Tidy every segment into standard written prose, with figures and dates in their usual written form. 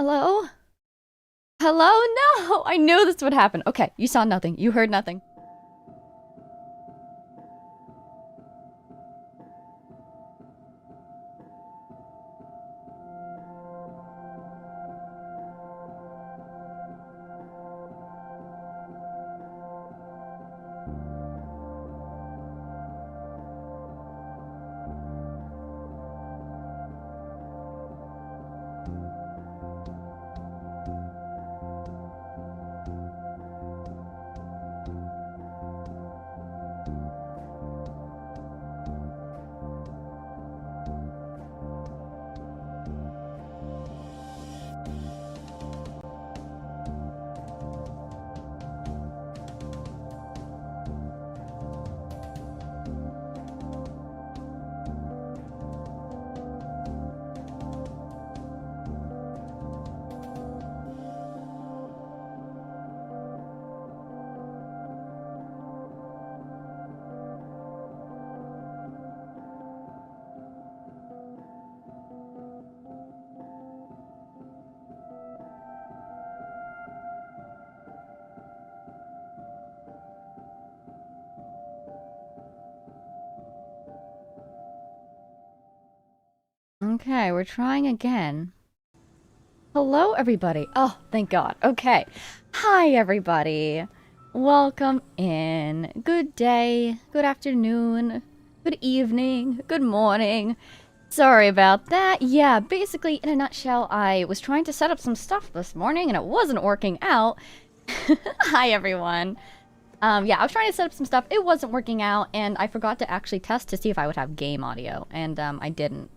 Hello? Hello? No! I knew this would happen. Okay, you saw nothing. You heard nothing. Okay, we're trying again. Hello, everybody. Oh, thank God. Okay. Hi, everybody. Welcome in. Good day, good afternoon, good evening, good morning. Sorry about that. Yeah, basically, in a nutshell, I was trying to set up some stuff this morning and it wasn't working out. Hi, everyone. Yeah, I was trying to set up some stuff. It wasn't working out, and I forgot to actually test to see if I would have game audio, and I didn't.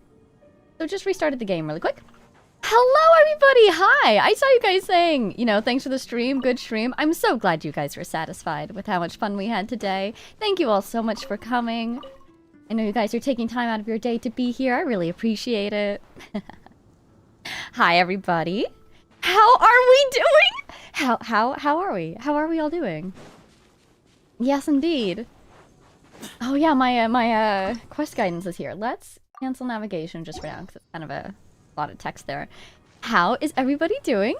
So just restarted the game really quick. Hello, everybody! Hi! I saw you guys saying, thanks for the stream, good stream. I'm so glad you guys were satisfied with how much fun we had today. Thank you all so much for coming. I know you guys are taking time out of your day to be here. I really appreciate it. Hi, everybody. How are we doing? How are we? How are we all doing? Yes, indeed. Oh yeah, my quest guidance is here. Let's cancel navigation just for now, because it's kind of a lot of text there. How is everybody doing?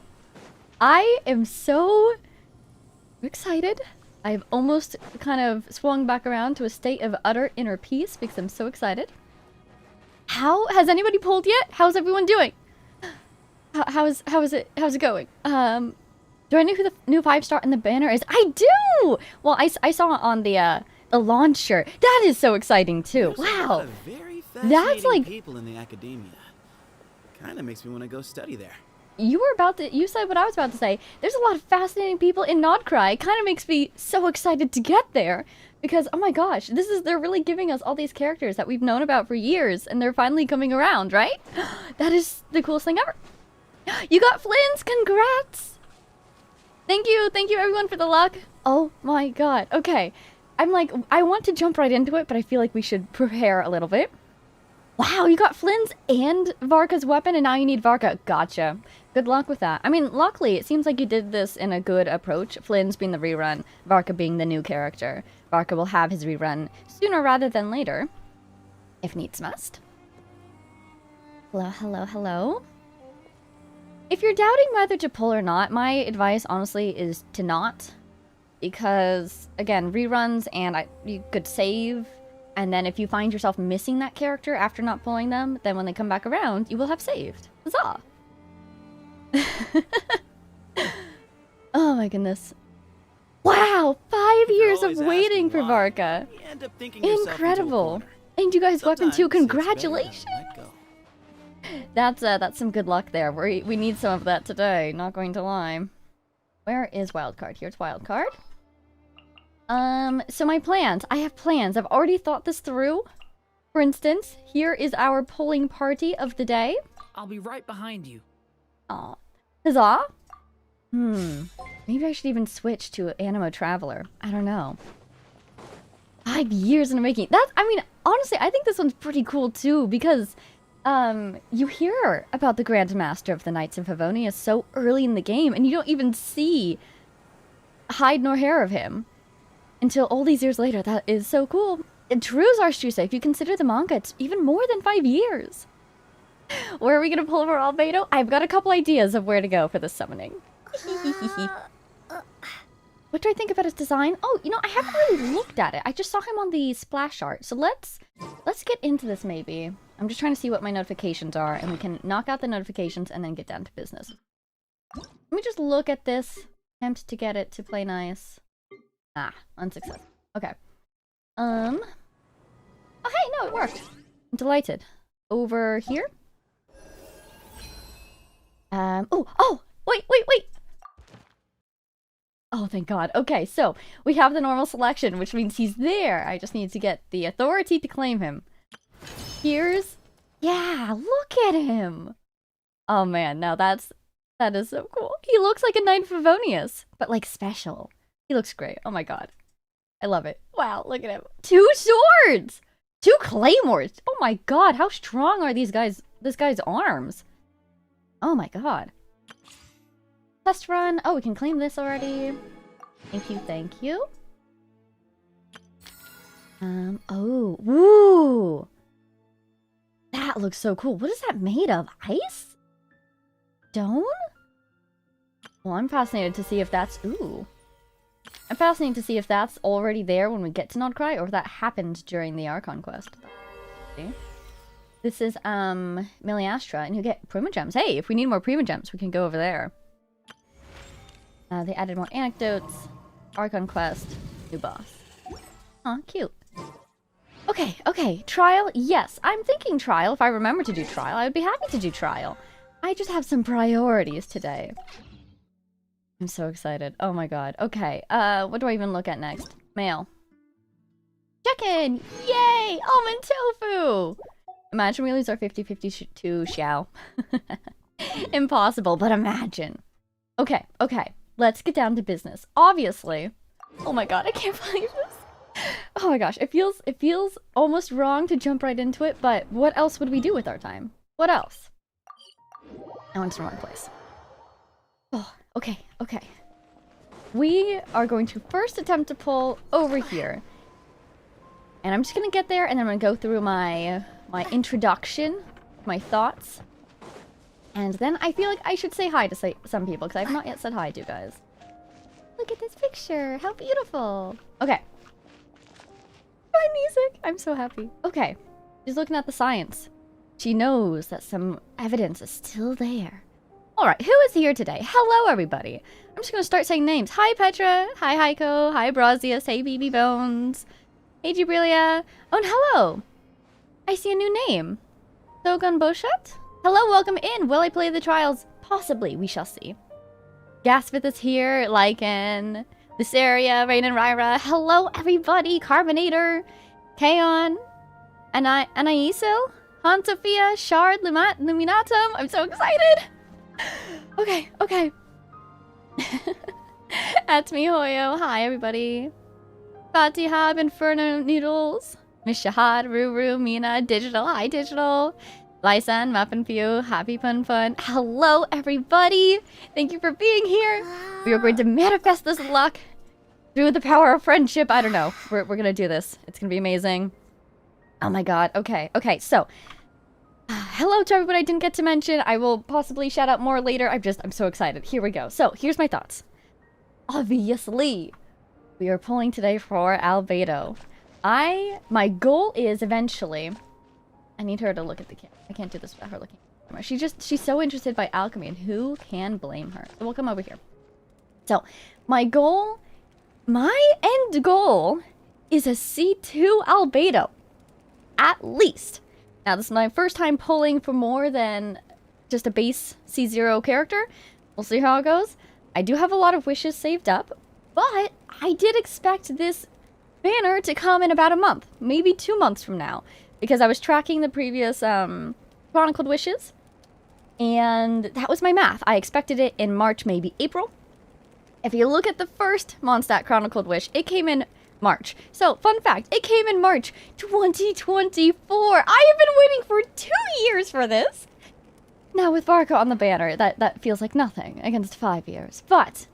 I am so excited. I've almost kind of swung back around to a state of utter inner peace because I'm so excited. How has anybody pulled yet? How's everyone doing? How's it going? Do I know who the new 5-star in the banner is? I do! Well, I saw it on the launcher. That is so exciting too. There's a lot Wow. of very That's fascinating like people in the academia. Kind of makes me want to go study there. you said what I was about to say. There's a lot of fascinating people in Nodcry. It kind of makes me so excited to get there because oh my gosh, they're really giving us all these characters that we've known about for years and they're finally coming around, right? That is the coolest thing ever. You got Flynn's, congrats! Thank you everyone for the luck. Oh my god. Okay. I'm like, I want to jump right into it, but I feel like we should prepare a little bit. Wow, you got Flynn's and Varka's weapon, and now you need Varka. Gotcha. Good luck with that. I mean, luckily, it seems like you did this in a good approach. Flynn's being the rerun, Varka being the new character. Varka will have his rerun sooner rather than later, if needs must. Hello. If you're doubting whether to pull or not, my advice, honestly, is to not. Because, again, reruns, and you could save, and then if you find yourself missing that character after not pulling them, then when they come back around, you will have saved. Huzzah! Oh my goodness. Wow! 5 years of waiting for Varka! Incredible! And you guys weapon too, congratulations! That's some good luck there. We need some of that today, not going to lie. Where is wildcard? Here's wildcard. So my plans. I have plans. I've already thought this through. For instance, here is our polling party of the day. I'll be right behind you. Aw. Huzzah? Maybe I should even switch to Animo Traveler. I don't know. 5 years in the making. I mean, honestly, I think this one's pretty cool too, because you hear about the Grand Master of the Knights of Havonia so early in the game, and you don't even see hide nor hair of him until all these years later. That is so cool. True as Archduce, if you consider the manga, it's even more than 5 years. Where are we gonna pull over Albedo? I've got a couple ideas of where to go for this summoning. What do I think about his design? Oh, you know, I haven't really looked at it. I just saw him on the splash art. So let's get into this maybe. I'm just trying to see what my notifications are, and we can knock out the notifications and then get down to business. Let me just look at this. Attempt to get it to play nice. Ah, unsuccessful. Okay. Oh, hey, no, it worked. I'm delighted. Over here? Oh, wait. Oh, thank God. Okay, so we have the normal selection, which means he's there. I just need to get the authority to claim him. Yeah, look at him. Oh man, now that is so cool. He looks like a Knight of Favonius, but like special. He looks great. Oh my God. I love it. Wow, look at him. 2 swords! 2 claymores! Oh my God, how strong are this guy's arms? Oh my God. Test run. Oh, we can claim this already. Thank you. Oh, woo! That looks so cool. What is that made of? Ice? Stone? Well, I'm fascinated to see if that's... Ooh. I'm fascinated to see if that's already there when we get to Nodcry, or if that happened during the Archon quest. See? This is, Miliastra, and you get Primogems. Hey, if we need more Primogems, we can go over there. They added more anecdotes. Archon quest. New boss. Aw, cute. Okay. Trial? Yes, I'm thinking trial. If I remember to do trial, I would be happy to do trial. I just have some priorities today. I'm so excited. Oh my God. Okay, what do I even look at next? Mail. Check-in! Yay! Almond tofu! Imagine we lose our 50-50 to Xiao. Impossible, but imagine. Okay. Let's get down to business. Obviously. Oh my God, I can't believe this. Oh my gosh, it feels almost wrong to jump right into it, but what else would we do with our time? What else? I went to the wrong place. Oh, okay. We are going to first attempt to pull over here. And I'm just gonna get there, and then I'm gonna go through my introduction, my thoughts. And then I feel like I should say hi to some people, because I have not yet said hi to you guys. Look at this picture. How beautiful. Okay. My music. I'm so happy. Okay. She's looking at the science. She knows that some evidence is still there. Alright, who is here today? Hello, everybody. I'm just going to start saying names. Hi, Petra. Hi, Heiko. Hi, Brazius. Hey, BB Bones. Hey, Gibrilia. Oh, and hello. I see a new name. Sogun Boshet? Hello, welcome in. Will I play the trials? Possibly. We shall see. Gaspith is here. Lycan. Viseria. Rain and Ryra. Hello, everybody. Carbonator. Kaon. Anaisil. Han Sophia. Shard. Luminatum. I'm so excited. Okay. That's me, Hoyo. Hi, everybody. Fatihab, Inferno Noodles. Miss Shahad, Ruru, Mina, Digital. Hi, Digital. Lysan, Muffin Pew, Happy Fun. Hello, everybody. Thank you for being here. We are going to manifest this luck through the power of friendship. I don't know. We're gonna do this. It's gonna be amazing. Oh my God. Okay. So, hello to everybody I didn't get to mention. I will possibly shout out more later. I'm so excited. Here we go. So, here's my thoughts. Obviously, we are pulling today for Albedo. My goal is eventually... I need her to look at the camera. I can't do this without her looking at the camera. She's so interested by alchemy, and who can blame her? So we'll come over here. So, my end goal is a C2 Albedo. At least. Now, this is my first time pulling for more than just a base C0 character. We'll see how it goes. I do have a lot of wishes saved up, but I did expect this banner to come in about a month, maybe 2 months from now, because I was tracking the previous Chronicled Wishes, and that was my math. I expected it in March, maybe April. If you look at the first Mondstadt Chronicled Wish, it came in March. So, fun fact, it came in March 2024. I have been waiting for 2 years for this. Now, with Varka on the banner, that feels like nothing against 5 years. But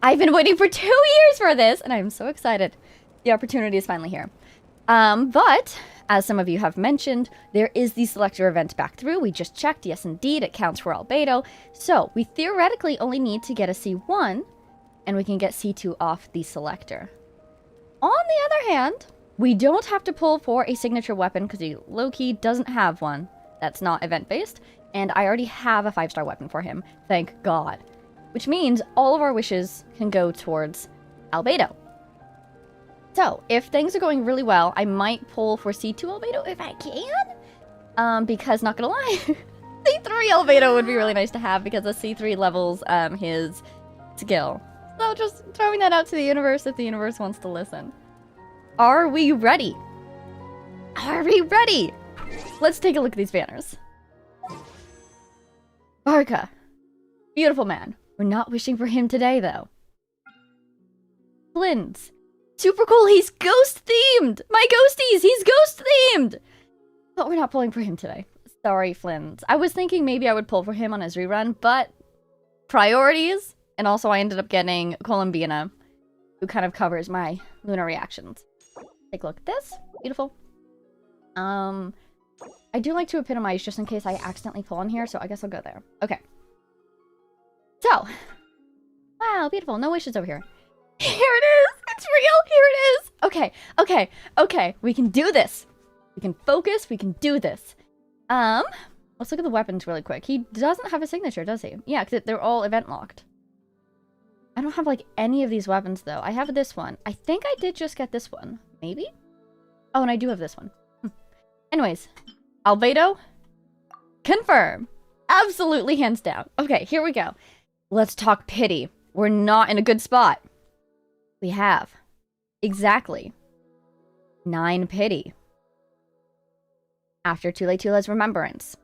I've been waiting for 2 years for this, and I'm so excited. The opportunity is finally here. But As some of you have mentioned, there is the selector event back through. We just checked. Yes, indeed, it counts for Albedo. So we theoretically only need to get a C1, and we can get C2 off the selector. On the other hand, we don't have to pull for a signature weapon because he low-key doesn't have one that's not event-based, and I already have a 5-star weapon for him, thank God. Which means all of our wishes can go towards Albedo. So, if things are going really well, I might pull for C2 Albedo if I can. Because, not gonna lie, C3 Albedo would be really nice to have because the C3 levels his skill. So just throwing that out to the universe if the universe wants to listen. Are we ready? Are we ready? Let's take a look at these banners. Barca. Beautiful man. We're not wishing for him today, though. Flynn's. Super cool, he's ghost-themed! My ghosties, he's ghost-themed! But we're not pulling for him today. Sorry, Flynn's. I was thinking maybe I would pull for him on his rerun, but priorities, and also I ended up getting Columbina, who kind of covers my lunar reactions. Take a look at this. Beautiful. I do like to epitomize just in case I accidentally pull on here, so I guess I'll go there. Okay. So. Wow, beautiful. No wishes over here. Here it is! It's real! Here it is! Okay, okay, okay. We can do this. We can focus. We can do this. Let's look at the weapons really quick. He doesn't have a signature, does he? Yeah, because they're all event locked. I don't have, like, any of these weapons, though. I have this one. I think I did just get this one. Maybe? Oh, and I do have this one. Anyways. Albedo. Confirm. Absolutely hands down. Okay, here we go. Let's talk pity. We're not in a good spot. We have exactly 9 pity. After Tula's remembrance.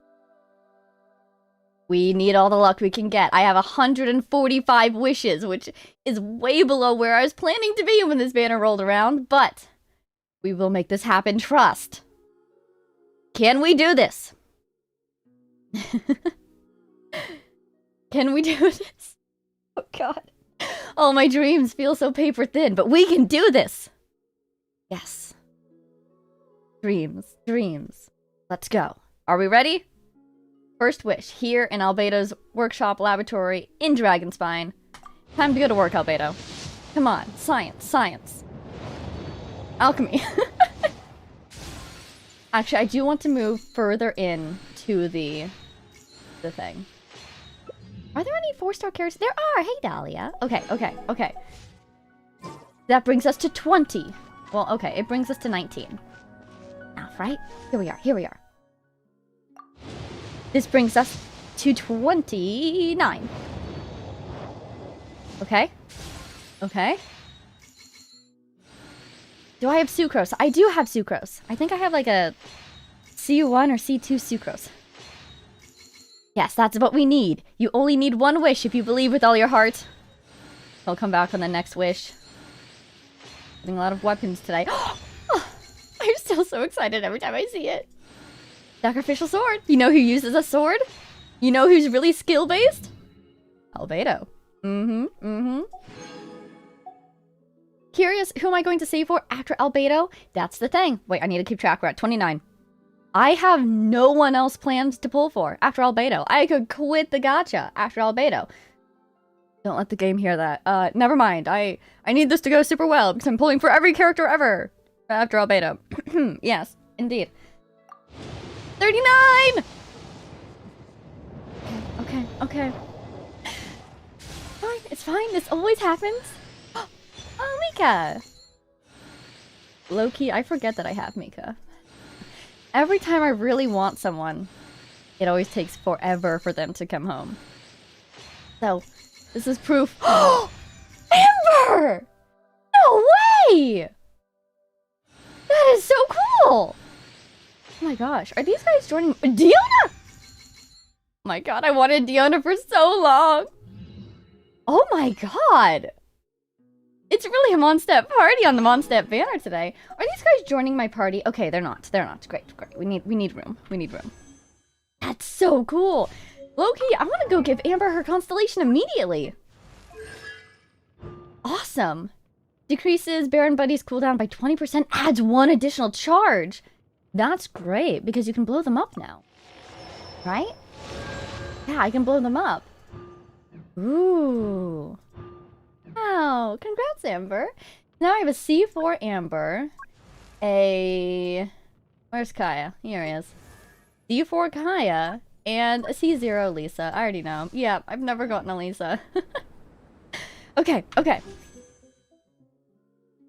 We need all the luck we can get. I have 145 wishes, which is way below where I was planning to be when this banner rolled around, but we will make this happen, trust. Can we do this? Can we do this? Oh god. All my dreams feel so paper thin, but we can do this! Yes. Dreams, dreams. Let's go. Are we ready? First wish, here in Albedo's workshop laboratory in Dragonspine. Time to go to work, Albedo. Come on, science, science. Alchemy. Actually, I do want to move further in to the thing. Are there any 4-star characters? There are! Hey, Dahlia. Okay, okay, okay. That brings us to 20. Well, okay, it brings us to 19. Now, right? Here we are, here we are. This brings us to 29. Okay. Okay. Do I have sucrose? I do have sucrose. I think I have like a C1 or C2 sucrose. Yes, that's what we need. You only need one wish if you believe with all your heart. I'll come back on the next wish. Getting a lot of weapons today. Oh, I'm still so excited every time I see it. Sacrificial sword. You know who uses a sword? You know who's really skill-based? Albedo. Curious, who am I going to save for after Albedo? That's the thing. Wait, I need to keep track. We're at 29. I have no one else planned to pull for after Albedo. I could quit the gacha after Albedo. Don't let the game hear that. Never mind. I need this to go super well because I'm pulling for every character ever after Albedo. Yes, indeed. 39! Okay, okay. Fine, it's fine. This always happens. Oh, Mika! Low-key, I forget that I have Mika. Every time I really want someone, it always takes forever for them to come home. So, this is proof. Oh! Amber! No way! That is so cool! Oh my gosh, are these guys joining? Diona! Oh my god, I wanted Diona for so long! Oh my god! It's really a Mondstadt party on the Mondstadt banner today. Are these guys joining my party? Okay, they're not. They're not. Great, great. We need room. We need room. That's so cool. Loki, I want to go give Amber her constellation immediately. Awesome. Decreases Baron Buddy's cooldown by 20%, adds 1 additional charge. That's great, because you can blow them up now. Right? Yeah, I can blow them up. Ooh. Wow, congrats, Amber. Now I have a C4 Amber. Where's Kaya? Here he is. C4 Kaya. And a C0 Lisa. I already know. Yeah, I've never gotten a Lisa. Okay.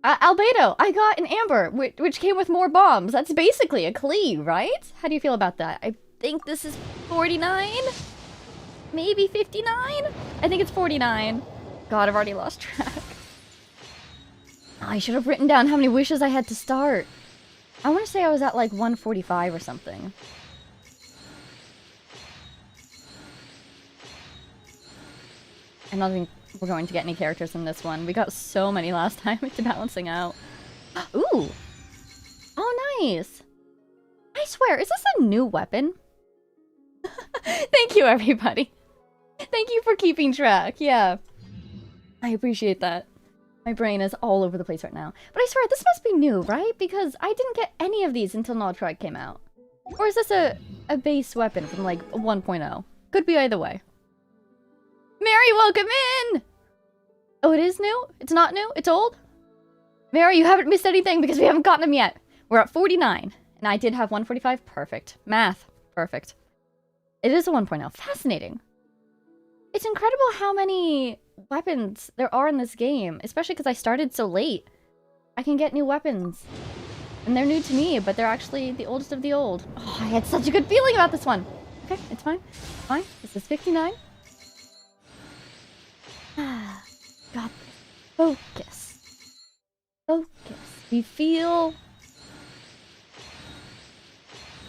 Albedo, I got an Amber, which came with more bombs. That's basically a Klee, right? How do you feel about that? I think this is 49? Maybe 59? I think it's 49. God, I've already lost track. I should have written down how many wishes I had to start. I want to say I was at like 145 or something. I don't think we're going to get any characters in this one. We got so many last time. It's balancing out. Ooh. Oh, nice. I swear, is this a new weapon? Thank you, everybody. Thank you for keeping track. Yeah. I appreciate that. My brain is all over the place right now. But I swear, this must be new, right? Because I didn't get any of these until Nodtrag came out. Or is this a base weapon from, like, 1.0? Could be either way. Mary, welcome in! Oh, it is new? It's not new? It's old? Mary, you haven't missed anything because we haven't gotten them yet. We're at 49. And I did have 145. Perfect. Math. Perfect. It is a 1.0. Fascinating. It's incredible how many weapons there are in this game, especially because I started so late. I can get new weapons. And they're new to me, but they're actually the oldest of the old. Oh, I had such a good feeling about this one. Okay, it's fine. It's fine. This is 59. Got this. Focus. Focus. We feel...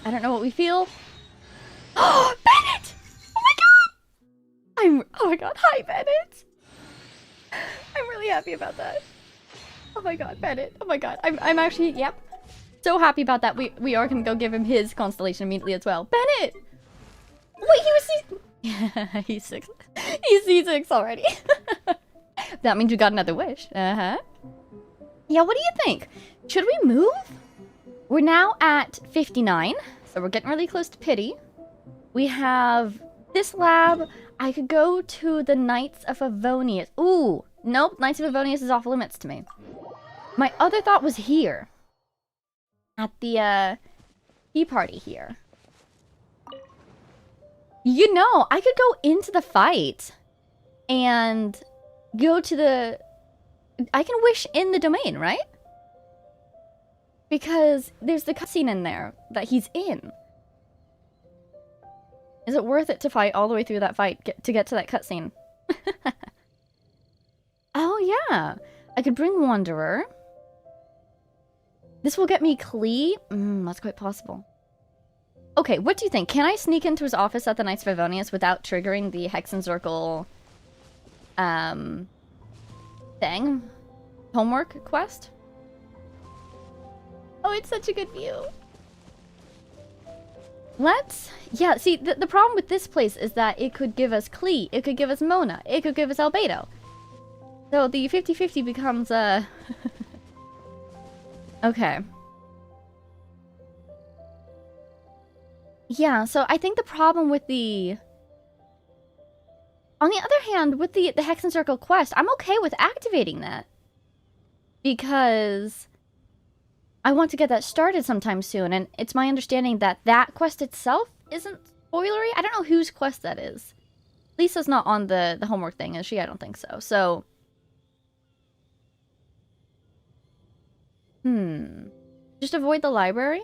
I don't know what we feel. Oh, Bennett! Oh my god! Oh my god, hi Bennett! I'm really happy about that. Oh my god, Bennett. Oh my god. I'm actually, yep. So happy about that. We are gonna go give him his constellation immediately as well. Bennett! Wait, he was yeah, he's 6. He's C6 already. That means you got another wish. Uh-huh. Yeah, what do you think? Should we move? We're now at 59, so we're getting really close to pity. We have this lab. I could go to the Knights of Favonius. Ooh, nope, Knights of Favonius is off limits to me. My other thought was here. At the, tea party here. You know, I could go into the fight and go to the... I can wish in the domain, right? Because there's the cutscene in there that he's in. Is it worth it to fight all the way through that fight to get to that cutscene? Oh, yeah. I could bring Wanderer. This will get me Klee. That's quite possible. Okay, what do you think? Can I sneak into his office at the Knights of Favonius without triggering the Hexencircle thing? Homework quest? Oh, it's such a good view. Let's... Yeah, see, the problem with this place is that it could give us Klee, it could give us Mona, it could give us Albedo. So the 50-50 becomes, Okay. Yeah, so I think the problem with the... On the other hand, with the Hexencircle quest, I'm okay with activating that. Because I want to get that started sometime soon, and it's my understanding that that quest itself isn't spoilery. I don't know whose quest that is. Lisa's not on the homework thing, is she? I don't think so. So... Just avoid the library?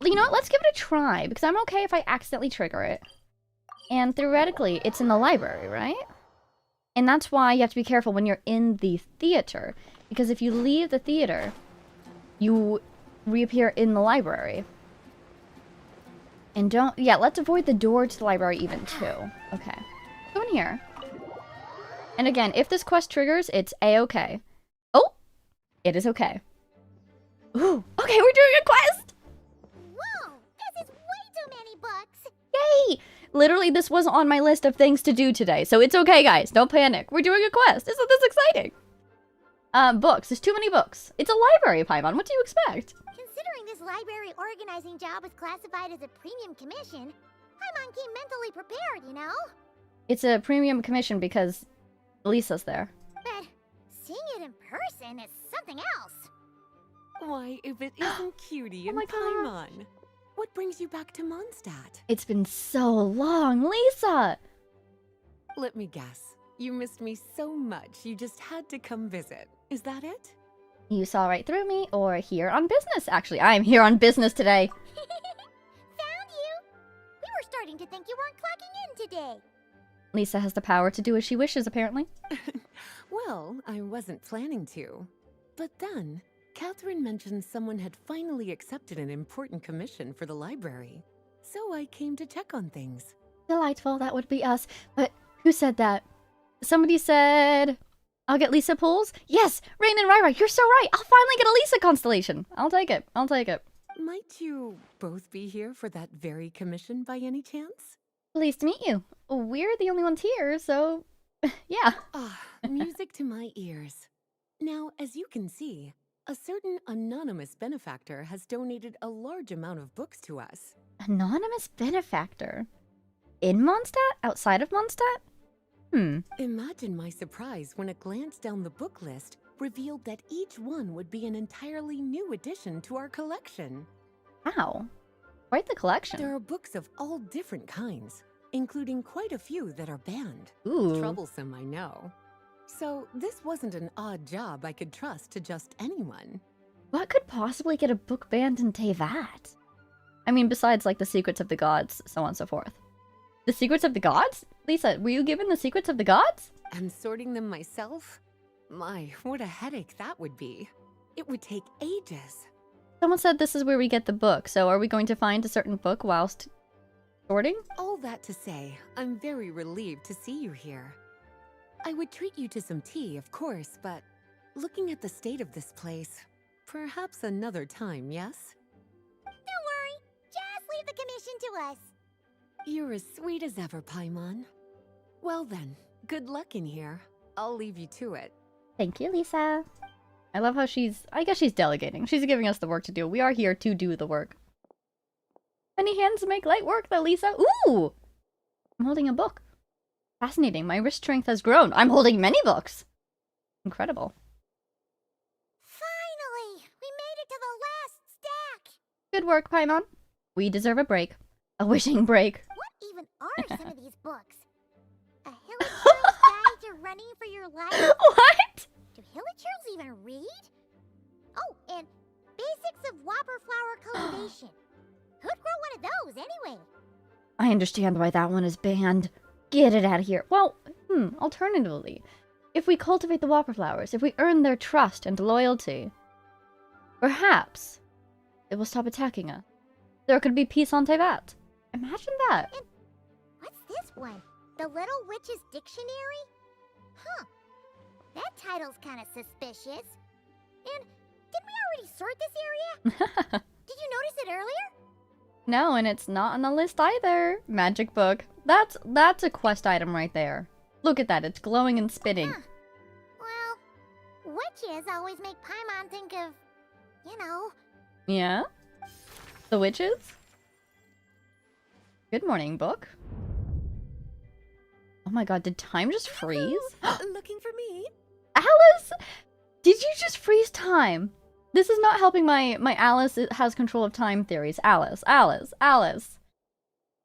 You know what? Let's give it a try, because I'm okay if I accidentally trigger it. And theoretically, it's in the library, right? And that's why you have to be careful when you're in the theater. Because if you leave the theater, you reappear in the library. And don't... Yeah, let's avoid the door to the library even, too. Okay. Go in here. And again, if this quest triggers, it's A-okay. Oh! It is okay. Ooh! Okay, we're doing a quest! Whoa! This is way too many books! Yay! Literally, this was on my list of things to do today, so it's okay, guys. Don't panic. We're doing a quest. Isn't this exciting? Books. There's too many books. It's a library, Paimon. What do you expect? Considering Considering this library organizing job was classified as a premium commission, Paimon came mentally prepared, you know? It's a premium commission because Lisa's there. But seeing it in person is something else. Why, if it isn't Cutie and my God. Paimon. What brings you back to Mondstadt? It's been so long, Lisa! Let me guess. You missed me so much you just had to come visit. Is that it? You saw right through me, or here on business. Actually, I'm here on business today. Found you! We were starting to think you weren't clocking in today. Lisa has the power to do as she wishes, apparently. Well, I wasn't planning to. But then, Catherine mentioned someone had finally accepted an important commission for the library. So I came to check on things. Delightful, that would be us. But who said that? Somebody said... I'll get Lisa pools? Yes! Rain and Rai, you're so right! I'll finally get a Lisa constellation! I'll take it. I'll take it. Might you both be here for that very commission by any chance? Pleased to meet you. We're the only ones here, so... yeah. Ah, music to my ears. Now, as you can see, a certain anonymous benefactor has donated a large amount of books to us. Anonymous benefactor. In Mondstadt? Outside of Mondstadt? Imagine my surprise when a glance down the book list revealed that each one would be an entirely new addition to our collection. Wow. Quite the collection. There are books of all different kinds, including quite a few that are banned. Ooh. Troublesome, I know. So this wasn't an odd job I could trust to just anyone. What could possibly get a book banned in Teyvat? I mean, besides, like, the Secrets of the Gods, so on and so forth. The Secrets of the Gods? Lisa, were you given the Secrets of the Gods? And sorting them myself? My, what a headache that would be. It would take ages. Someone said this is where we get the book, so are we going to find a certain book whilst sorting? All that to say, I'm very relieved to see you here. I would treat you to some tea, of course, but looking at the state of this place, perhaps another time, yes? Don't worry, just leave the commission to us. You're as sweet as ever, Paimon. Well then, good luck in here. I'll leave you to it. Thank you, Lisa. I love how I guess she's delegating. She's giving us the work to do. We are here to do the work. Many hands make light work, though, Lisa. Ooh! I'm holding a book. Fascinating. My wrist strength has grown. I'm holding many books. Incredible. Finally! We made it to the last stack! Good work, Paimon. We deserve a break. A wishing break. What even are some of these books? A Hillichurl's Guide to Running for Your Life? What? Do Hillichurls even read? Oh, and Basics of Whopper Flower Cultivation. Who'd grow one of those, anyway? I understand why that one is banned. Get it out of here. Well, alternatively, if we cultivate the Whopper flowers, if we earn their trust and loyalty, perhaps it will stop attacking us. There could be peace on Teyvat. Imagine that. And what's this one? The Little Witch's Dictionary? Huh. That title's kind of suspicious. And didn't we already sort this area? Did you notice it earlier? No, and it's not on the list either. Magic book. That's a quest item right there. Look at that. It's glowing and spitting. Huh. Well, witches always make Paimon think of, you know. Yeah? The witches? Good morning, book. Oh my god, did time just freeze? Looking for me? Alice! Did you just freeze time? This is not helping my Alice has control of time theories. Alice. Hi.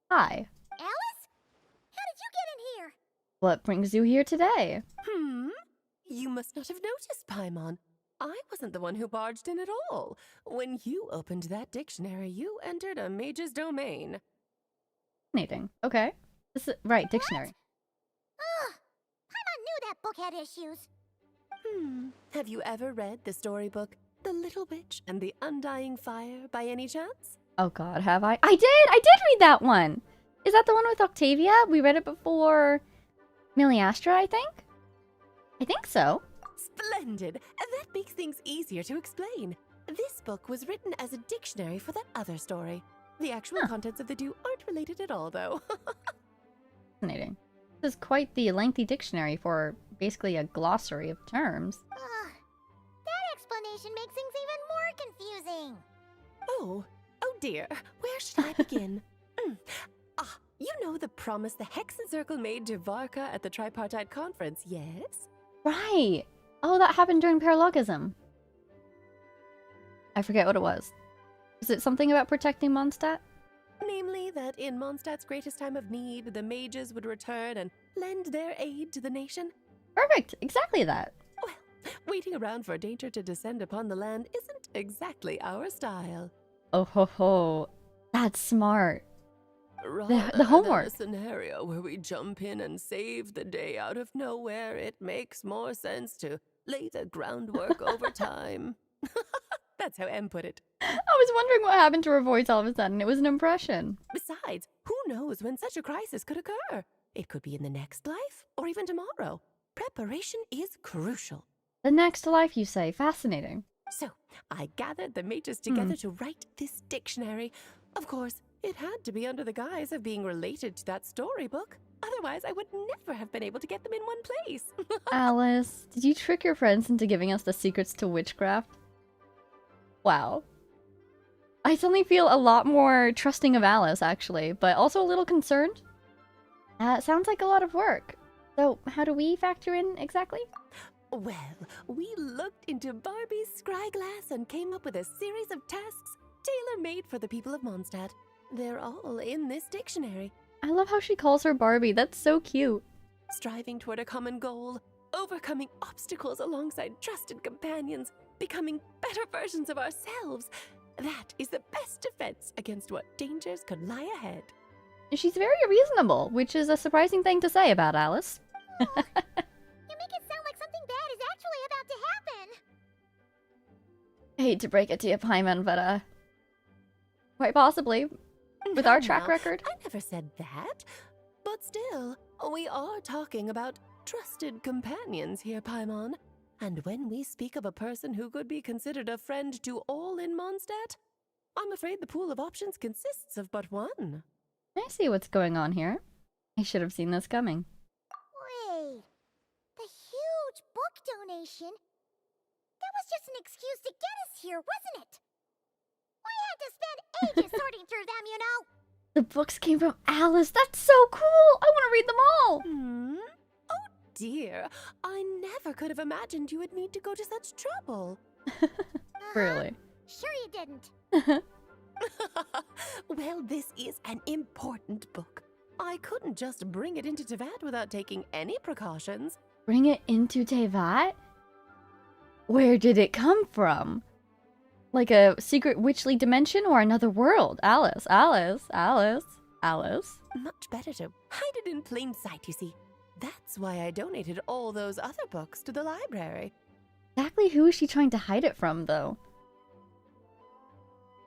Alice? How did you get in here? What brings you here today? You must not have noticed, Paimon. I wasn't the one who barged in at all. When you opened that dictionary, you entered a mage's domain. Fascinating. Okay. This is right, dictionary. Ugh! Paimon knew that book had issues. Have you ever read the storybook The Little Witch and the Undying Fire by any chance? Oh god, have I? I did read that one! Is that the one with Octavia? We read it before Miliastra, I think? I think so. Splendid! That makes things easier to explain. This book was written as a dictionary for that other story. The actual contents of the two aren't related at all, though. Fascinating. This is quite the lengthy dictionary for basically a glossary of terms. Ugh. That explanation makes things even more confusing. Oh dear. Where should I begin? You know the promise the Hexen Circle made to Varka at the Tripartite Conference, yes? Right. Oh, that happened during paralogism. I forget what it was. Was it something about protecting Mondstadt? Namely, that in Mondstadt's greatest time of need, the mages would return and lend their aid to the nation? Perfect. Exactly that. Well, waiting around for danger to descend upon the land isn't exactly our style. Oh ho ho. That's smart. Rather The homework. than a scenario where we jump in and save the day out of nowhere, it makes more sense to lay the groundwork over time. That's how Em put it. I was wondering what happened to her voice all of a sudden. It was an impression. Besides, who knows when such a crisis could occur? It could be in the next life, or even tomorrow. Preparation is crucial. The next life, you say. Fascinating. So, I gathered the mages together to write this dictionary. Of course, it had to be under the guise of being related to that storybook. Otherwise, I would never have been able to get them in one place. Alice, did you trick your friends into giving us the secrets to witchcraft? Wow. I suddenly feel a lot more trusting of Alice, actually, but also a little concerned. Sounds like a lot of work. So, how do we factor in exactly? Well, we looked into Barbie's scryglass and came up with a series of tasks tailor-made for the people of Mondstadt. They're all in this dictionary. I love how she calls her Barbie. That's so cute. Striving toward a common goal, overcoming obstacles alongside trusted companions, becoming better versions of ourselves. That is the best defense against what dangers could lie ahead. She's very reasonable, which is a surprising thing to say about Alice. You make it sound like something bad is actually about to happen. I hate to break it to you, Paimon, but quite possibly. With our track record. I never said that. But still, we are talking about trusted companions here, Paimon. And when we speak of a person who could be considered a friend to all in Mondstadt, I'm afraid the pool of options consists of but one. I see what's going on here. I should have seen this coming. Wait. The huge book donation? That was just an excuse to get us here, wasn't it? We had to spend ages sorting through them, you know? The books came from Alice. That's so cool. I want to read them all. Oh dear. I never could have imagined you would need to go to such trouble. Really? Sure you didn't. Well, this is an important book. I couldn't just bring it into Tevat without taking any precautions. Bring it into Tevat? Where did it come from? Like a secret witchly dimension or another world? Alice, Alice, Alice, Alice. Much better to hide it in plain sight, you see. That's why I donated all those other books to the library. Exactly who is she trying to hide it from, though?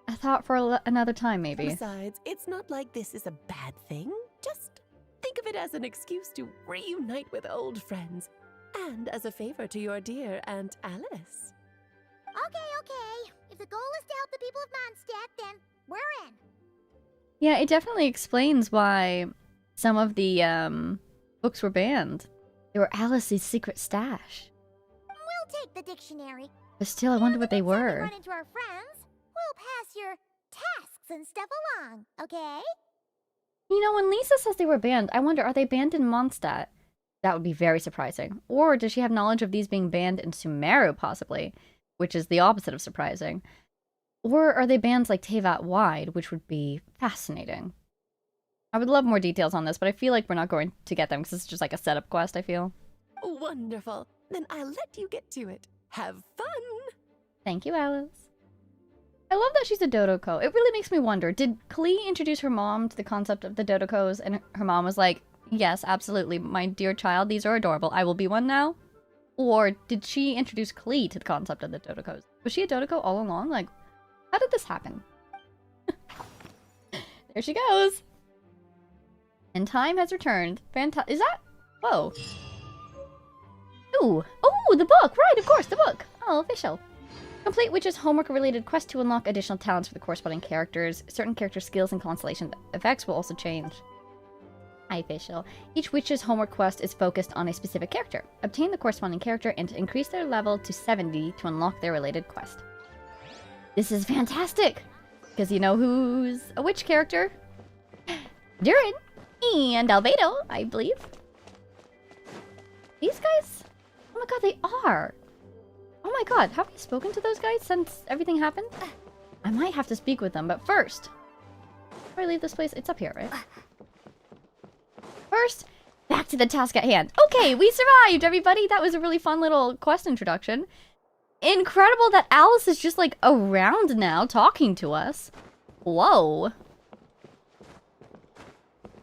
I thought for another time, maybe. Besides, it's not like this is a bad thing. Just think of it as an excuse to reunite with old friends. And as a favor to your dear Aunt Alice. Okay. If the goal is to help the people of Mondstadt, then we're in. Yeah, it definitely explains why some of the books were banned. They were Alice's secret stash. We'll take the dictionary. But still, I wonder what they Next time we were. run into our friends, we'll pass your tasks and stuff along, okay? You know, when Lisa says they were banned, I wonder, are they banned in Mondstadt? That would be very surprising. Or does she have knowledge of these being banned in Sumeru, possibly? Which is the opposite of surprising. Or are they banned like Tevat-wide, which would be fascinating. I would love more details on this, but I feel like we're not going to get them because it's just like a setup quest, I feel. Wonderful. Then I'll let you get to it. Have fun! Thank you, Alice. I love that she's a Dodoko. It really makes me wonder, did Klee introduce her mom to the concept of the Dodokos and her mom was like, yes, absolutely, my dear child, these are adorable, I will be one now? Or did she introduce Klee to the concept of the Dodokos? Was she a Dodoko all along? Like, how did this happen? There she goes! And time has returned. Is that? Whoa. Ooh. Oh, the book! Right, of course, the book! Oh, official. Complete Witch's homework-related quest to unlock additional talents for the corresponding characters. Certain character skills and constellation effects will also change. Official. Each Witch's homework quest is focused on a specific character. Obtain the corresponding character and increase their level to 70 to unlock their related quest. This is fantastic! Because you know who's a witch character? Durin and Albedo, I believe. These guys? Oh my god, they are. Oh my god, have you spoken to those guys since everything happened? I might have to speak with them, but first... Before I leave this place, it's up here, right? First, back to the task at hand. Okay, we survived, everybody! That was a really fun little quest introduction. Incredible that Alice is just, like, around now, talking to us. Whoa.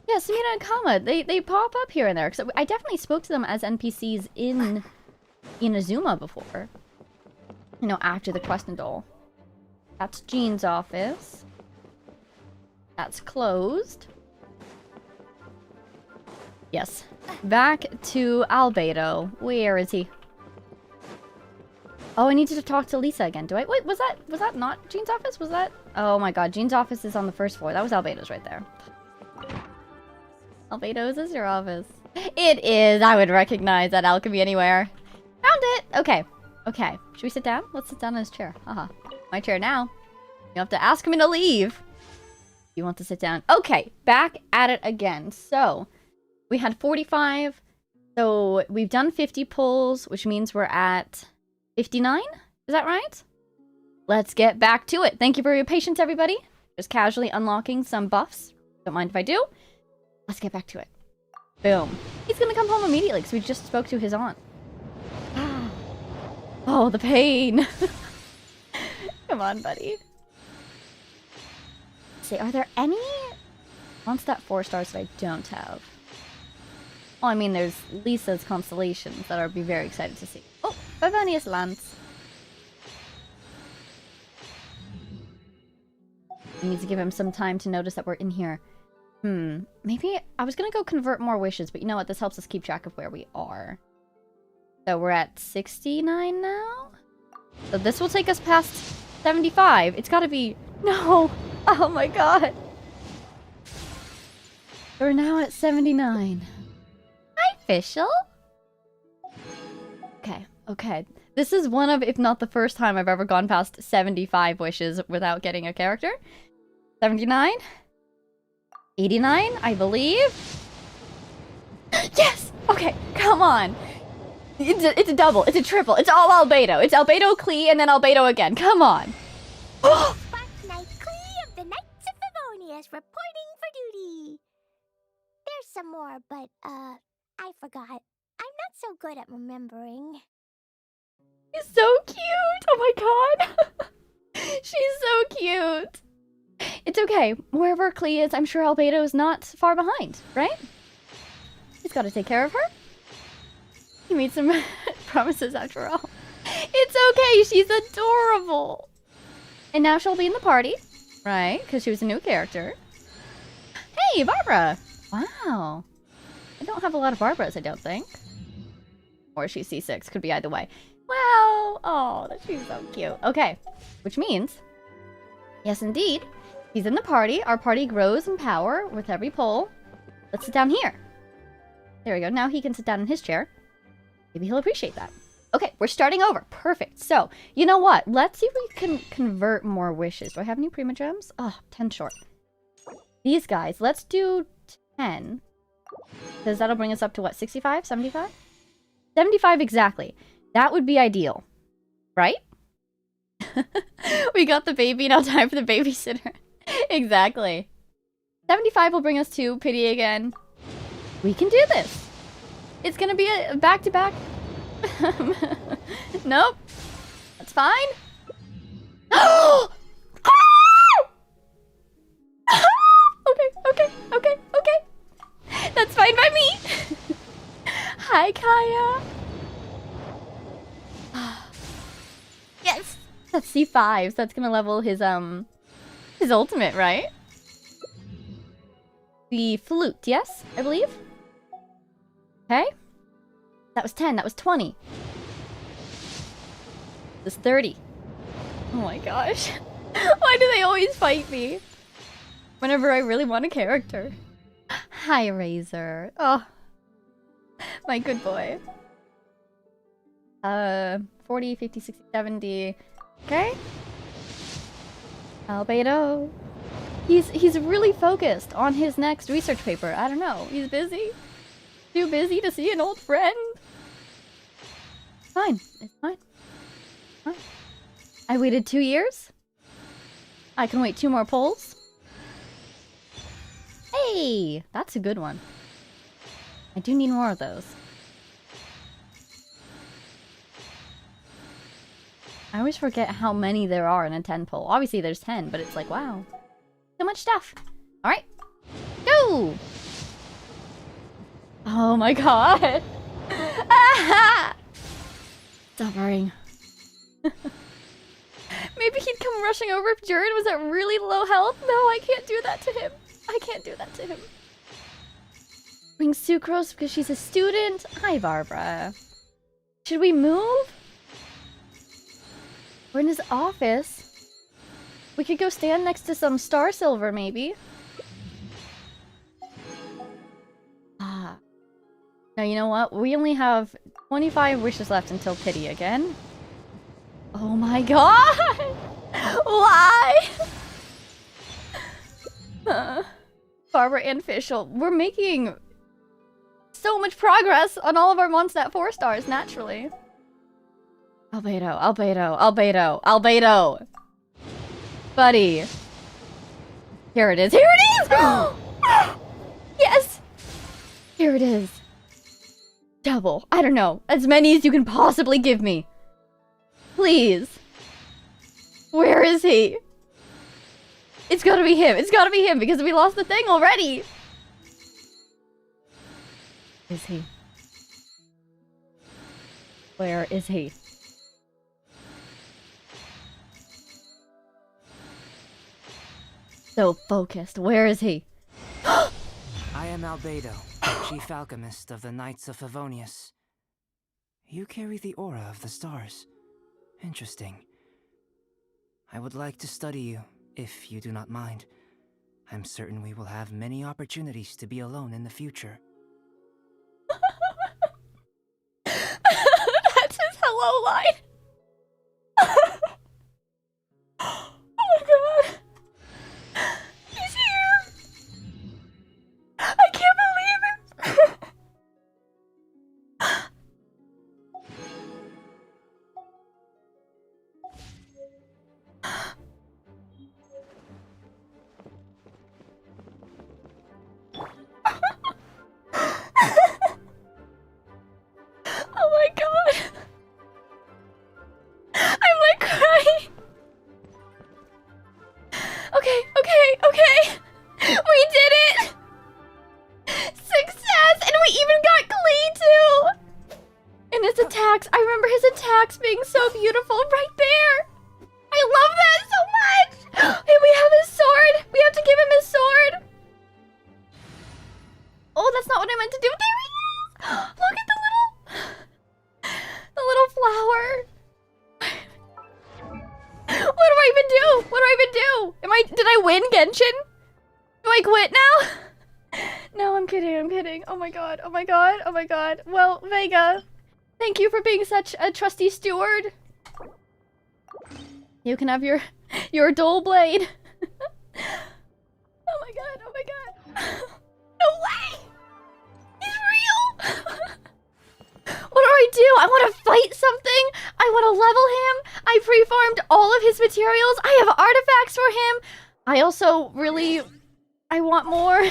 Yeah, Samina and Kama, they pop up here and there. Cause I definitely spoke to them as NPCs in Inazuma before. You know, after the quest and all. That's Jean's office. That's closed. Yes. Back to Albedo. Where is he? Oh, I need to talk to Lisa again. Do I? Wait, was that not Jean's office? Was that? Oh my god, Jean's office is on the first floor. That was Albedo's right there. Albedo's is your office. It is. I would recognize that alchemy anywhere. Found it. Okay. Okay. Should we sit down? Let's sit down in his chair. Haha. My chair now. You have to ask me to leave. You want to sit down? Okay. Back at it again. So, we had 45. So, we've done 50 pulls, which means we're at 59? Is that right? Let's get back to it. Thank you for your patience, everybody. Just casually unlocking some buffs. Don't mind if I do. Let's get back to it. Boom. He's gonna come home immediately because we just spoke to his aunt. Oh, the pain. Come on, buddy. Let's see, are there any Mondstadt 4 stars that I don't have? Well, I mean, there's Lisa's constellations that I'd be very excited to see. Oh, Bavanius Lance. I need to give him some time to notice that we're in here. Maybe I was gonna go convert more wishes, but you know what? This helps us keep track of where we are. So we're at 69 now? So this will take us past 75. It's gotta be... No! Oh my god! We're now at 79. Hi, Fischl! Okay, okay. This is one of, if not the first time I've ever gone past 75 wishes without getting a character. 79? 89, I believe. Yes! Okay, come on. It's a double. It's a triple. It's all Albedo. It's Albedo, Klee, and then Albedo again. Come on. Spark Knight Klee of the Knights of Favonius reporting for duty. There's some more, but, I forgot. I'm not so good at remembering. She's so cute. Oh my god. She's so cute. It's okay. Wherever Klee is, I'm sure Albedo is not far behind, right? He's got to take care of her. He made some promises after all. It's okay. She's adorable. And now she'll be in the party, right? Because she was a new character. Hey, Barbara. Wow. I don't have a lot of Barbaras, I don't think. Or she's C6. Could be either way. Wow. Oh, she's so cute. Okay. Which means, yes, indeed. He's in the party. Our party grows in power with every pull. Let's sit down here. There we go. Now he can sit down in his chair. Maybe he'll appreciate that. Okay, we're starting over. Perfect. So, you know what? Let's see if we can convert more wishes. Do I have any Prima Gems? Oh, 10 short. These guys, let's do 10. Because that'll bring us up to what, 65? 75? 75 exactly. That would be ideal. Right? We got the baby, now time for the babysitter. Exactly. 75 will bring us to Pity again. We can do this. It's gonna be a back-to-back. Nope. That's fine. Okay. That's fine by me. Hi, Kaya. Yes. That's C5, so that's gonna level his ultimate, right? The flute, yes, I believe. Okay. That was 10, that was 20. This 30. Oh my gosh. Why do they always fight me? Whenever I really want a character. Hi, Razor. Oh. My good boy. 40, 50, 60, 70. Okay. Albedo. He's really focused on his next research paper. I don't know. He's busy. Too busy to see an old friend. Fine. It's fine. Fine. I waited 2 years. I can wait 2 more polls. Hey! That's a good one. I do need more of those. I always forget how many there are in a 10 poll. Obviously there's 10, but it's like, wow. So much stuff. Alright. Go! Oh my god. Ah! Suffering. Maybe he'd come rushing over if Jaren was at really low health. No, I can't do that to him. I can't do that to him. Bring sucrose because she's a student. Hi, Barbara. Should we move? We're in his office. We could go stand next to some star silver, maybe. Ah. Now, you know what? We only have 25 wishes left until pity again. Oh my god! Why? Barbara and Fischl. We're making so much progress on all of our Mondstadt 4 stars, naturally. Albedo, Albedo, Albedo, Albedo! Buddy. Here it is. Here it is! Yes! Here it is. Double. I don't know. As many as you can possibly give me. Please. Where is he? It's gotta be him. It's gotta be him because we lost the thing already. Is he? Where is he? So focused. Where is he? I am Albedo, chief alchemist of the Knights of Favonius. You carry the aura of the stars. Interesting. I would like to study you, if you do not mind. I'm certain we will have many opportunities to be alone in the future. That's his hello line. Oh my god. He's here. I can't believe it. Oh my god. I'm like crying. Okay, okay, okay. We did it. Success, and we even got Glee too. And his attacks, I remember his attacks being so beautiful right there. I love that so much. Hey, we have his sword. We have to give him his sword. Oh, that's not what I meant to do. There he is. Look at the little flower. What do I even do? What do I even do? Did I win Genshin? Do I quit now? No, I'm kidding, I'm kidding. Oh my god, oh my god, oh my god. Well, Vega, thank you for being such a trusty steward. You can have your dull blade. Oh my god, oh my god. No way! He's real! What do I do? I want to fight something. I want to level him. I pre-farmed all of his materials. I have artifacts for him. I also really... I want more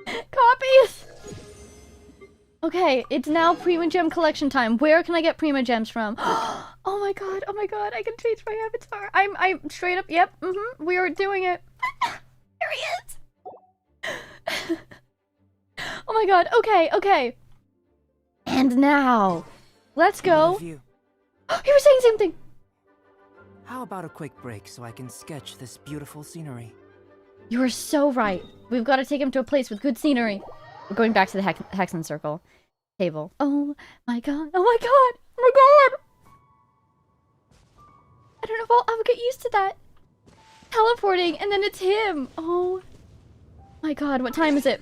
copies. Okay, it's now Prima Gem collection time. Where can I get Prima Gems from? Oh my god, I can change my avatar. I'm straight up, yep, we are doing it. There he is. Oh my god, okay, okay. And now, let's go. Review. He was saying something. How about a quick break so I can sketch this beautiful scenery? You are so right. We've got to take him to a place with good scenery. We're going back to the Hexen Circle table. Oh my god, oh my god, oh my god. I don't know if I'll get used to that. Teleporting, and then it's him. Oh my god, what time is it?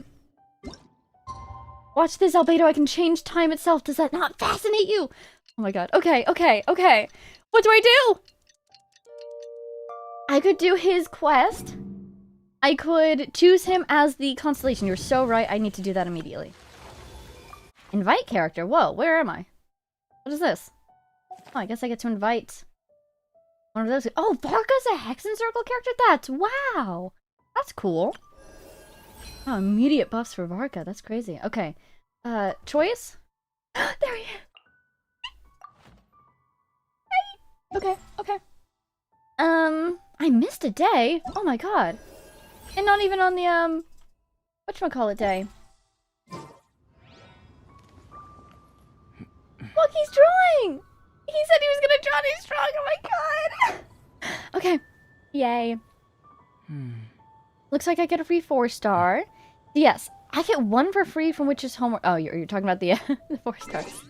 Watch this, Albedo. I can change time itself. Does that not fascinate you? Oh my god. Okay, okay, okay. What do I do? I could do his quest. I could choose him as the constellation. You're so right. I need to do that immediately. Invite character. Whoa, where am I? What is this? Oh, I guess I get to invite one of those. Oh, Varka's a Hexen Circle character? That's wow. That's cool. Oh, immediate buffs for Varka. That's crazy. Okay. Choice? There he is. Okay, okay. I missed a day. Oh my god. And not even on the, whatchamacallit day. Look, he's drawing! He said he was gonna draw and he's drawing. Oh my god! Okay. Yay. Looks like I get a free 4-star. Yes, I get 1 for free from Witch's Homework. Oh, you're talking about the, the 4 stars.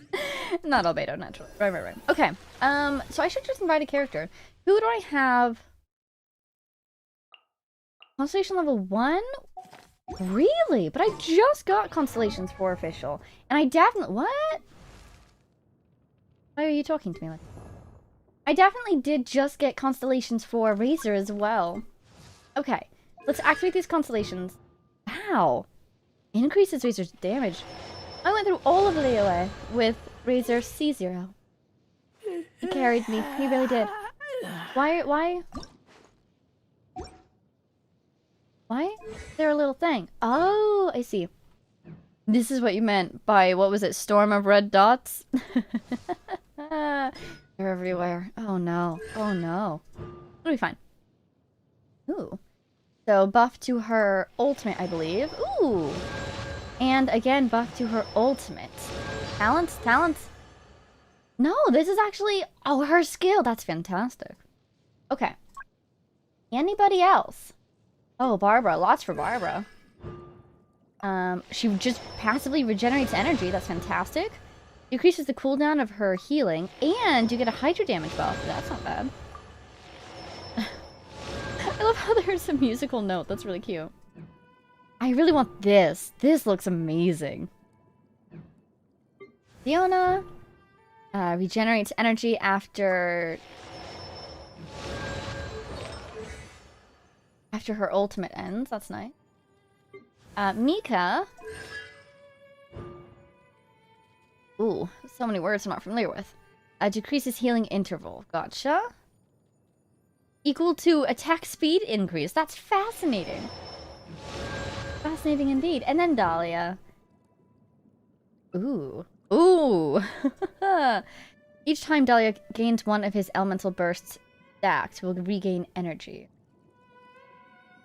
Not Albedo, naturally. Right. Okay. So I should just invite a character. Who do I have? Constellation level 1? Really? But I just got Constellations 4 official. And I definitely... What? Why are you talking to me like that? I definitely did just get Constellations 4 Razor as well. Okay. Let's activate these constellations. Wow. Increases Razor's damage. I went through all of Leoa with Razor C0. He carried me. He really did. Why? Why? Is there a little thing? Oh, I see. This is what you meant by, what was it, Storm of Red Dots? They're everywhere. Oh no. Oh no. It'll be fine. Ooh. So, buff to her ultimate, I believe. Ooh! And again, buff to her ultimate. Talents? No, this is actually... Oh, her skill! That's fantastic. Okay. Anybody else? Oh, Barbara. Lots for Barbara. She just passively regenerates energy. That's fantastic. Decreases the cooldown of her healing. And you get a Hydra damage buff. That's not bad. I love how there's a musical note. That's really cute. I really want this. This looks amazing. Fiona regenerates energy after her ultimate ends. That's nice. Mika. Ooh, so many words I'm not familiar with. Decreases healing interval. Gotcha. Equal to attack speed increase. That's fascinating. Fascinating indeed. And then Dahlia. Ooh. Ooh. Each time Dahlia gains one of his elemental bursts stacked, will regain energy.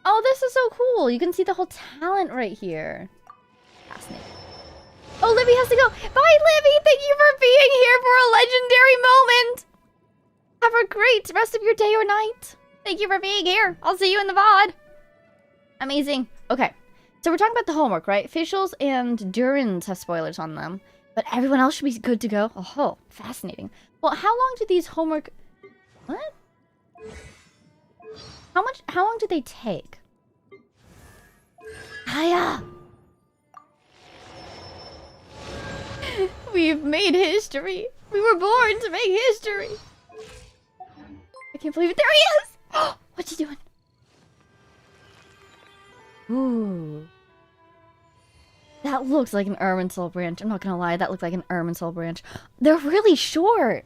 Oh, this is so cool. You can see the whole talent right here. Fascinating. Oh, Livy has to go. Bye, Livy. Thank you for being here for a legendary moment. Have a great rest of your day or night. Thank you for being here. I'll see you in the VOD. Amazing. Okay. So we're talking about the homework, right? Officials and Durans have spoilers on them. But everyone else should be good to go. Oh, fascinating. Well, how long do these homework... What? How long do they take? Hiya! We've made history. We were born to make history. I can't believe it. There he is! What's he doing? Ooh. That looks like an Irminsul branch. I'm not gonna lie, that looked like an Irminsul branch. They're really short.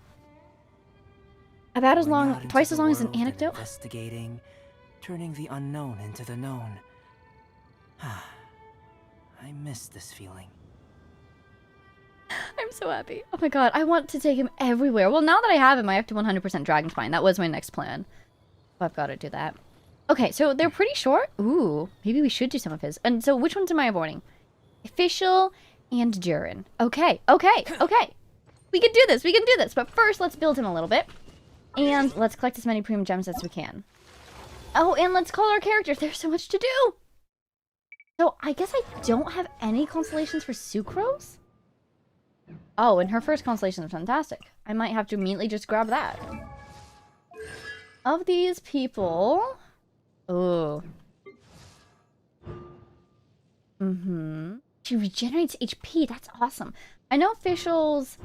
About as long, twice as long as an anecdote. Investigating, turning the unknown into the known. I miss this feeling. I'm so happy. Oh my god, I want to take him everywhere. Well, now that I have him, I have to 100% Dragon Spine. That was my next plan. So I've got to do that. Okay, so they're pretty short. Ooh, maybe we should do some of his. And so which ones am I avoiding? Official and Durin. Okay. We can do this. But first, let's build him a little bit. And let's collect as many premium gems as we can. Oh, and let's call our characters. There's so much to do. So I guess I don't have any constellations for Sucrose? Oh, and her first constellation is fantastic. I might have to immediately just grab that. Of these people... Ooh. She regenerates HP. That's awesome. I know Official's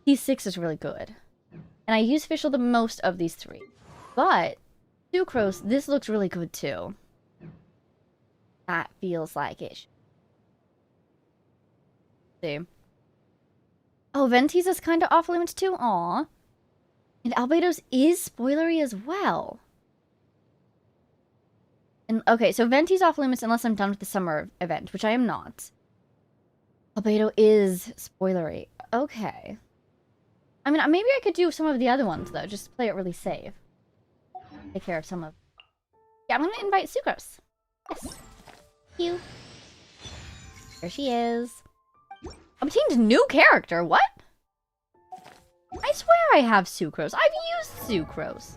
D6 is really good. And I use Official the most of these three. But Sucrose, this looks really good too. That feels like it. See. Oh, Venti's is kind of off limits too. Aw. And Albedo's is spoilery as well. And okay, so Venti's off limits unless I'm done with the summer event, which I am not. Albedo is spoilery. Okay. I mean, maybe I could do some of the other ones though. Just play it really safe. Take care of some of. Yeah, I'm gonna invite Sucrose. Yes. You. There she is. Obtained new character. What? I swear I have Sucrose. I've used Sucrose.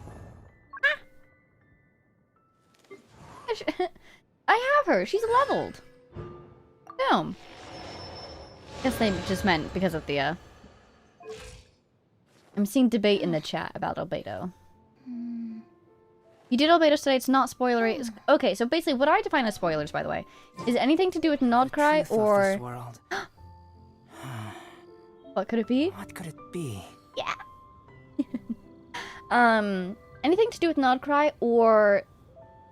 I have her. She's leveled. Boom. Guess they just meant because of the, I'm seeing debate in the chat about Albedo. You did Albedo today, it's not spoilery. Okay, so basically what I define as spoilers, by the way, is anything to do with Nodcry or... What could it be? What could it be? Yeah. Anything to do with Nodcry or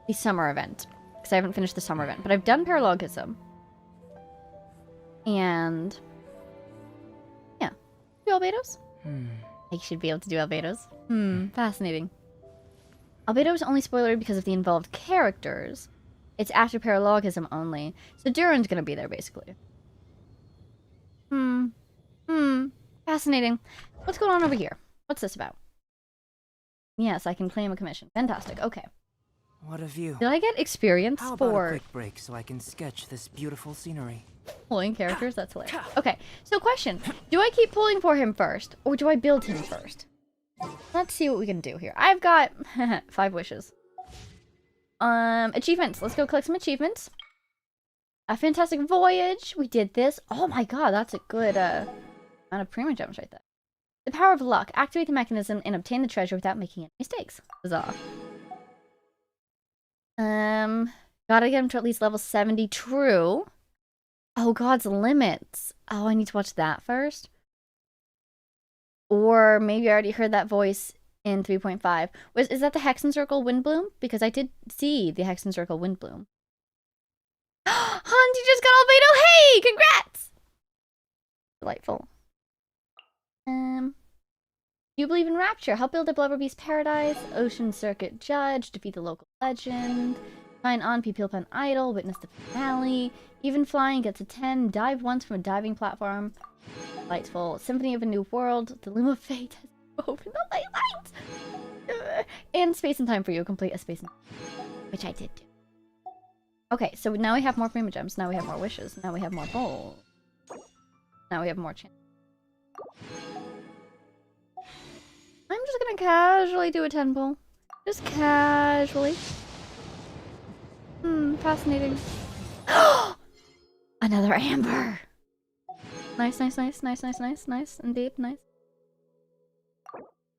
the summer event. Because I haven't finished the summer event. But I've done Paralogism. And... yeah. Do Albedos? I should be able to do Albedos. Fascinating. Albedo is only spoilery because of the involved characters. It's after Paralogism only. So Duran's gonna be there, basically. Fascinating. What's going on over here? What's this about? Yes, I can claim a commission. Fantastic. Okay. What a view. Did I get experience How about a for quick break so I can sketch this beautiful scenery? pulling characters? That's hilarious. Okay, so question. Do I keep pulling for him first, or do I build him first? Let's see what we can do here. I've got 5 wishes. Achievements. Let's go collect some achievements. A fantastic voyage. We did this. Oh my god, that's a good amount of premium gems right there. The power of luck. Activate the mechanism and obtain the treasure without making any mistakes. Huzzah. Gotta get him to at least level 70. True. Oh, God's limits. Oh, I need to watch that first. Or maybe I already heard that voice in 3.5. Is that the Hexen Circle Windbloom? Because I did see the Hexen Circle Windbloom. Hunt, you just got Albedo! Hey! Congrats! Delightful. Do you believe in Rapture? Help build a Blubber Beast Paradise. Ocean Circuit Judge. Defeat the local legend. Sign on Pupilpan Idol. Witness the finale. Even flying gets a 10. Dive once from a diving platform. Delightful. Symphony of a New World. The Loom of Fate has opened the light lights. And Space and Time for you. Complete a Space and Time. Which I did do. Okay, so now we have more Prima Gems. Now we have more wishes. Now we have more bowls. Now we have more chance. I'm just gonna casually do a 10 pull. Just casually. Fascinating. Another amber! Nice, nice, nice, nice, nice, nice, nice, indeed, nice.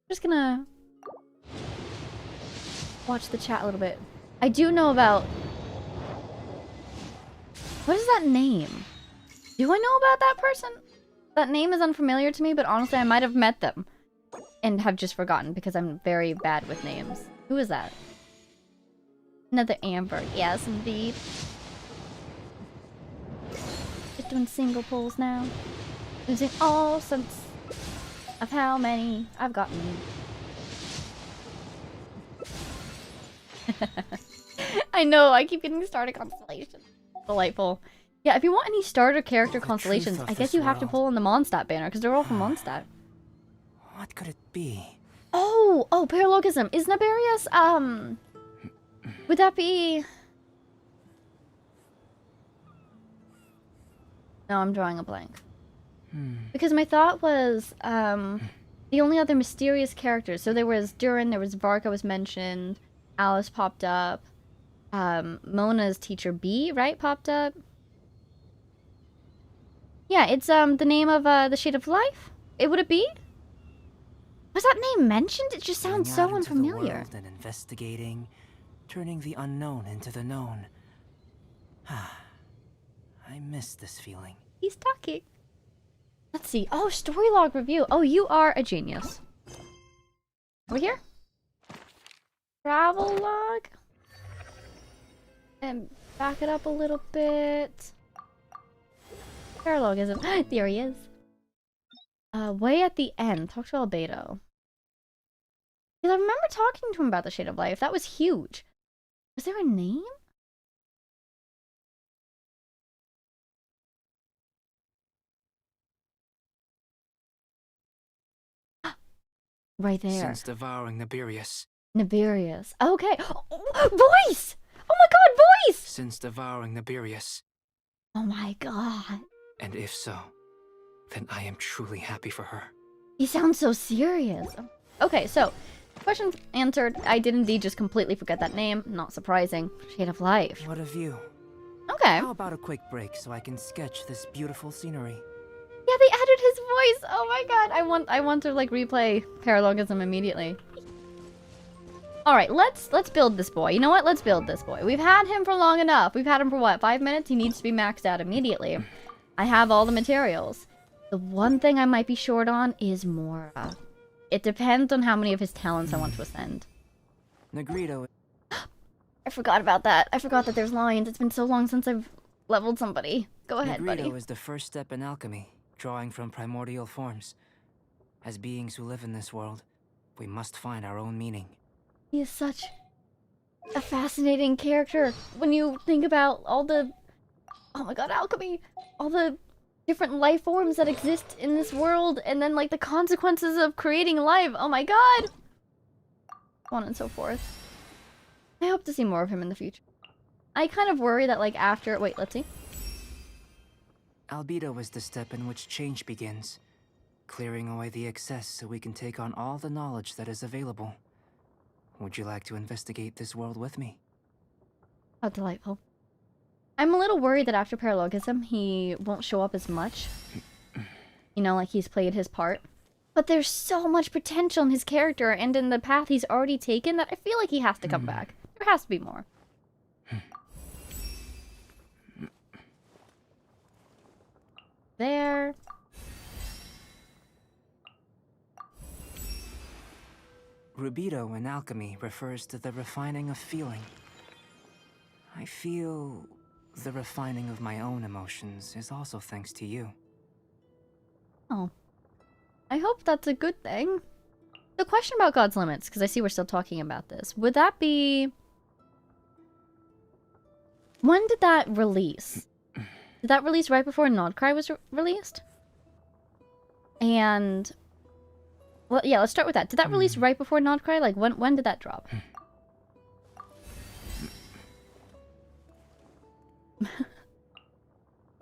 Just gonna watch the chat a little bit. I do know about... What is that name? Do I know about that person? That name is unfamiliar to me, but honestly I might have met them. And have just forgotten because I'm very bad with names. Who is that? Another amber. Yes, indeed. Just doing single pulls now. Losing all sense of how many I've gotten. I know, I keep getting starter constellations. Delightful. Yeah, if you want any starter character constellations, I guess you have to pull on the Mondstadt banner because they're all from Mondstadt. What could it be? Oh, Paralogism. Is Nabarius, would that be... No, I'm drawing a blank. Because my thought was, the only other mysterious characters. So there was Duran, there was Varka was mentioned, Alice popped up, Mona's teacher B, right, popped up? Yeah, it's, the name of, the Shade of Life? Would it be? Was that name mentioned? It just sounds so unfamiliar. And investigating, turning the unknown into the known. I miss this feeling. He's talking. Let's see. Oh, story log review. Oh, you are a genius. Over here? travel log. And back it up a little bit. Paralogism. There he is. Way at the end. Talk to Albedo. Because I remember talking to him about the Shade of Life. That was huge. Was there a name? Right there. Since devouring Nibirius. Nibirius. Okay. Oh, voice! Oh my god, voice! Since devouring Nibirius. Oh my god. And if so, then I am truly happy for her. He sounds so serious. Okay, so, questions answered. I did indeed just completely forget that name. Not surprising. Shade of Life. What a view. Okay. How about a quick break so I can sketch this beautiful scenery? Yeah, they added his voice. Oh my god, I want to like replay Paralogism immediately. All right, let's build this boy. You know what? Let's build this boy. We've had him for long enough. We've had him for what? 5 minutes? He needs to be maxed out immediately. I have all the materials. The one thing I might be short on is Mora. It depends on how many of his talents I want to ascend. Negrito. I forgot about that. I forgot that there's lines. It's been so long since I've leveled somebody. Go ahead, buddy. Negrito is the first step in alchemy, drawing from primordial forms. As beings who live in this world, we must find our own meaning. He is such a fascinating character when you think about all the... Oh my god, alchemy! All the different life forms that exist in this world, and then like the consequences of creating life. Oh my god! So on and so forth. I hope to see more of him in the future. I kind of worry that like after... Wait, let's see. Albedo is the step in which change begins, clearing away the excess so we can take on all the knowledge that is available. Would you like to investigate this world with me? How delightful. I'm a little worried that after Paralogism, he won't show up as much. You know, like he's played his part. But there's so much potential in his character and in the path he's already taken that I feel like he has to come back. There has to be more. There. Rubido in alchemy refers to the refining of feeling. I feel the refining of my own emotions is also thanks to you. Oh. I hope that's a good thing. The question about God's limits, because I see we're still talking about this. Would that be... When did that release? Did that release right before Nodcry was released? And... Well, yeah, let's start with that. Did that release right before Nodcry? Like, when did that drop?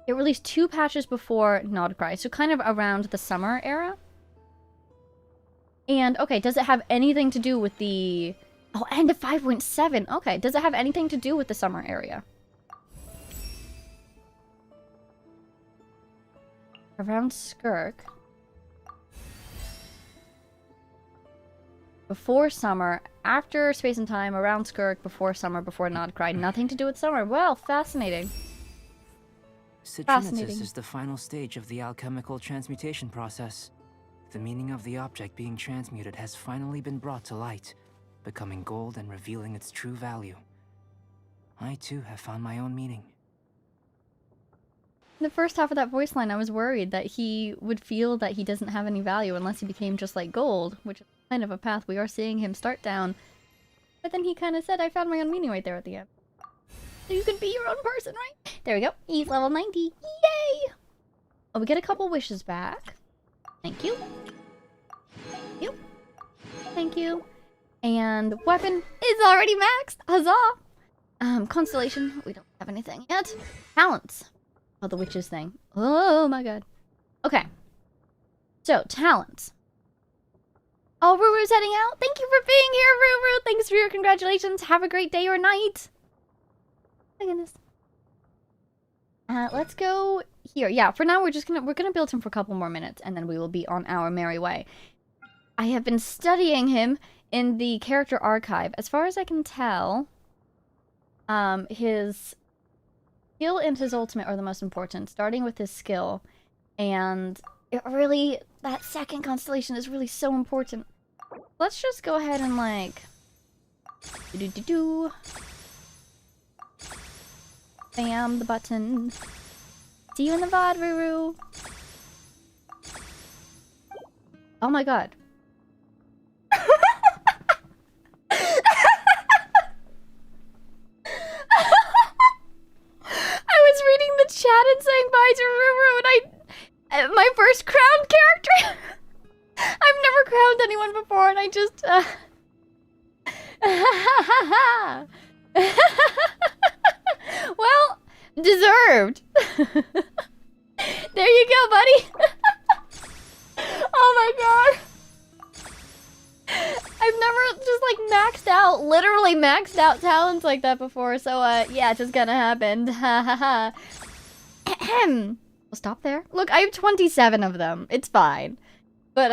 It released 2 patches before Nodcry, so kind of around the summer era. And, okay, does it have anything to do with the... Oh, and a 5.7. Okay, does it have anything to do with the summer area? Around Skirk. Before summer, after Space and Time, around Skirk, before summer, before Nodcry. Nothing to do with summer. Well, fascinating. Citrinitis is the final stage of the alchemical transmutation process. The meaning of the object being transmuted has finally been brought to light, becoming gold and revealing its true value. I too have found my own meaning. In the first half of that voice line, I was worried that he would feel that he doesn't have any value unless he became just like gold, which is kind of a path we are seeing him start down. But then he kind of said, I found my own meaning right there at the end. So you can be your own person, right? There we go. He's level 90. Yay! Oh, we get a couple wishes back. Thank you. Thank you. Thank you. And weapon is already maxed. Huzzah! Constellation. We don't have anything yet. Talents. Oh, the witches thing. Oh my god. Okay. So, talents. Oh, Ruru's heading out. Thank you for being here, Ruru. Thanks for your congratulations. Have a great day or night. Oh my goodness. Let's go here. Yeah, for now we're gonna build him for a couple more minutes and then we will be on our merry way. I have been studying him in the character archive. As far as I can tell, his skill and his ultimate are the most important, starting with his skill. And it really, that second constellation is really so important. Let's just go ahead and like Do-do-do-do. Bam, the button. See you in the VOD, Ruru. Oh my god. I was reading the chat and saying bye to Ruru, and my first crowned character. I've never crowned anyone before, and I just well, deserved. There you go, buddy. Oh my god. I've never just like literally maxed out talents like that before, so yeah, it just kinda happened. We'll stop there. Look, I have 27 of them. It's fine. But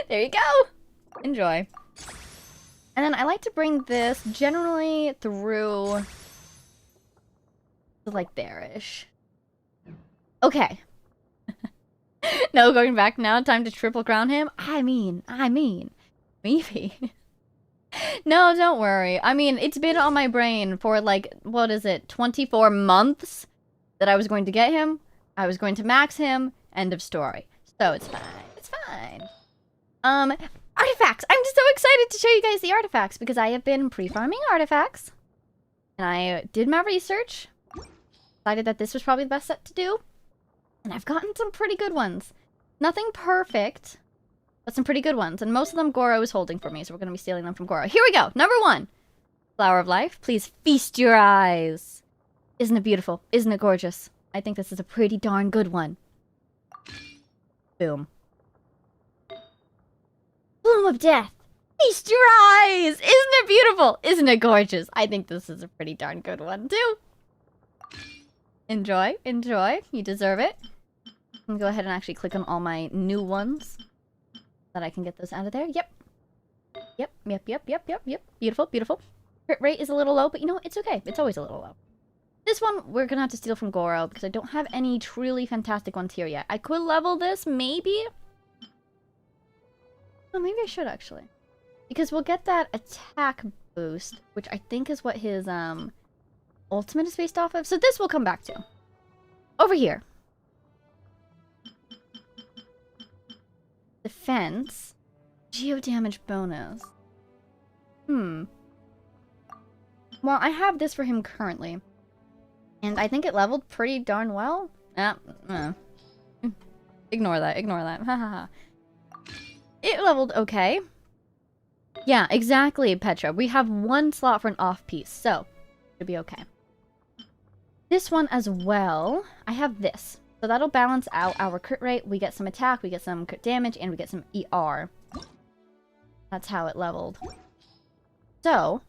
there you go. Enjoy. And then I like to bring this generally through to like there-ish. Okay. No, going back now, time to triple crown him? I mean, maybe. No, don't worry. I mean, it's been on my brain for like, what is it, 24 months that I was going to get him. I was going to max him. End of story. So it's fine. It's fine. Artifacts! I'm just so excited to show you guys the artifacts because I have been pre-farming artifacts. And I did my research. Decided that this was probably the best set to do. And I've gotten some pretty good ones. Nothing perfect, but some pretty good ones. And most of them Goro is holding for me, so we're going to be stealing them from Goro. Here we go! Number 1. Flower of Life. Please feast your eyes. Isn't it beautiful? Isn't it gorgeous? I think this is a pretty darn good one. Boom. Bloom of Death. Feast your eyes! Isn't it beautiful? Isn't it gorgeous? I think this is a pretty darn good one, too. Enjoy, enjoy. You deserve it. I'm gonna go ahead and actually click on all my new ones so that I can get those out of there. Yep. Yep. Beautiful, beautiful. Crit rate is a little low, but you know, it's okay. It's always a little low. This one, we're gonna have to steal from Goro because I don't have any truly fantastic ones here yet. I could level this, maybe. Oh, maybe I should actually. Because we'll get that attack boost, which I think is what his, ultimate is based off of. So this we'll come back to. Over here. Defense. Geo damage bonus. Well, I have this for him currently. And I think it leveled pretty darn well. Ignore that, ignore that. Ha. It leveled okay. Yeah, exactly, Petra. We have one slot for an off piece, so it'll be okay. This one as well, I have this. So that'll balance out our crit rate. We get some attack, we get some crit damage, and we get some ER. That's how it leveled. So,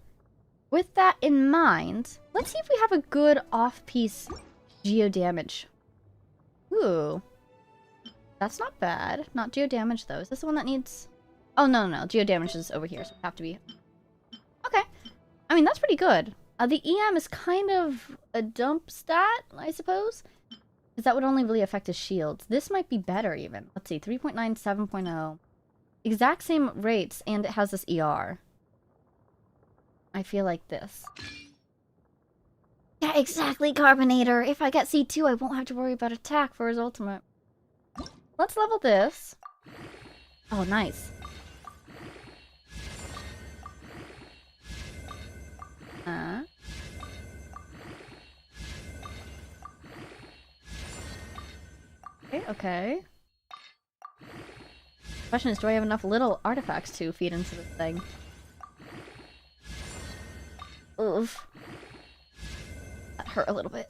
with that in mind, let's see if we have a good off-piece geo damage. Ooh. That's not bad. Not geo damage, though. Is this the one that needs... Oh, no. Geo damage is over here, so we have to be... Okay. I mean, that's pretty good. The EM is kind of a dump stat, I suppose. Because that would only really affect his shields. This might be better, even. Let's see. 3.9, 7.0. Exact same rates, and it has this ER. I feel like this. Yeah, exactly, Carbonator. If I get C2, I won't have to worry about attack for his ultimate. Let's level this. Oh, nice. Okay. Question is, do I have enough little artifacts to feed into this thing? Oof. That hurt a little bit.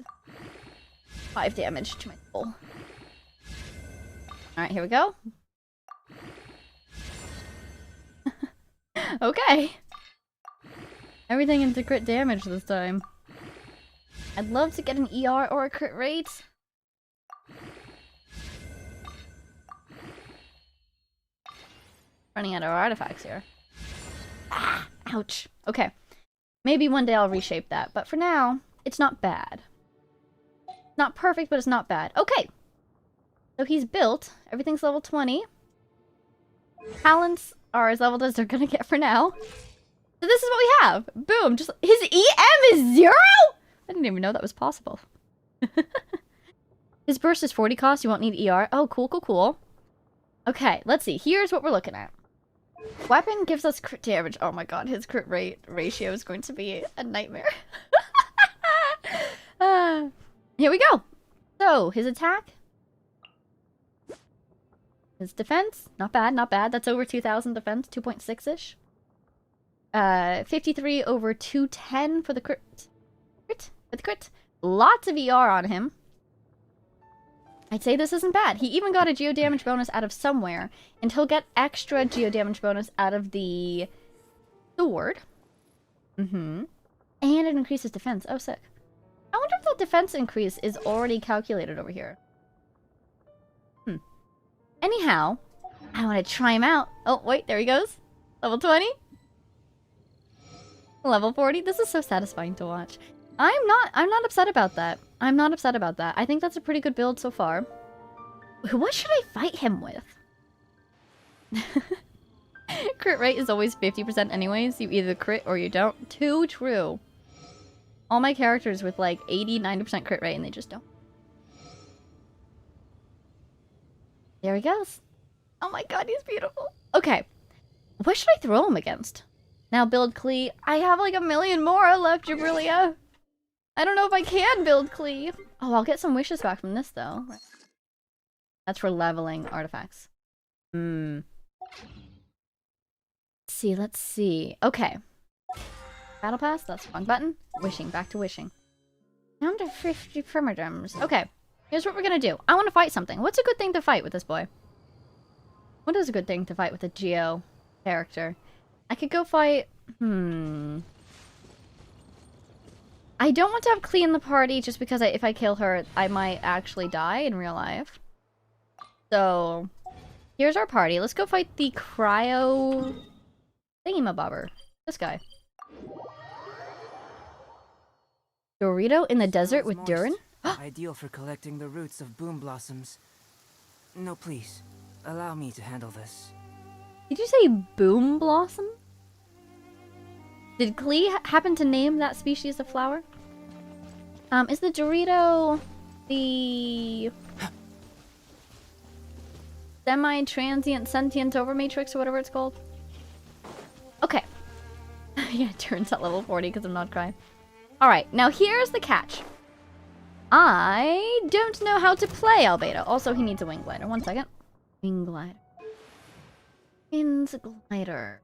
5 damage to my soul. Alright, here we go. Okay. Everything into crit damage this time. I'd love to get an ER or a crit rate. Running out of artifacts here. Ah, ouch. Okay. Maybe one day I'll reshape that, but for now, it's not bad. Not perfect, but it's not bad. Okay. So he's built. Everything's level 20. Talents are as leveled as they're gonna get for now. So this is what we have. Boom. Just his EM is 0? I didn't even know that was possible. His burst is 40 cost. You won't need ER. Oh, cool, cool, cool. Okay, let's see. Here's what we're looking at. Weapon gives us crit damage. Oh my god, his crit rate ratio is going to be a nightmare. Here we go. So, his attack. His defense. Not bad, not bad. That's over 2,000 defense. 2.6-ish. 53 over 210 for the crit. For the crit. Lots of ER on him. I'd say this isn't bad. He even got a geo damage bonus out of somewhere, and he'll get extra geo damage bonus out of the sword. And it increases defense. Oh, sick. I wonder if that defense increase is already calculated over here. Anyhow, I want to try him out. Oh, wait, there he goes. Level 20. Level 40. This is so satisfying to watch. I'm not upset about that. I'm not upset about that. I think that's a pretty good build so far. What should I fight him with? Crit rate is always 50% anyways. You either crit or you don't. Too true. All my characters with like 80-90% crit rate and they just don't. There he goes. Oh my god, he's beautiful. Okay. What should I throw him against? Now build Klee. I have like 1,000,000 more left, Jabrilia. I don't know if I can build Klee. Oh, I'll get some wishes back from this, though. That's for leveling artifacts. Let's see. Okay. Battle Pass, that's the wrong button. Wishing, back to wishing. Down to 50 primogems. Okay, here's what we're gonna do. I want to fight something. What's a good thing to fight with this boy? What is a good thing to fight with a Geo character? I could go fight... I don't want to have Klee in the party just because if I kill her, I might actually die in real life. So, here's our party. Let's go fight the cryo thingamabobber. This guy. Dorito in the desert with Durin? Ideal for collecting the roots of boom blossoms. No, please. Allow me to handle this. Did you say boom blossom? Did Klee happen to name that species of flower? Is the Dorito the semi-transient sentient overmatrix or whatever it's called? Okay. Yeah, it turns out level 40 because I'm not crying. Alright, now here's the catch. I don't know how to play Albedo. Also, he needs a wing glider. One second. Wing glider. Winds glider.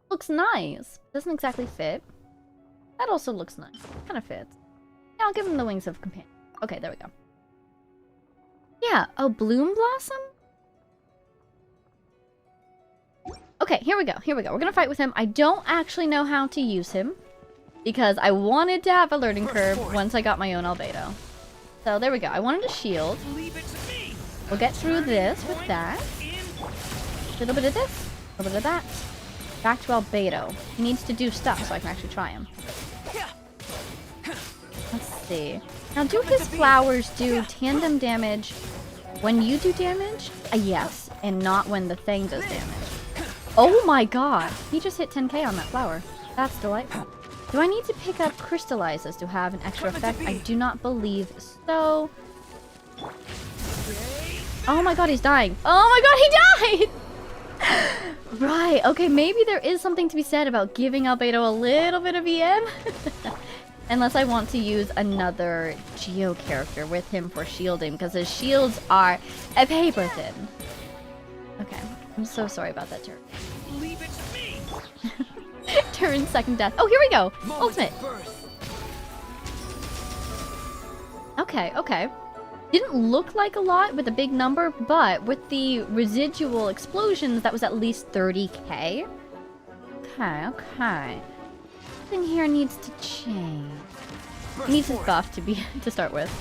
Looks nice. Doesn't exactly fit. That also looks nice. Kind of fits. Yeah, I'll give him the wings of companion. Okay, there we go. Yeah, a bloom blossom? Okay, here we go. Here we go. We're gonna fight with him. I don't actually know how to use him because I wanted to have a learning curve once I got my own Albedo. So there we go. I wanted a shield. We'll get through this with that. A little bit of this. A little bit of that. Back to Albedo. He needs to do stuff so I can actually try him. Let's see. Now, do his flowers do tandem damage when you do damage? Yes, and not when the thing does damage. Oh my god! He just hit 10k on that flower. That's delightful. Do I need to pick up crystallizes to have an extra effect? I do not believe so. Oh my god, he's dying. Oh my god, he died! Right, okay, maybe there is something to be said about giving Albedo a little bit of EM. Unless I want to use another Geo character with him for shielding, because his shields are a paper thin. Okay, I'm so sorry about that, Turn. Leave it to me. Turn's second death. Oh, here we go! Ultimate! Okay, okay. Didn't look like a lot with a big number, but with the residual explosions, that was at least 30k. Okay, okay. Something here needs to change. He needs his buff to start with.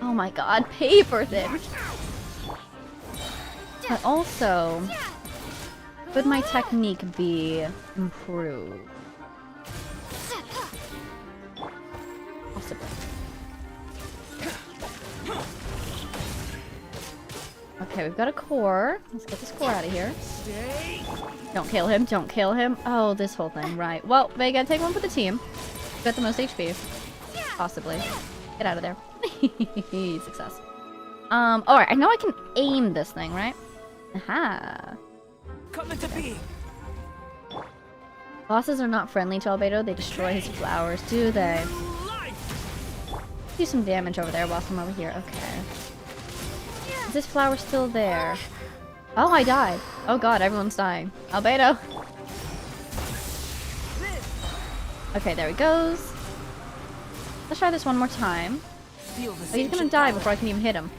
Oh my god, paper thin. But also, could my technique be improved? Possibly. Okay, we've got a core. Let's get this core out of here. Don't kill him. Don't kill him. Oh, this whole thing. Right. Well, Vega, take one for the team. You've got the most HP. Possibly. Get out of there. Success. Alright. I know I can aim this thing, right? Aha. Come into being. Bosses are not friendly to Albedo. They destroy his flowers, do they? Do some damage over there whilst I'm over here. Okay. Is this flower still there? Oh, I died. Oh god, everyone's dying. Albedo! Okay, there he goes. Let's try this one more time. Oh, he's gonna die before I can even hit him.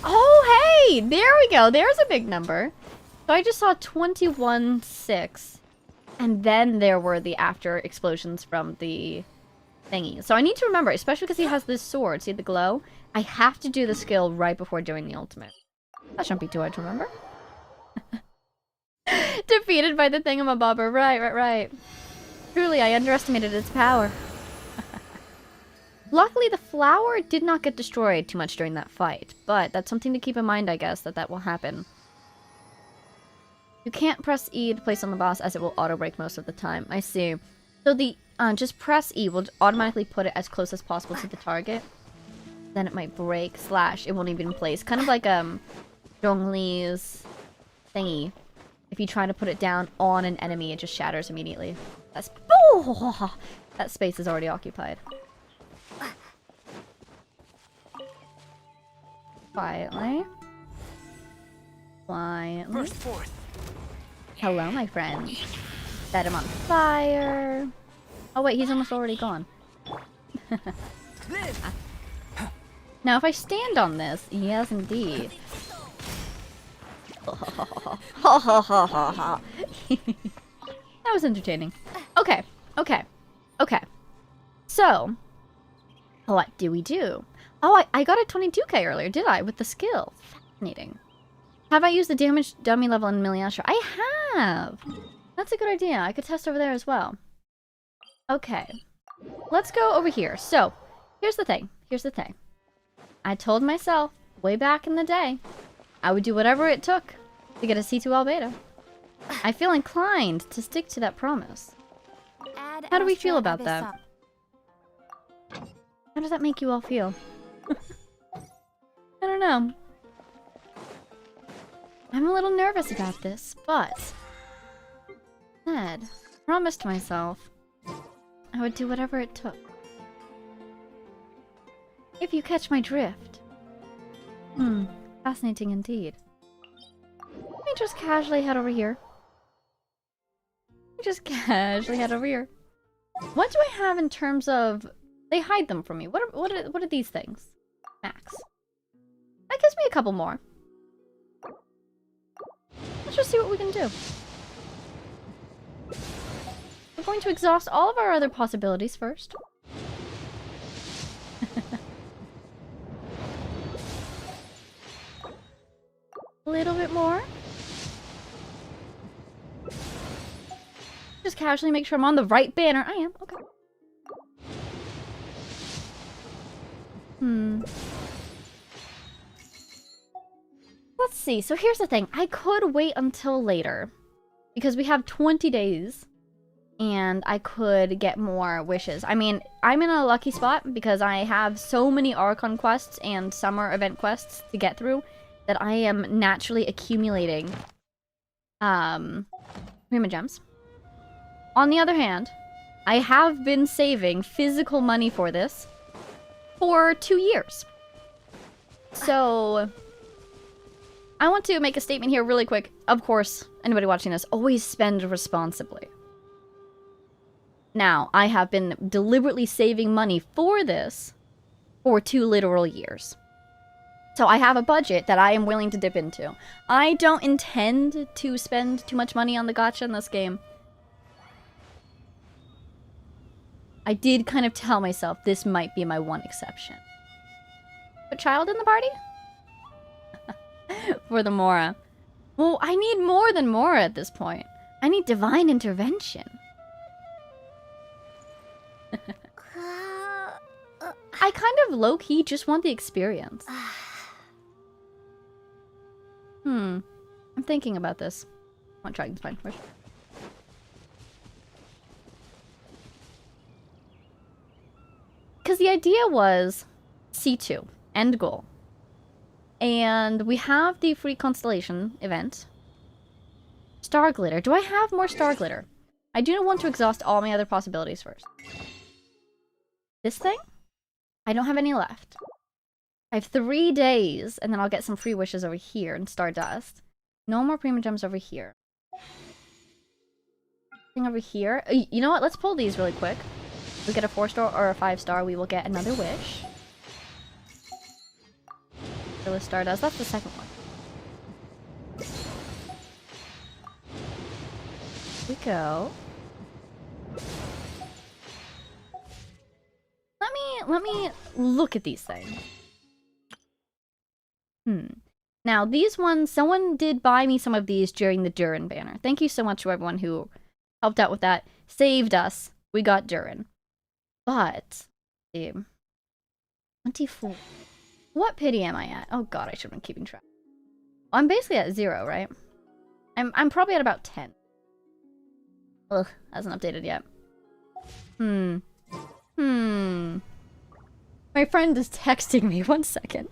Oh, hey! There we go. There's a big number. So I just saw 21-6. And then there were the after explosions from the thingy. So I need to remember, especially because he has this sword. See the glow? I have to do the skill right before doing the ultimate. That shouldn't be too hard to remember. Defeated by the thingamabobber. Right. Truly, I underestimated its power. Luckily, the flower did not get destroyed too much during that fight. But that's something to keep in mind, I guess, that will happen. You can't press E to place on the boss as it will auto-break most of the time. I see. So the just press E will automatically put it as close as possible to the target. Then it might break, / it won't even place. Kind of like Zhongli's thingy. If you try to put it down on an enemy, it just shatters immediately. That space is already occupied. Quietly. Burst forth. Hello, my friend. Set him on fire. Oh wait, he's almost already gone. Now, if I stand on this, yes, indeed. That was entertaining. Okay. So, what do we do? Oh, I got a 22k earlier, did I? With the skill. Fascinating. Have I used the damage dummy level in Miliastra? I have! That's a good idea. I could test over there as well. Okay. Let's go over here. So, here's the thing. I told myself, way back in the day, I would do whatever it took to get a C2 Albedo. I feel inclined to stick to that promise. How do we feel about that? How does that make you all feel? I don't know. I'm a little nervous about this, but I promised myself I would do whatever it took. If you catch my drift. Fascinating indeed. Let me just casually head over here. What do I have in terms of... They hide them from me. What are these things? Max. That gives me a couple more. Let's just see what we can do. We're going to exhaust all of our other possibilities first. A little bit more. Just casually make sure I'm on the right banner. I am. Okay. Let's see. So here's the thing. I could wait until later. Because we have 20 days. And I could get more wishes. I mean, I'm in a lucky spot because I have so many Archon quests and summer event quests to get through that I am naturally accumulating Prima Gems. On the other hand, I have been saving physical money for this for 2 years. So, I want to make a statement here really quick. Of course, anybody watching this, always spend responsibly. Now, I have been deliberately saving money for this for 2 literal years. So I have a budget that I am willing to dip into. I don't intend to spend too much money on the gacha in this game. I did kind of tell myself this might be my one exception. Put child in the party? For the Mora. Well, I need more than Mora at this point. I need divine intervention. I kind of low-key just want the experience. I'm thinking about this. I want Dragon's Spine first. Because the idea was C2, end goal. And we have the free constellation event. Star glitter. Do I have more star glitter? I do want to exhaust all my other possibilities first. This thing? I don't have any left. I have 3 days, and then I'll get some free wishes over here and Stardust. No more Prima Gems over here. Thing over here. You know what? Let's pull these really quick. If we get a 4-star or a 5-star, we will get another wish. Kill Stardust. That's the second one. Here we go. Let me look at these things. Now, these ones, someone did buy me some of these during the Durin banner. Thank you so much to everyone who helped out with that. Saved us. We got Durin. But, 24. What pity am I at? Oh god, I should have been keeping track. I'm basically at 0, right? I'm probably at about 10. Ugh, hasn't updated yet. My friend is texting me. 1 second.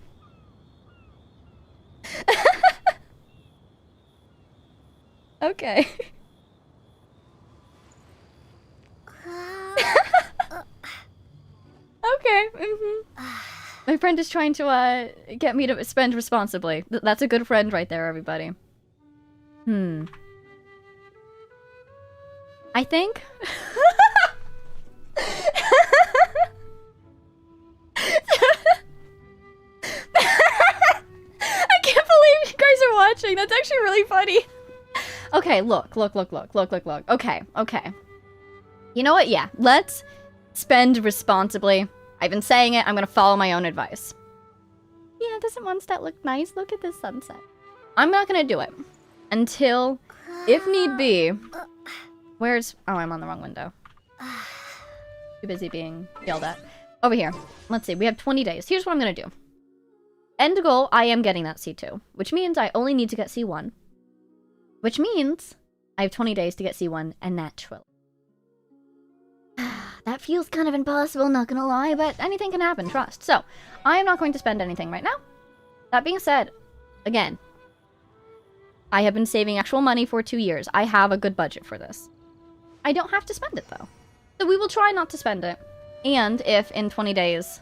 Okay. Okay. My friend is trying to get me to spend responsibly. That's a good friend right there, everybody. I think. I can't believe you guys are watching. That's actually really funny. Okay, look. Okay. You know what? Yeah, let's spend responsibly. I've been saying it. I'm gonna follow my own advice. Yeah, doesn't Mondstadt look nice? Look at this sunset. I'm not gonna do it until, if need be. Where's... Oh, I'm on the wrong window. Too busy being yelled at. Over here. Let's see. We have 20 days. Here's what I'm gonna do. End goal, I am getting that C2. Which means I only need to get C1. Which means I have 20 days to get C1 and naturally. That feels kind of impossible, not gonna lie, but anything can happen, trust. So, I am not going to spend anything right now. That being said, again, I have been saving actual money for 2 years. I have a good budget for this. I don't have to spend it, though. So we will try not to spend it. And if in 20 days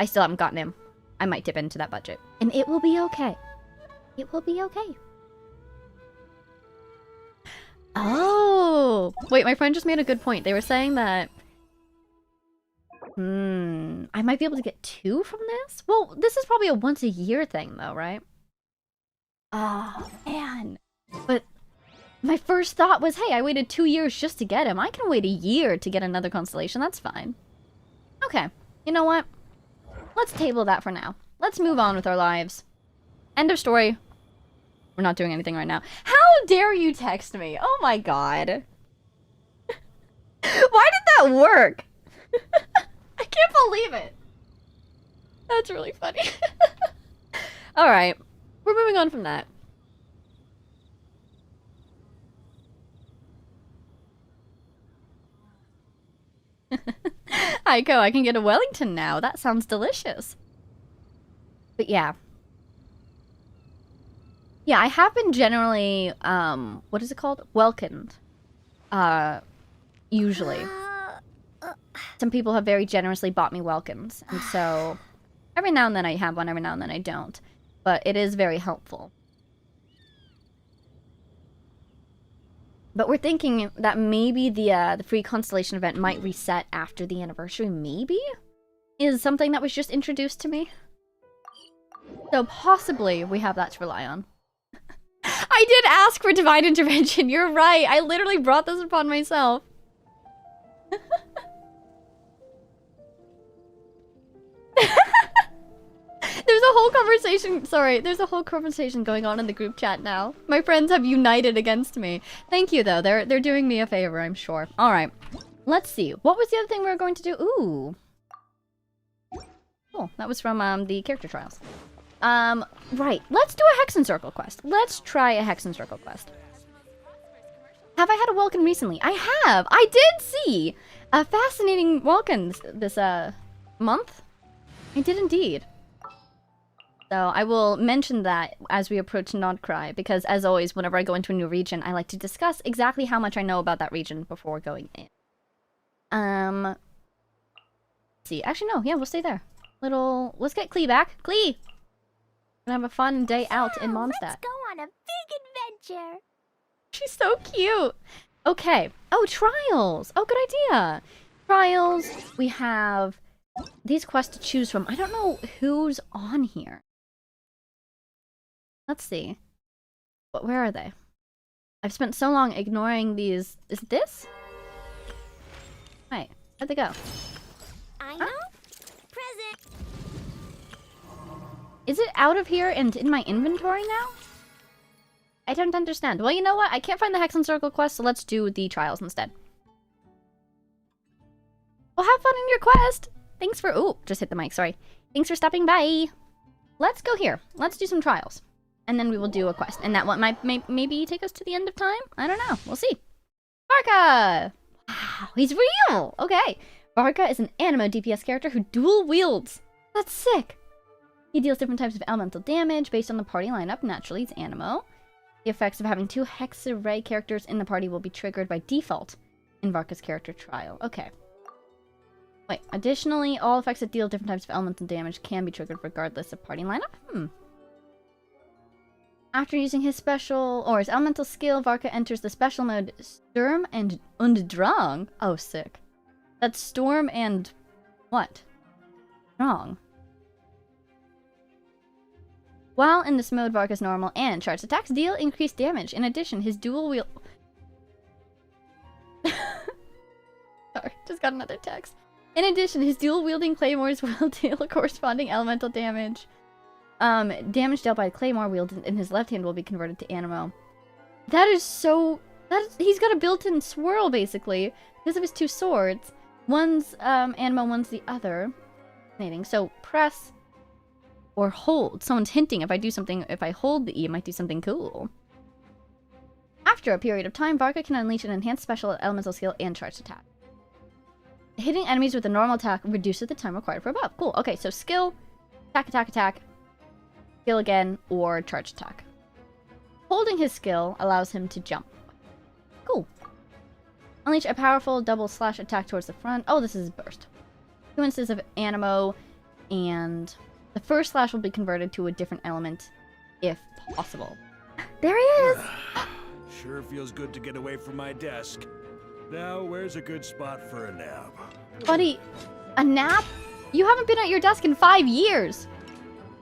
I still haven't gotten him, I might dip into that budget. And it will be okay. It will be okay. Oh! Wait, my friend just made a good point. They were saying that... I might be able to get 2 from this? Well, this is probably a once-a-year thing, though, right? Oh, man. But my first thought was, hey, I waited 2 years just to get him. I can wait a year to get another constellation. That's fine. Okay. You know what? Let's table that for now. Let's move on with our lives. End of story. We're not doing anything right now. How dare you text me? Oh my god. Why did that work? I can't believe it. That's really funny. Alright. We're moving on from that. Aiko, I can get a Wellington now. That sounds delicious. But yeah. Yeah, I have been generally, what is it called? Welcomed. Usually. Some people have very generously bought me welcomes. And so, every now and then I have one, every now and then I don't. But it is very helpful. But we're thinking that maybe the free constellation event might reset after the anniversary, maybe? Is something that was just introduced to me. So possibly we have that to rely on. I did ask for divine intervention, you're right. I literally brought this upon myself. There's a whole conversation, sorry, there's a whole conversation going on in the group chat now. My friends have united against me. Thank you though, they're doing me a favor, I'm sure. Alright, let's see. What was the other thing we were going to do? Ooh. Cool, that was from the character trials. Right. Let's do a Hexen Circle quest. Let's try a Hexen Circle quest. Have I had a Welkin recently? I have! I did see a fascinating Welkin this, month. I did indeed. So I will mention that as we approach Nodcry, because as always, whenever I go into a new region, I like to discuss exactly how much I know about that region before going in. Let's see. Actually, no. Yeah, we'll stay there. Let's get Klee back. Klee! Gonna have a fun day out in Mondstadt. Let's go on a big adventure. She's so cute. Okay. Oh, trials. Oh, good idea. Trials. We have these quests to choose from. I don't know who's on here. Let's see. But where are they? I've spent so long ignoring these. Is it this? Wait, where'd they go? I know. Present. Is it out of here and in my inventory now? I don't understand. Well, you know what? I can't find the Hexen Circle quest, so let's do the trials instead. Well, have fun in your quest! Thanks for- ooh, just hit the mic, sorry. Thanks for stopping by. Let's go here. Let's do some trials. And then we will do a quest. And that one might maybe take us to the end of time? I don't know. We'll see. Barca! Wow, he's real! Okay. Barca is an animo DPS character who dual wields. That's sick. He deals different types of elemental damage based on the party lineup. Naturally, he's animo. The effects of having 2 Hex Array characters in the party will be triggered by default in Varka's character trial. Okay. Wait, additionally, all effects that deal different types of elemental damage can be triggered regardless of party lineup? After using his special, or his elemental skill, Varka enters the special mode Sturm and Drang. Oh, sick. That's Storm and... what? Drang. While in this mode, Varka's normal and charged attacks deal increased damage. In addition, his dual wield... Sorry, just got another text. In addition, his dual-wielding claymores will deal corresponding elemental damage. Damage dealt by a claymore wielded in his left hand will be converted to animo. That is so... he's got a built-in swirl, basically, because of his 2 swords. One's animo, one's the other. Fascinating. So, press or hold. Someone's hinting if I do something, if I hold the E, it might do something cool. After a period of time, Varka can unleash an enhanced special elemental skill and charged attack. Hitting enemies with a normal attack reduces the time required for a buff. Cool. Okay, so skill, attack, skill again, or charge attack. Holding his skill allows him to jump. Cool. Unleash a powerful double slash attack towards the front. Oh, this is burst. 2 instances of animo, and the first slash will be converted to a different element if possible. There he is! Sure feels good to get away from my desk. Now, where's a good spot for a nap? Buddy, a nap? You haven't been at your desk in 5 years!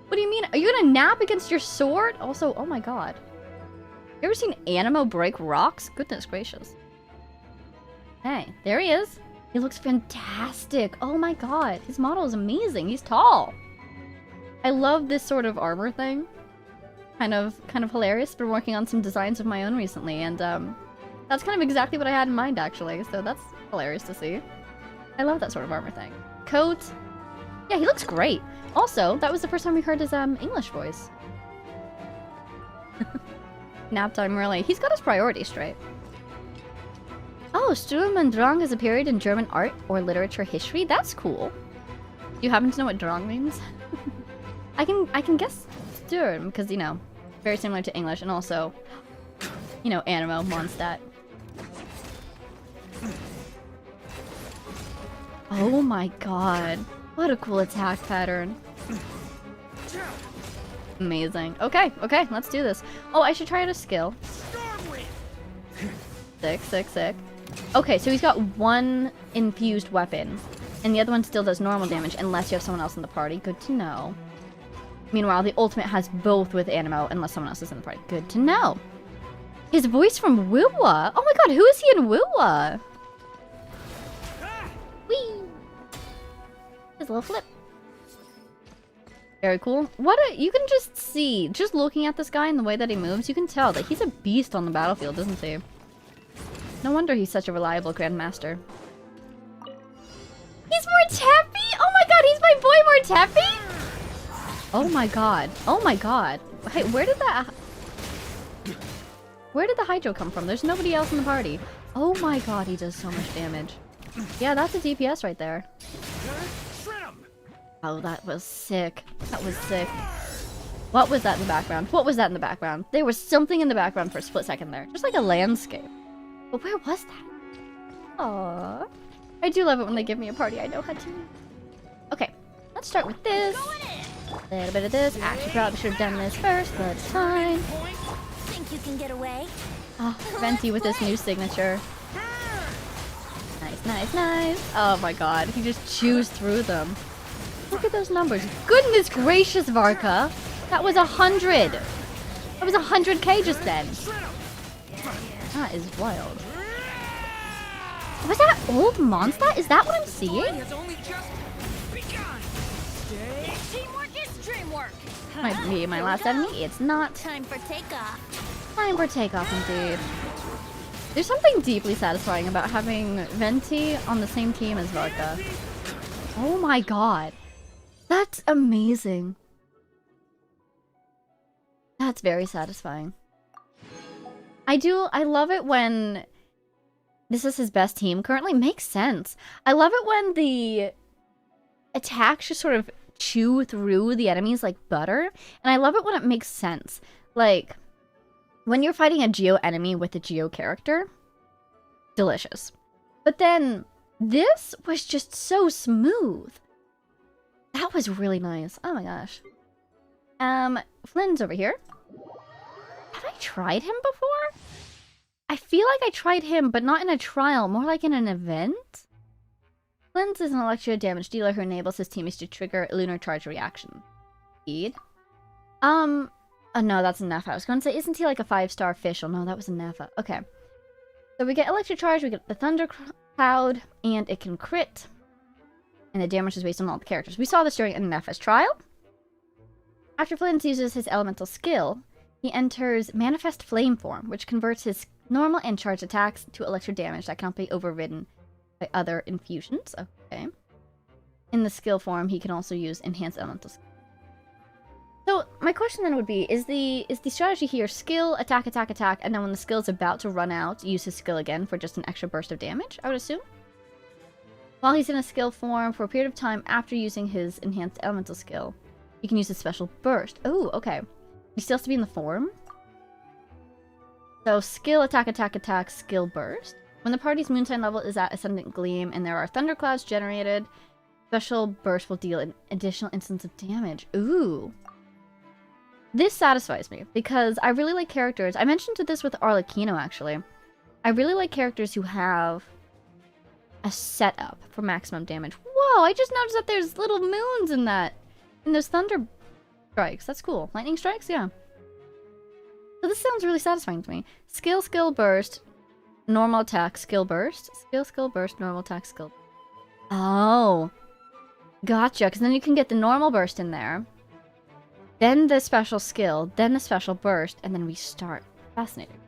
What do you mean? Are you gonna nap against your sword? Also, oh my god. You ever seen animo break rocks? Goodness gracious. Hey, there he is. He looks fantastic. Oh my god. His model is amazing. He's tall. I love this sort of armor thing. Kind of hilarious. Been working on some designs of my own recently, and that's kind of exactly what I had in mind, actually. So that's hilarious to see. I love that sort of armor thing. Coat. Yeah, he looks great. Also, that was the first time we heard his English voice. Nap time early. He's got his priorities straight. Oh, Sturm und Drang is a period in German art or literature history. That's cool. Do you happen to know what Drang means? I can guess Sturm because, you know, very similar to English, and also, you know, animo, Mondstadt. Oh my god. What a cool attack pattern. Amazing. Okay, let's do this. Oh, I should try out a skill. Sick. Okay, so he's got 1 infused weapon, and the other one still does normal damage unless you have someone else in the party. Good to know. Meanwhile, the ultimate has both with animo unless someone else is in the party. Good to know. His voice from Wuwa. Oh my god, who is he in Wuwa? Whee! His little flip. Very cool. You can just see, just looking at this guy and the way that he moves, you can tell that he's a beast on the battlefield, isn't he? No wonder he's such a reliable Grandmaster. He's Mortepi! Oh my god, he's my boy Mortepi! Oh my god. Oh my god. Hey, where did the Hydro come from? There's nobody else in the party. Oh my god, he does so much damage. Yeah, that's a DPS right there. Oh, that was sick. That was sick. What was that in the background? What was that in the background? There was something in the background for a split second there. Just like a landscape. But where was that? Aww. I do love it when they give me a party I know how to. Okay, let's start with this. A little bit of this. Actually, probably should have done this first, but it's fine. Think you can get away? Oh, Venti with his new signature. Nice, nice, nice. Oh my god, he just chews through them. Look at those numbers. Goodness gracious, Varka. That was 100. That was 100k just then. That is wild. Was that old monster? Is that what I'm seeing? Teamwork is dreamwork. Might be my last enemy. It's not. Time for takeoff. Time for takeoff, indeed. There's something deeply satisfying about having Venti on the same team as Varka. Oh my god. That's amazing. That's very satisfying. I love it when this is his best team currently. Makes sense. I love it when the attacks just sort of chew through the enemies like butter. And I love it when it makes sense. Like, when you're fighting a Geo enemy with a Geo character, delicious. But then, this was just so smooth. That was really nice. Oh my gosh. Flynn's over here. Have I tried him before? I feel like I tried him, but not in a trial, more like in an event? Flynn's is an electro damage dealer who enables his teammates to trigger lunar charge reaction. Indeed. Oh no, that's a Nefa. I was going to say, isn't he like a 5-star official? No, that was a Nefa. Okay. So we get electric charge, we get the thunder cloud, and it can crit. And the damage is based on all the characters. We saw this during a Nefa's trial. After Flynn uses his elemental skill, he enters Manifest Flame form, which converts his normal and charged attacks to electro damage that cannot be overridden by other infusions. Okay. In the skill form, he can also use Enhanced Elemental Skill. So, my question then would be, is the strategy here skill, attack, attack, attack, and then when the skill is about to run out, use his skill again for just an extra burst of damage, I would assume? While he's in a skill form, for a period of time after using his Enhanced Elemental Skill, he can use a special burst. Oh, okay. He still has to be in the form. So, skill, attack, attack, attack, skill burst. When the party's moonshine level is at Ascendant Gleam and there are thunderclouds generated, special burst will deal an additional instance of damage. Ooh. This satisfies me, because I really like characters. I mentioned this with Arlecchino, actually. I really like characters who have a setup for maximum damage. Whoa, I just noticed that there's little moons in that. In those thunder strikes. That's cool. Lightning strikes? Yeah. So this sounds really satisfying to me. Skill, skill, burst. Normal attack, skill, burst. Skill, skill, burst, normal attack, skill. Oh. Gotcha, because then you can get the normal burst in there. Then the special skill, then the special burst, and then restart. Fascinating.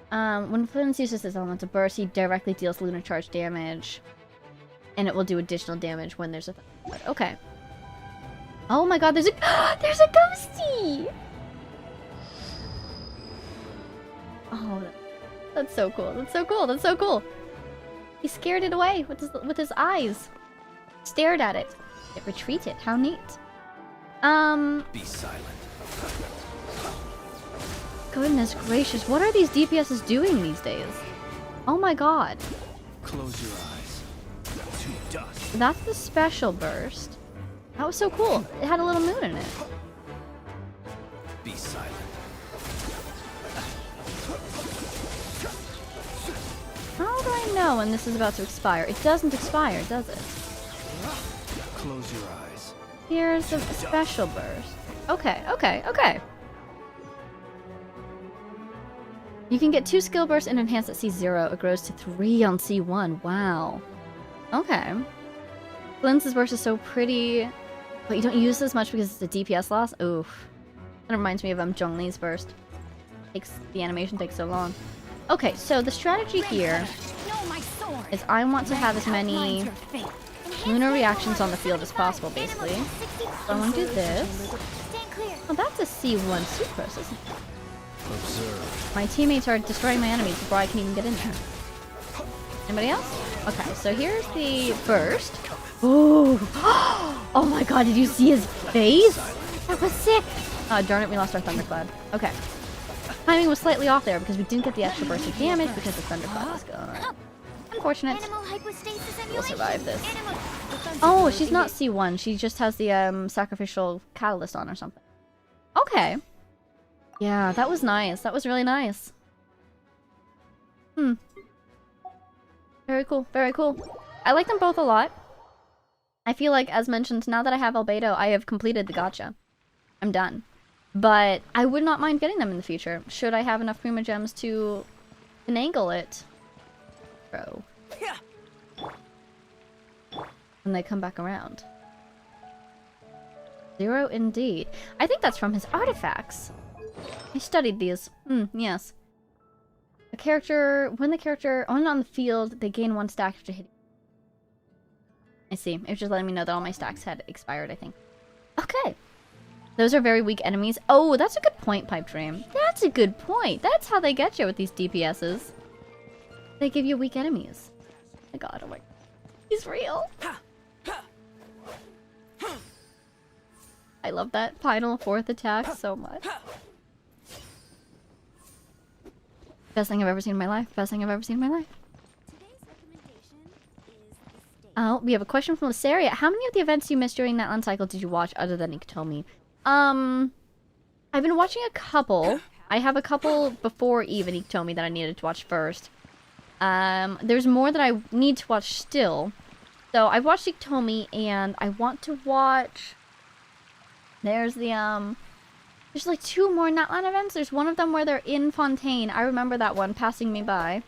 When Flynn uses his elemental burst, he directly deals lunar charge damage. And it will do additional damage when there's a... Okay. Oh my god, there's a... there's a ghosty! Oh, that's so cool. That's so cool. That's so cool. He scared it away with his eyes. Stared at it. It retreated. How neat. Be silent. Goodness gracious, what are these DPSs doing these days? Oh my god. Close your eyes. To dust. That's the special burst. That was so cool. It had a little moon in it. Be silent. How do I know when this is about to expire? It doesn't expire, does it? Close your eyes. Here's the special burst. Okay, okay, okay. You can get 2 skill bursts and enhance at C0. It grows to 3 on C1. Wow. Okay. Flynn's burst is so pretty, but you don't use this much because it's a DPS loss. Oof. That reminds me of Zhongli's burst. The animation takes so long. Okay, so the strategy here is I want to have as many lunar reactions on the field as possible, basically. So I'm gonna do this. Stand clear. Oh, that's a C1 Sucrose, isn't it? Observe. My teammates are destroying my enemies before I can even get in there. Anybody else? Okay, so here's the burst. Ooh! Oh my god, did you see his face? That was sick! Oh, darn it, we lost our Thundercloud. Okay. Timing was slightly off there because we didn't get the extra burst of damage because the Thundercloud was gone. Unfortunate. Animal hypostasis We'll emulation. survive this. Animal. Oh, she's not C1. She just has the sacrificial catalyst on or something. Okay. Yeah, that was nice. That was really nice. Hmm. Very cool. Very cool. I like them both a lot. I feel like, as mentioned, now that I have Albedo, I have completed the gacha. I'm done. But I would not mind getting them in the future, should I have enough Prima Gems to finagle it. Bro. When they come back around. 0 indeed. I think that's from his artifacts. I studied these. Yes. A character, when the character on the field, they gain 1 stack after hitting. I see. It was just letting me know that all my stacks had expired, I think. Okay. Those are very weak enemies. Oh, that's a good point, Pipe Dream. That's a good point. That's how they get you with these DPSs. They give you weak enemies. Oh my god, oh my... He's real. I love that final 4th attack so much. Best thing I've ever seen in my life. Best thing I've ever seen in my life. Oh, we have a question from Lysaria. How many of the events you missed during that land cycle did you watch other than Iktomi? I've been watching a couple. I have a couple before even Iktomi that I needed to watch first. There's more that I need to watch still. So I've watched Iktomi and I want to watch... There's the, there's like 2 more Natlan events. There's one of them where they're in Fontaine. I remember that one passing me by.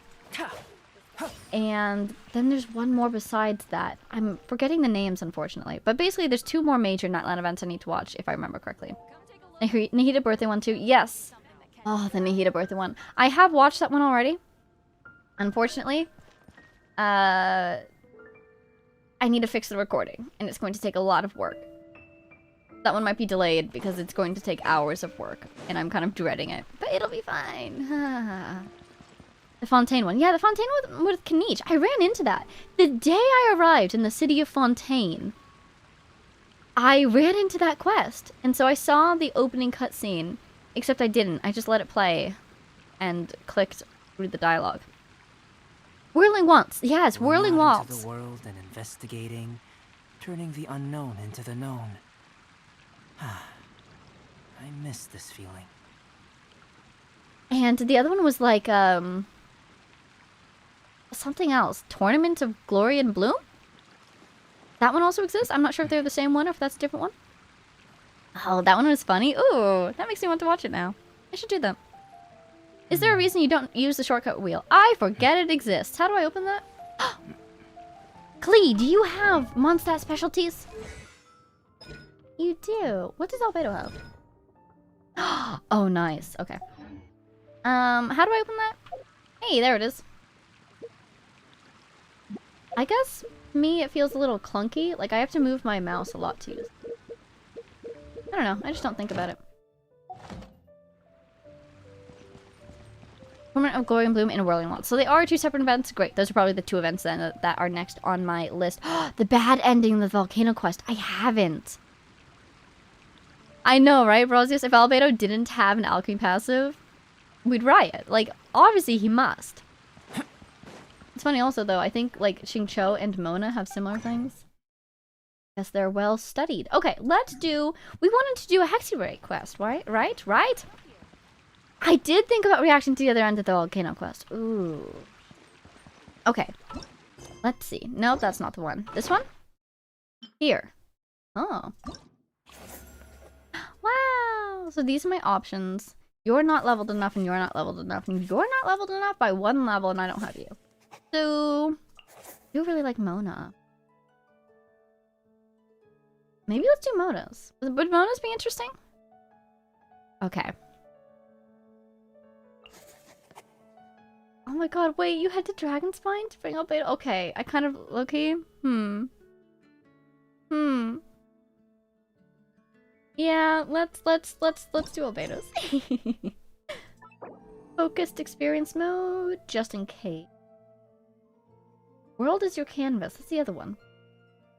And then there's one more besides that. I'm forgetting the names, unfortunately. But basically, there's 2 more major Natlan events I need to watch, if I remember correctly. Nahida birthday one too. Yes. Oh, the Nahida birthday one. I have watched that one already. Unfortunately. I need to fix the recording. And it's going to take a lot of work. That one might be delayed because it's going to take hours of work. And I'm kind of dreading it. But it'll be fine. The Fontaine one. Yeah, the Fontaine with Kaniche. I ran into that. The day I arrived in the city of Fontaine, I ran into that quest. And so I saw the opening cutscene. Except I didn't. I just let it play. And clicked through the dialogue. Whirling Waltz. Yes, Whirling Waltz. Into the world and investigating. Turning the unknown into the known. I miss this feeling. And the other one was like, something else. Tournament of Glory and Bloom? That one also exists? I'm not sure if they're the same one or if that's a different one. Oh, that one was funny. Ooh, that makes me want to watch it now. I should do that. Is there a reason you don't use the shortcut wheel? I forget it exists. How do I open that? Klee, do you have Mondstadt specialties? You do. What does Albedo have? Oh, nice. Okay. How do I open that? Hey, there it is. I guess, to me, it feels a little clunky. Like, I have to move my mouse a lot to use. I don't know. I just don't think about it. Tournament of Glory and Bloom and Whirling Waltz. So they are 2 separate events. Great. Those are probably the 2 events then that are next on my list. The bad ending of the Volcano Quest. I haven't. I know, right, Brosius? If Albedo didn't have an alchemy passive, we'd riot. Like, obviously he must. It's funny also, though. I think, like, Xingqiu and Mona have similar things. Yes, they're well studied. Okay, let's do... We wanted to do a Hexyrate quest, right? Right? I did think about reacting to the other end of the Volcano quest. Ooh. Okay. Let's see. Nope, that's not the one. This one? Here. Oh. Wow! So these are my options. You're not leveled enough, and you're not leveled enough, and you're not leveled enough by 1 level, and I don't have you. So... I do really like Mona. Maybe let's do Mona's. Would Mona's be interesting? Okay. Oh my god, wait, you had to Dragon Spine to bring up Beta? Okay, I kind of... Okay, Hmm. Yeah, let's do Albedo's. Focused experience mode, just in case. World is your canvas. That's the other one.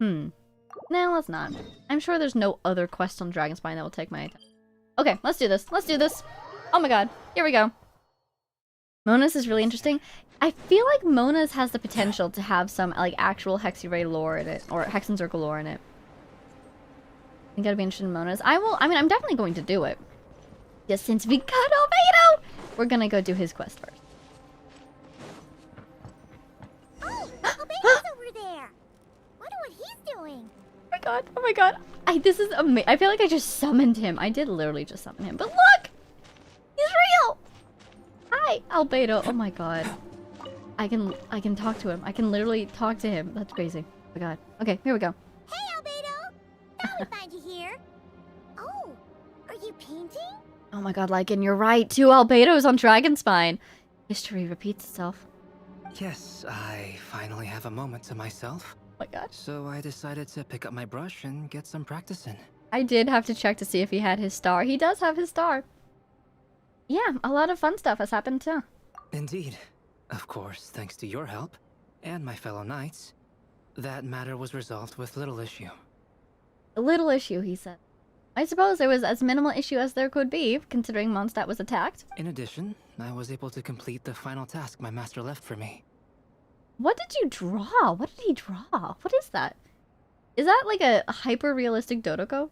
No, let's not. I'm sure there's no other quest on Dragonspine that will take my attention. Okay, let's do this. Let's do this. Oh my god. Here we go. Mona's is really interesting. I feel like Mona's has the potential to have some, like, actual Hexyray lore in it. Or Hex and Circle lore in it. I think I'd be interested in Mona's. I mean, I'm definitely going to do it. Just since we got Albedo! We're gonna go do his quest first. Oh, Albedo's over there. Wonder what he's doing. Oh my god, oh my god. This is amazing. I feel like I just summoned him. I did literally just summon him. But look! He's real! Hi, Albedo. Oh my god. I can talk to him. I can literally talk to him. That's crazy. Oh my god. Okay, here we go. Hey, Albedo. Thought we'd find you here. Oh, are you painting? Oh my god, Lycan, you're right. 2 Albedos on Dragonspine. History repeats itself. Yes, I finally have a moment to myself. Oh my god. So I decided to pick up my brush and get some practice in. I did have to check to see if he had his star. He does have his star. Yeah, a lot of fun stuff has happened too. Indeed. Of course, thanks to your help, and my fellow knights, that matter was resolved with little issue. A little issue, he said. I suppose it was as minimal issue as there could be, considering Mondstadt was attacked. In addition, I was able to complete the final task my master left for me. What did you draw? What did he draw? What is that? Is that like a hyper-realistic Dodoko?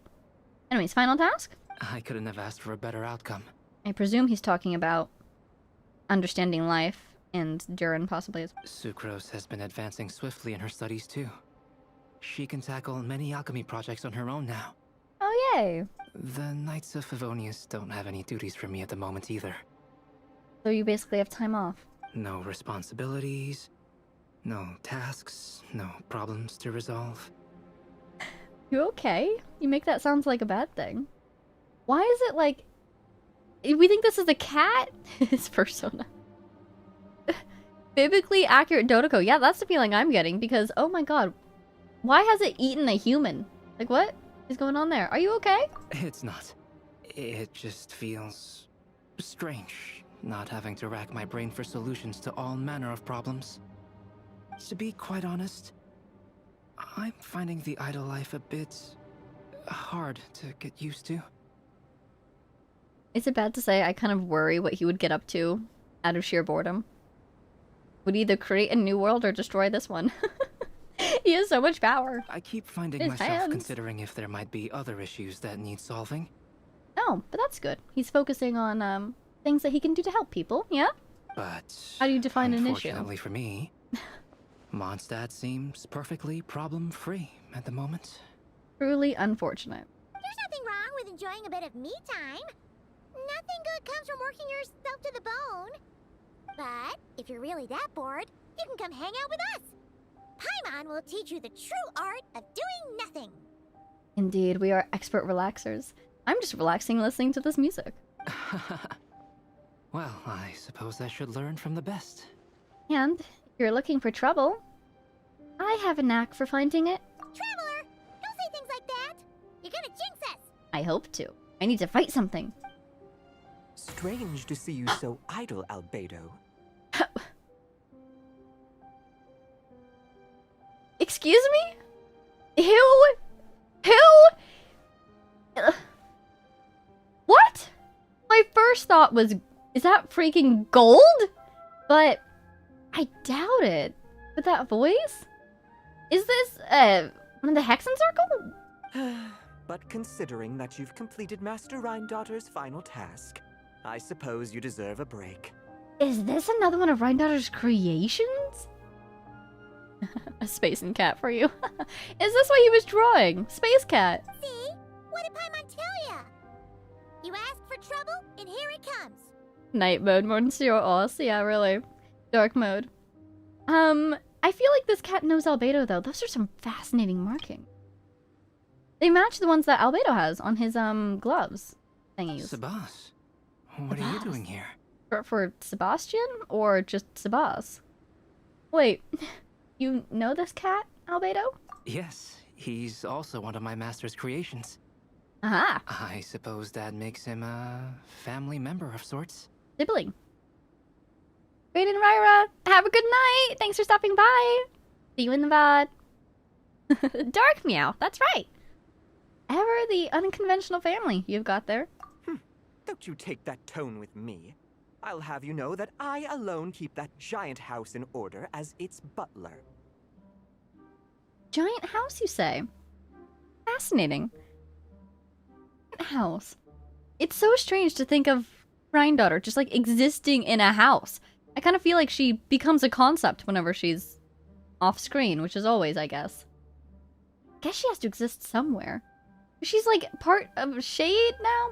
Anyways, final task? I couldn't have asked for a better outcome. I presume he's talking about understanding life and Durin possibly as well. Sucrose has been advancing swiftly in her studies too. She can tackle many alchemy projects on her own now. Oh, yay. The Knights of Favonius don't have any duties for me at the moment either. So you basically have time off. No responsibilities, no tasks, no problems to resolve. You okay? You make that sound like a bad thing. Why is it like... We think this is a cat? His persona. Biblically accurate Dodoko. Yeah, that's the feeling I'm getting because, oh my god. Why has it eaten a human? Like, what is going on there? Are you okay? It's not. It just feels strange, not having to rack my brain for solutions to all manner of problems. To be quite honest, I'm finding the idle life a bit hard to get used to. Is it bad to say I kind of worry what he would get up to out of sheer boredom? Would either create a new world or destroy this one. He has so much power. I keep finding His myself hands. considering if there might be other issues that need solving. Oh, but that's good. He's focusing on things that he can do to help people, yeah? But How do you define an issue? unfortunately for me, Mondstadt seems perfectly problem-free at the moment. Truly unfortunate. There's nothing wrong with enjoying a bit of me time. Nothing good comes from working yourself to the bone. But if you're really that bored, you can come hang out with us. Paimon will teach you the true art of doing nothing. Indeed, we are expert relaxers. I'm just relaxing listening to this music. Well, I suppose I should learn from the best. And if you're looking for trouble, I have a knack for finding it. Traveler, don't say things like that. You're gonna jinx us. I hope to. I need to fight something. Strange to see you so idle, Albedo. Excuse me? Who? What? My first thought was, is that freaking gold? But I doubt it. With that voice? Is this, one of the Hexen Circle? But considering that you've completed Master Rhindotter's final task, I suppose you deserve a break. Is this another one of Rhindotter's creations? A space and cat for you. Is this what he was drawing? Space cat. See? What did Paimon tell ya? You asked for trouble, and here it comes. Night mode, Monsieur Oz. Yeah, really. Dark mode. I feel like this cat knows Albedo, though. Those are some fascinating markings. They match the ones that Albedo has on his, gloves thingies. Sebas, what are you Sebas? doing here? For Sebastian? Or just Sebas? Wait, you know this cat, Albedo? Yes, He's also one of my master's creations. Aha! I suppose that makes him a family member of sorts. Sibling. Raiden Ryra, have a good night! Thanks for stopping by! See you in the VOD. Dark Meow, that's right! Ever the unconventional family you've got there. Don't you take that tone with me. I'll have you know that I alone keep that giant house in order as its butler. Giant house, you say? Fascinating. House. It's so strange to think of Granddaughter just like existing in a house. I kind of feel like she becomes a concept whenever she's off screen, which is always, I guess. I guess she has to exist somewhere. She's like part of Shade now?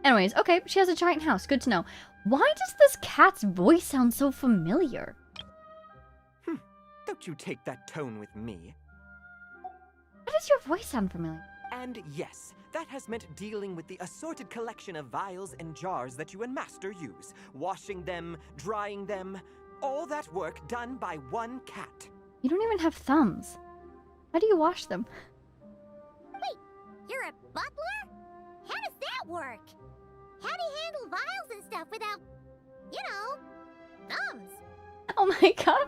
Anyways, okay, she has a giant house. Good to know. Why does this cat's voice sound so familiar? Don't you take that tone with me. Why does your voice sound familiar? And yes, that has meant dealing with the assorted collection of vials and jars that you and Master use. Washing them, drying them, all that work done by one cat. You don't even have thumbs. How do you wash them? Wait, you're a butler? How does that work? How do you handle vials and stuff without, you know, thumbs? Oh my god.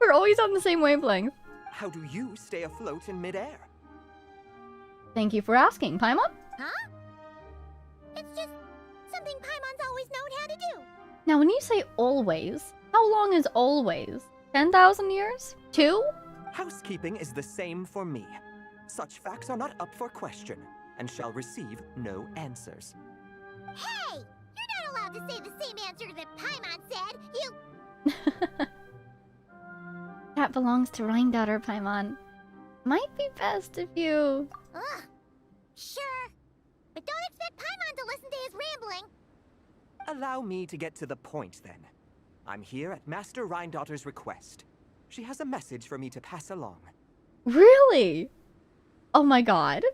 We're always on the same wavelength. How do you stay afloat in midair? Thank you for asking, Paimon. Huh? It's just something Paimon's always known how to do. Now, when you say always, how long is always? 10,000 years? 2? Housekeeping is the same for me. Such facts are not up for question, and shall receive no answers. Hey! You're not allowed to say the same answer that Paimon said. You... That belongs to Granddaughter, Paimon. Might be best if you... Ugh. Sure. But don't expect Paimon to listen to his rambling. Allow me to get to the point, then. I'm here at Master Rhindaughter's request. She has a message for me to pass along. Really? Oh my god.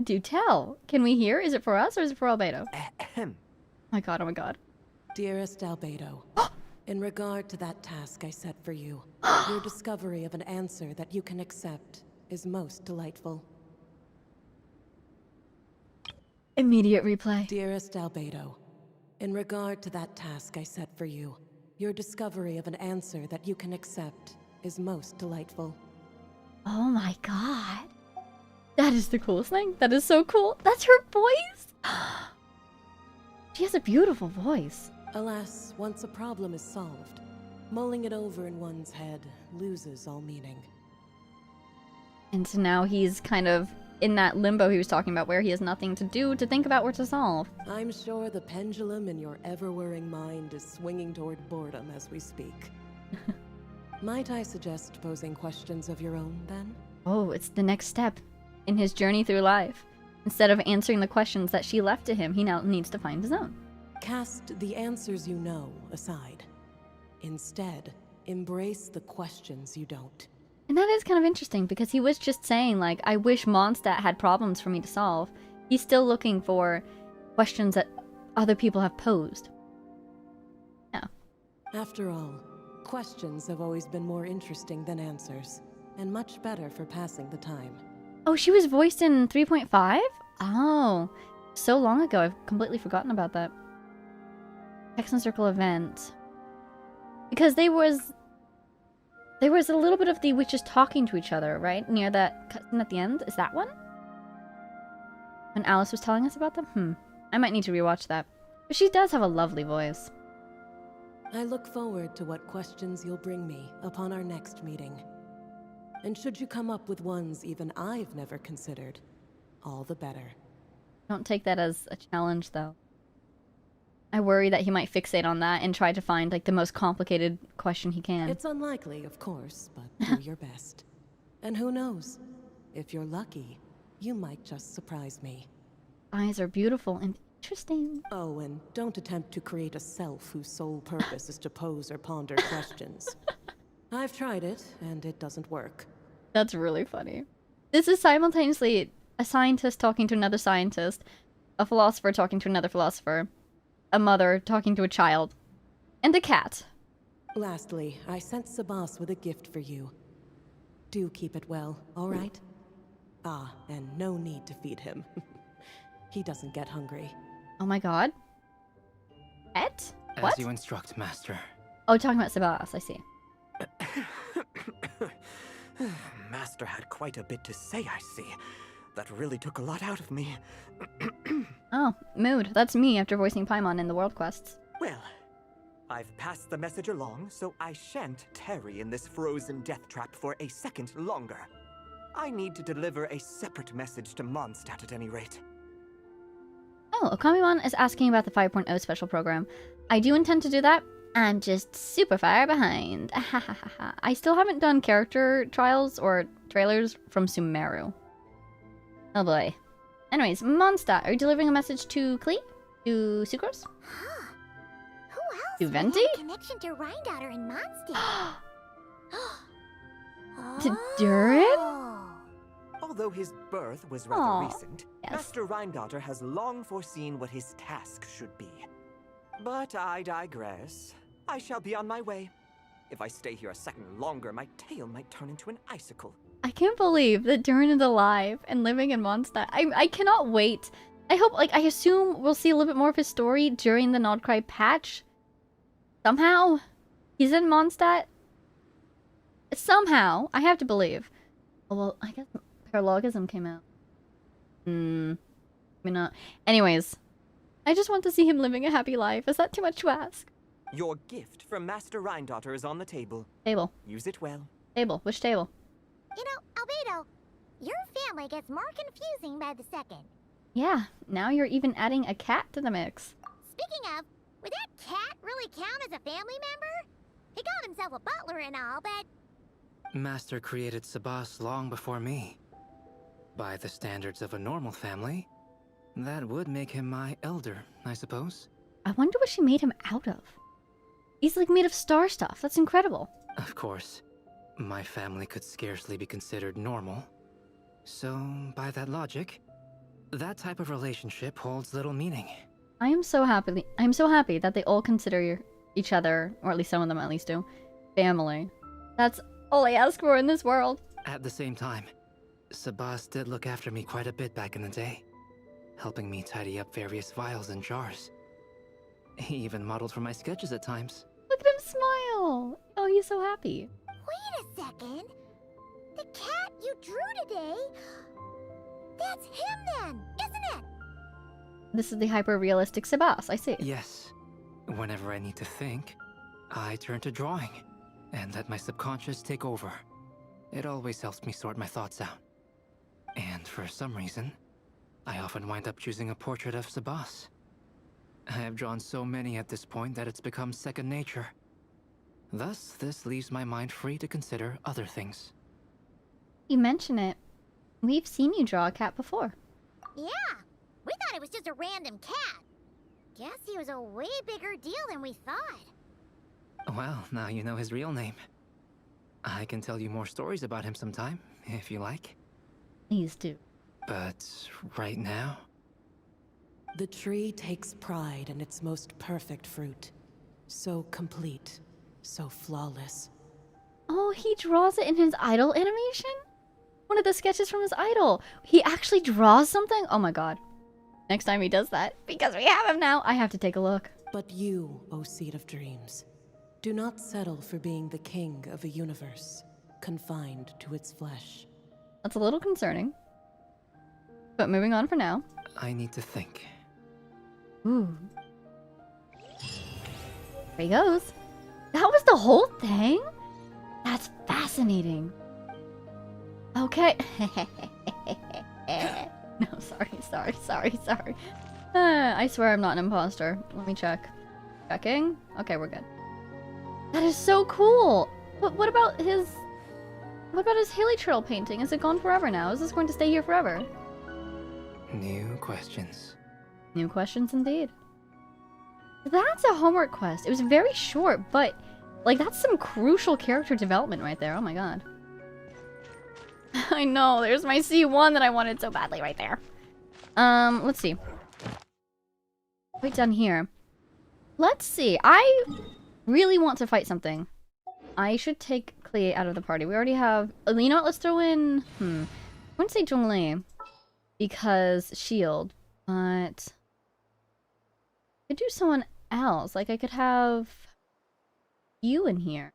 Do tell. Can we hear? Is it for us or is it for Albedo? Ahem. My god, oh my god. Dearest Albedo, in regard to that task I set for you, your discovery of an answer that you can accept is most delightful. Immediate replay. Dearest Albedo, in regard to that task I set for you, your discovery of an answer that you can accept is most delightful. Oh my god. That is the coolest thing. That is so cool. That's her voice? She has a beautiful voice. Alas, once a problem is solved, mulling it over in one's head loses all meaning. And so now he's kind of in that limbo he was talking about where he has nothing to do, to think about, or to solve. I'm sure the pendulum in your ever-whirring mind is swinging toward boredom as we speak. Might I suggest posing questions of your own, then? Oh, it's the next step in his journey through life. Instead of answering the questions that she left to him, he now needs to find his own. Cast the answers you know aside. Instead, embrace the questions you don't. And that is kind of interesting, because he was just saying, like, I wish Mondstadt had problems for me to solve. He's still looking for questions that other people have posed. Yeah. After all, questions have always been more interesting than answers, and much better for passing the time. Oh, she was voiced in 3.5? Oh, so long ago. I've completely forgotten about that. Hexen Circle event. Because there was a little bit of the witches talking to each other, right? Near that cutscene at the end. Is that one? When Alice was telling us about them? I might need to rewatch that. But she does have a lovely voice. I look forward to what questions you'll bring me upon our next meeting. And should you come up with ones even I've never considered, all the better. Don't take that as a challenge, though. I worry that he might fixate on that and try to find, like, the most complicated question he can. It's unlikely, of course, but do your best. And who knows? If you're lucky, you might just surprise me. Eyes are beautiful and interesting. Oh, and don't attempt to create a self whose sole purpose is to pose or ponder questions. I've tried it, and it doesn't work. That's really funny. This is simultaneously a scientist talking to another scientist, a philosopher talking to another philosopher, a mother talking to a child, and a cat. Lastly, I sent Sabas with a gift for you. Do keep it well, all right? Ah, and no need to feed him. He doesn't get hungry. Oh my god. Et? As What? you instruct, Master. Oh, talking about Sebas, I see. Master had quite a bit to say, I see. That really took a lot out of me. Oh, mood. That's me after voicing Paimon in the world quests. Well, I've passed the message along, so I shan't tarry in this frozen death trap for a second longer. I need to deliver a separate message to Mondstadt at any rate. Oh, Okamimon is asking about the 5.0 special program. I do intend to do that. I'm just super far behind. I still haven't done character trials or trailers from Sumeru. Oh boy. Anyways, Mondstadt, are you delivering a message to Klee? To Sucrose? Huh. Who else To would Venti? have a connection to Rhindaughter and Mondstadt? To Durin? Oh. Although his birth was rather Aw, recent, yes. Master Rhindaughter has long foreseen what his task should be. But I digress. I shall be on my way. If I stay here a second longer, my tail might turn into an icicle. I can't believe that Durin is alive and living in Mondstadt. I cannot wait. I hope, I assume we'll see a little bit more of his story during the Nodcry patch. Somehow. He's in Mondstadt. Somehow. I have to believe. Oh, well, I guess Paralogism came out. Maybe not. Anyways. I just want to see him living a happy life. Is that too much to ask? Your gift from Master Rhindaughter is on the table. Table. Use it well. Table. Which table? You know, Albedo, your family gets more confusing by the second. Yeah. Now you're even adding a cat to the mix. Speaking of, would that cat really count as a family member? He called himself a butler and all, but Master created Sebas long before me. By the standards of a normal family, that would make him my elder, I suppose. I wonder what she made him out of. He's like made of star stuff. That's incredible. Of course, my family could scarcely be considered normal. So, by that logic, that type of relationship holds little meaning. I'm so happy that they all consider each other, or at least some of them at least do, family. That's all I ask for in this world. At the same time, Sebas did look after me quite a bit back in the day, helping me tidy up various vials and jars. He even modeled for my sketches at times. Look at him smile. Oh, he's so happy. wait a second. The cat you drew today, that's him then, isn't it? This is the hyper-realistic Sebas, I see. Yes. Whenever I need to think, I turn to drawing and let my subconscious take over. It always helps me sort my thoughts out. And for some reason, I often wind up choosing a portrait of Sebas. I have drawn so many at this point that it's become second nature. Thus, this leaves my mind free to consider other things. You mention it. We've seen you draw a cat before. Yeah, we thought it was just a random cat. Guess he was a way bigger deal than we thought. Well, now you know his real name. I can tell you more stories about him sometime, if you like. Please do. But right now... The tree takes pride in its most perfect fruit. So complete, so flawless. Oh, he draws it in his idol animation? One of the sketches from his idol. He actually draws something? Oh my god. Next time he does that, because we have him now, I have to take a look. But you, O Seed of Dreams, do not settle for being the king of a universe, confined to its flesh. That's a little concerning. But moving on for now. I need to think. Ooh. There he goes. That was the whole thing? That's fascinating. Okay. No, sorry. I swear I'm not an imposter. Let me check. Checking? Okay, we're good. That is so cool! But what about his Haley Trail painting? Is it gone forever now? Is this going to stay here forever? New questions. New questions indeed. That's a homework quest. It was very short, but like that's some crucial character development right there. Oh my god. I know, there's my C1 that I wanted so badly right there. Let's see. Right down here. Let's see. I really want to fight something. I should take Klee out of the party. We already have... You know what? Let's throw in... wouldn't say Zhongli because shield, but I could do someone else. Like I could have you in here.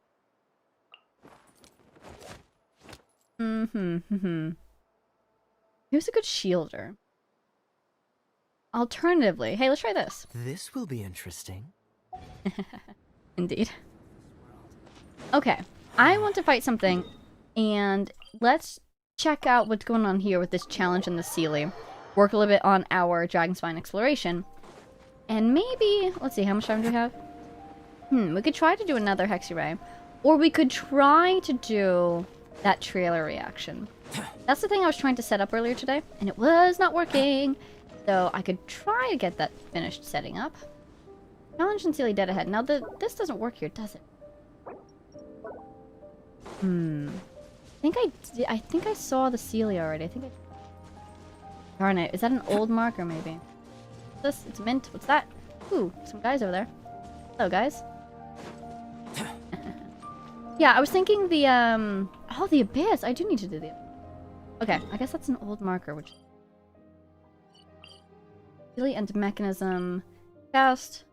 Who's a good shielder? Alternatively, hey, let's try this. This will be interesting. Indeed. Okay, I want to fight something, and let's check out what's going on here with this challenge in the Sealy. Work a little bit on our Dragonspine exploration. And maybe, let's see, how much time do we have? We could try to do another Hexi-Ray. Or we could try to do that trailer reaction. That's the thing I was trying to set up earlier today, and it was not working. So I could try to get that finished setting up. Challenge and Sealy dead ahead. Now this doesn't work here, does it? I think I saw the Sealy already. Darn it, is that an old marker maybe? This, it's mint. What's that? Ooh, some guys over there. Hello, guys. Yeah, I was thinking the oh, the Abyss. I do need to do the. Okay, I guess that's an old marker, which. Sealy and mechanism. Chest.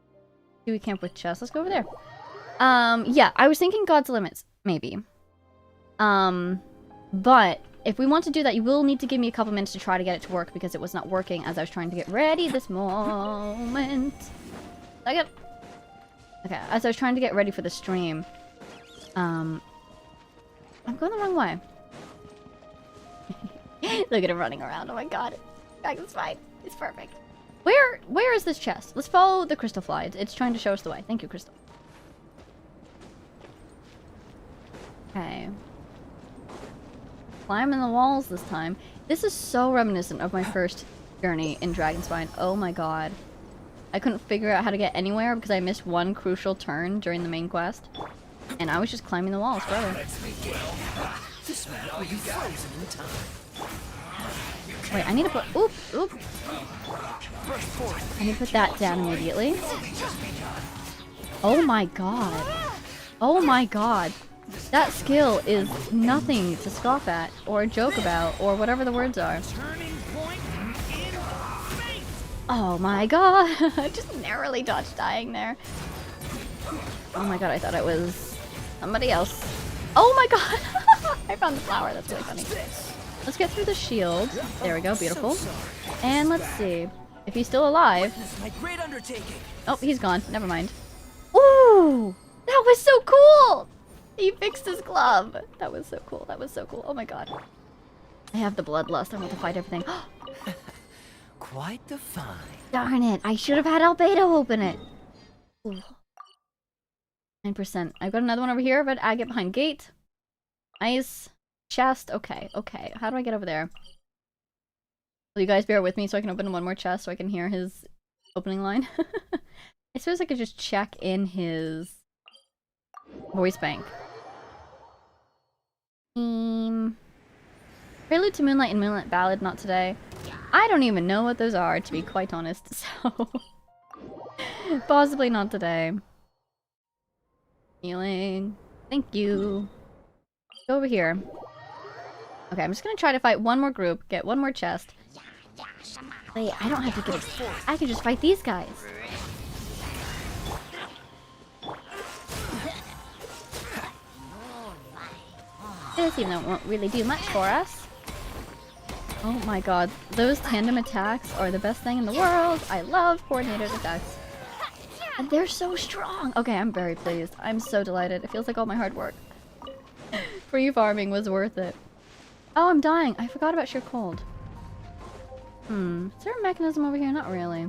Do we camp with chest? Let's go over there. Yeah, I was thinking God's Limits, maybe. But if we want to do that, you will need to give me a couple minutes to try to get it to work because it was not working as I was trying to get ready this moment. Okay, as I was trying to get ready for the stream. I'm going the wrong way. Look at him running around. Oh my god. Dragon's fine. It's perfect. Where is this chest? Let's follow the crystal fly. It's trying to show us the way. Thank you, Crystal. Okay. Climbing the walls this time. This is so reminiscent of my first journey in Dragonspine. Oh my god. I couldn't figure out how to get anywhere because I missed one crucial turn during the main quest. And I was just climbing the walls forever. Wait, I need to put... Oop, oop. I need to put that down immediately. Oh my god. Oh my god. That skill is nothing to scoff at, or joke about, or whatever the words are. Oh my god. I just narrowly dodged dying there. Oh my god, I thought it was somebody else. Oh my god. I found the flower. That's really funny. Let's get through the shield. There we go. Beautiful. And let's see. If he's still alive. Oh, he's gone. Never mind. Ooh! That was so cool! He fixed his glove. That was so cool. That was so cool. Oh my god. I have the bloodlust. I want to fight everything. Quite the find. Darn it. I should have had Albedo open it. Ooh. 9%. I've got another one over here, but I get behind gate. Nice. Chest. Okay, okay. How do I get over there? Will you guys bear with me so I can open one more chest so I can hear his opening line? I suppose I could just check in his voice bank. Prelude to Moonlight and Moonlight Ballad, not today. I don't even know what those are, to be quite honest, so... possibly not today. Healing. Thank you. Go over here. Okay, I'm just gonna try to fight one more group, get one more chest. Wait, I don't have to get it. I can just fight these guys. This even though it won't really do much for us. Oh my god, those tandem attacks are the best thing in the world. I love coordinated attacks. And they're so strong. Okay, I'm very pleased. I'm so delighted. It feels like all my hard work. Free farming was worth it. Oh, I'm dying. I forgot about sheer cold. Is there a mechanism over here? Not really.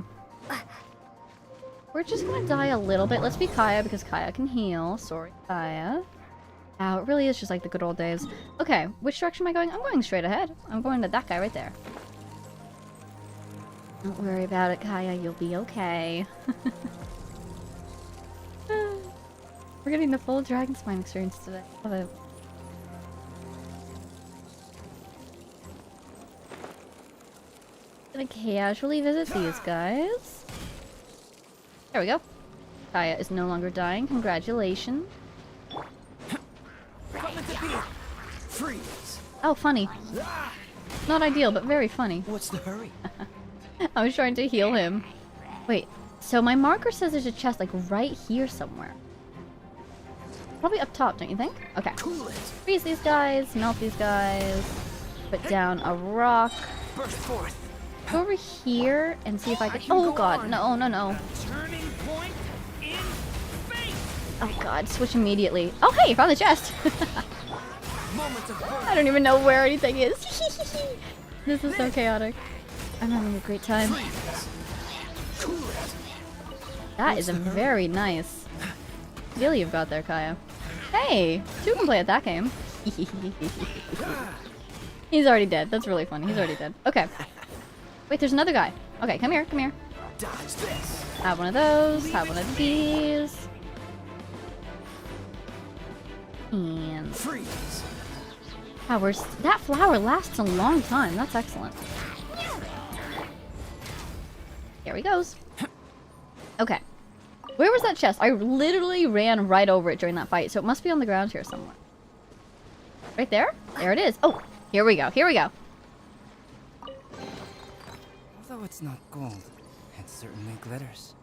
We're just gonna die a little bit. Let's be Kaya because Kaya can heal. Sorry, Kaya. Ow, it really is just like the good old days. Okay, which direction am I going? I'm going straight ahead. I'm going to that guy right there. Don't worry about it, Kaya. You'll be okay. We're getting the full Dragonspine experience today. Love it. Gonna casually visit these guys. There we go. Kaya is no longer dying. Congratulations. Oh, funny. Not ideal, but very funny. What's the hurry? I was trying to heal him. Wait, so my marker says there's a chest like right here somewhere. Probably up top, don't you think? Okay. Freeze these guys, melt these guys, put down a rock. Burst forth. Go over here and see if I can. Oh god, no, no, no. Turning point in fate. Oh god, switch immediately. Oh hey, found the chest. Moments of birth. I don't even know where anything is. This is so chaotic. I'm having a great time. That is a very nice skill you've got there, Kaya. Hey, two can play at that game. He's already dead. That's really funny. He's already dead. Okay. Wait, there's another guy. Okay, come here, come here. Dodge this. Have one of those. Have one of these. And Freeze. flowers. That flower lasts a long time. That's excellent. There he goes. Okay. Where was that chest? I literally ran right over it during that fight, so it must be on the ground here somewhere. Right there? There it is. Oh, here we go. Here we go. Although it's not gold, it certainly glitters.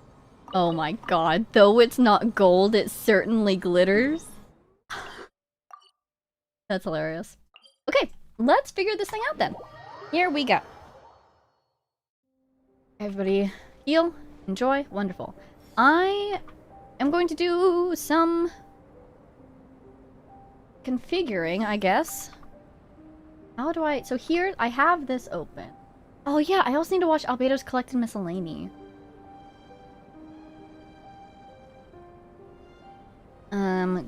Oh my god. Though it's not gold, it certainly glitters. That's hilarious. Okay, let's figure this thing out then. Here we go. Everybody heal, enjoy, wonderful. I am going to do some configuring, I guess. How do I... So here, I have this open. Oh yeah, I also need to watch Albedo's Collected Miscellany.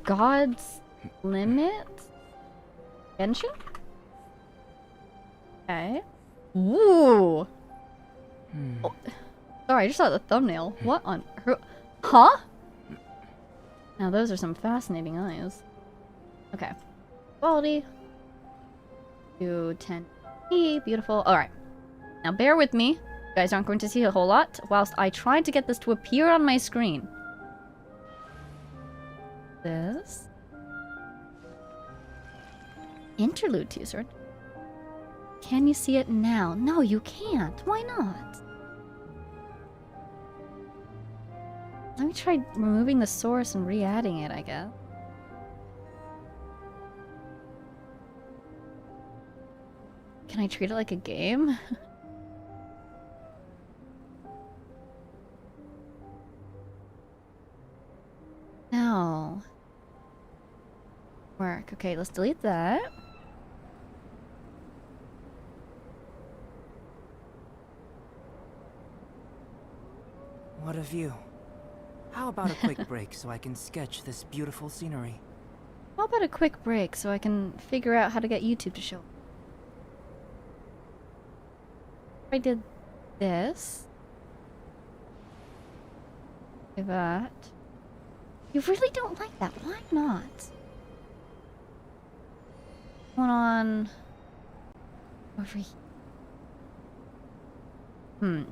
God's Limit? Genshin? Okay. Ooh! Oh, sorry, I just saw the thumbnail. What on earth? Huh? Now those are some fascinating eyes. Okay. Quality. 210p. Beautiful. Alright. Now bear with me. You guys aren't going to see a whole lot whilst I try to get this to appear on my screen. This. Interlude teaser. Can you see it now? No, you can't. Why not? Let me try removing the source and re-adding it, I guess. Can I treat it like a game? No. Work. Okay, let's delete that. What a view. How about a quick break so I can sketch this beautiful scenery? How about a quick break so I can figure out how to get YouTube to show? If I did this. Do that. You really don't like that. Why not? Going on over here.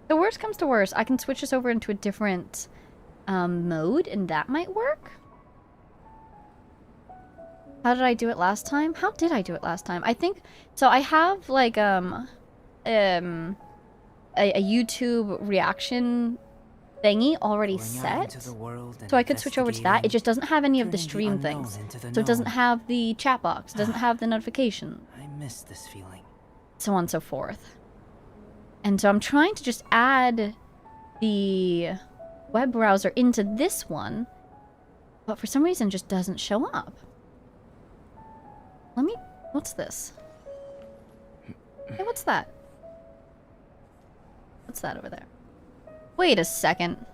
The worst comes to worst, I can switch this over into a different mode, and that might work. How did I do it last time? How did I do it last time? I think so. I have like a YouTube reaction thingy already set, so I could switch over to that. It just doesn't have any of the stream things, so it doesn't have the chat box, it doesn't have the notification, I miss this feeling. so on and so forth. And so I'm trying to just add the web browser into this one, but for some reason it just doesn't show up. Let me... What's this? Hey, what's that? What's that over there? Wait a second.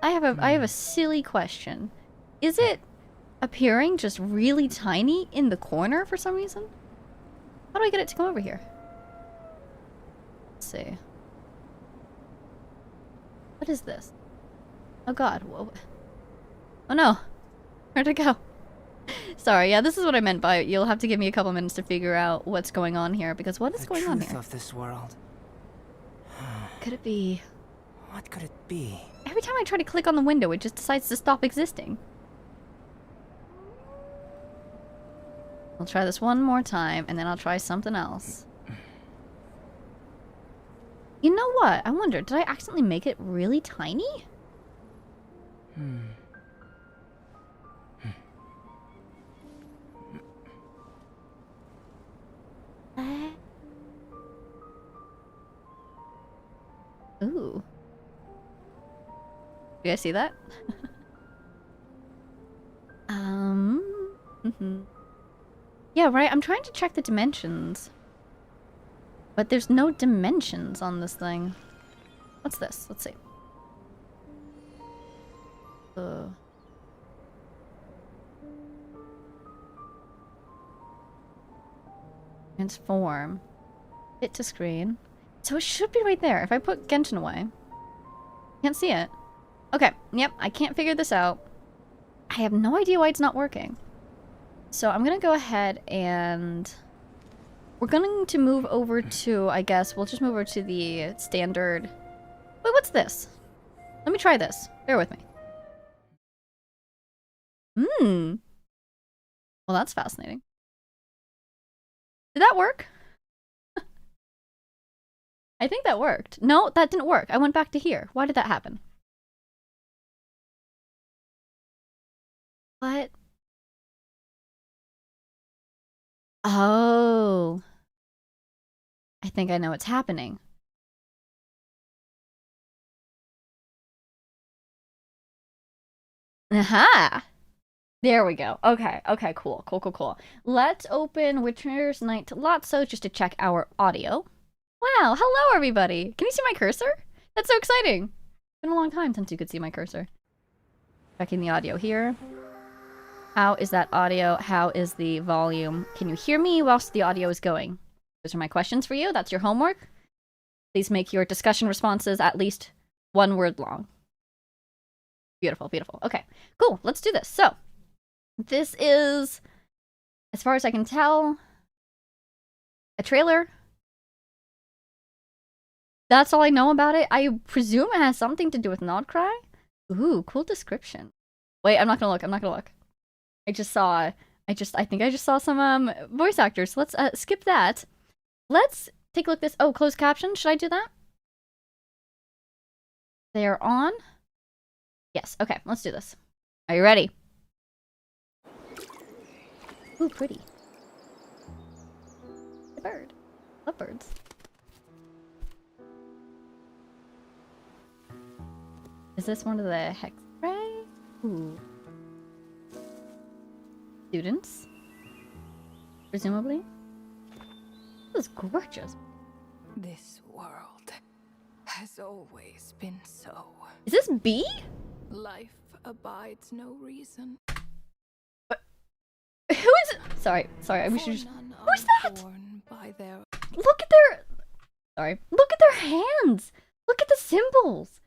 I have a silly question. Is it appearing just really tiny in the corner for some reason? How do I get it to come over here? Let's see. What is this? Oh god. Whoa. Oh no. Where'd it go? Sorry, yeah, this is what I meant by you'll have to give me a couple minutes to figure out what's going on here, because what is going on here? Of this world. Could it be? What could it be? Every time I try to click on the window, it just decides to stop existing. I'll try this one more time, and then I'll try something else. You know what? I wonder, did I accidentally make it really tiny? Ooh. Do you guys see that? Yeah, right, I'm trying to check the dimensions. But there's no dimensions on this thing. What's this? Let's see. Transform. Fit to screen. So it should be right there. If I put Genshin away. Can't see it. Okay, yep, I can't figure this out. I have no idea why it's not working. So I'm gonna go ahead and... We're going to move over to, I guess, we'll just move over to the standard... Wait, what's this? Let me try this. Bear with me. Well, that's fascinating. Did that work? I think that worked. No, that didn't work. I went back to here. Why did that happen? What? Oh. I think I know what's happening. Aha! There we go. Okay, okay, cool, cool, cool, cool. Let's open Witcher's Night to Lotso just to check our audio. Wow, hello everybody! Can you see my cursor? That's so exciting! It's been a long time since you could see my cursor. Checking the audio here. How is that audio? How is the volume? Can you hear me whilst the audio is going? Those are my questions for you. That's your homework. Please make your discussion responses at least 1 word long. Beautiful, beautiful. Okay, cool. Let's do this. So, this is, as far as I can tell, a trailer. That's all I know about it. I presume it has something to do with Nodcry. Ooh, cool description. Wait, I'm not gonna look. I'm not gonna look. I think I just saw some voice actors. Let's skip that. Let's take a look at this. Oh, closed caption. Should I do that? They are on. Yes. Okay, let's do this. Are you ready? Ooh, pretty. A bird. Love birds. Is this one of the Hexray? Ooh. Students? Presumably? This is gorgeous. This world has always been so. Is this B? Life abides no reason. Who is it? Sorry, we should just... Who's that? Look at their... Sorry. Look at their hands! Look at the symbols!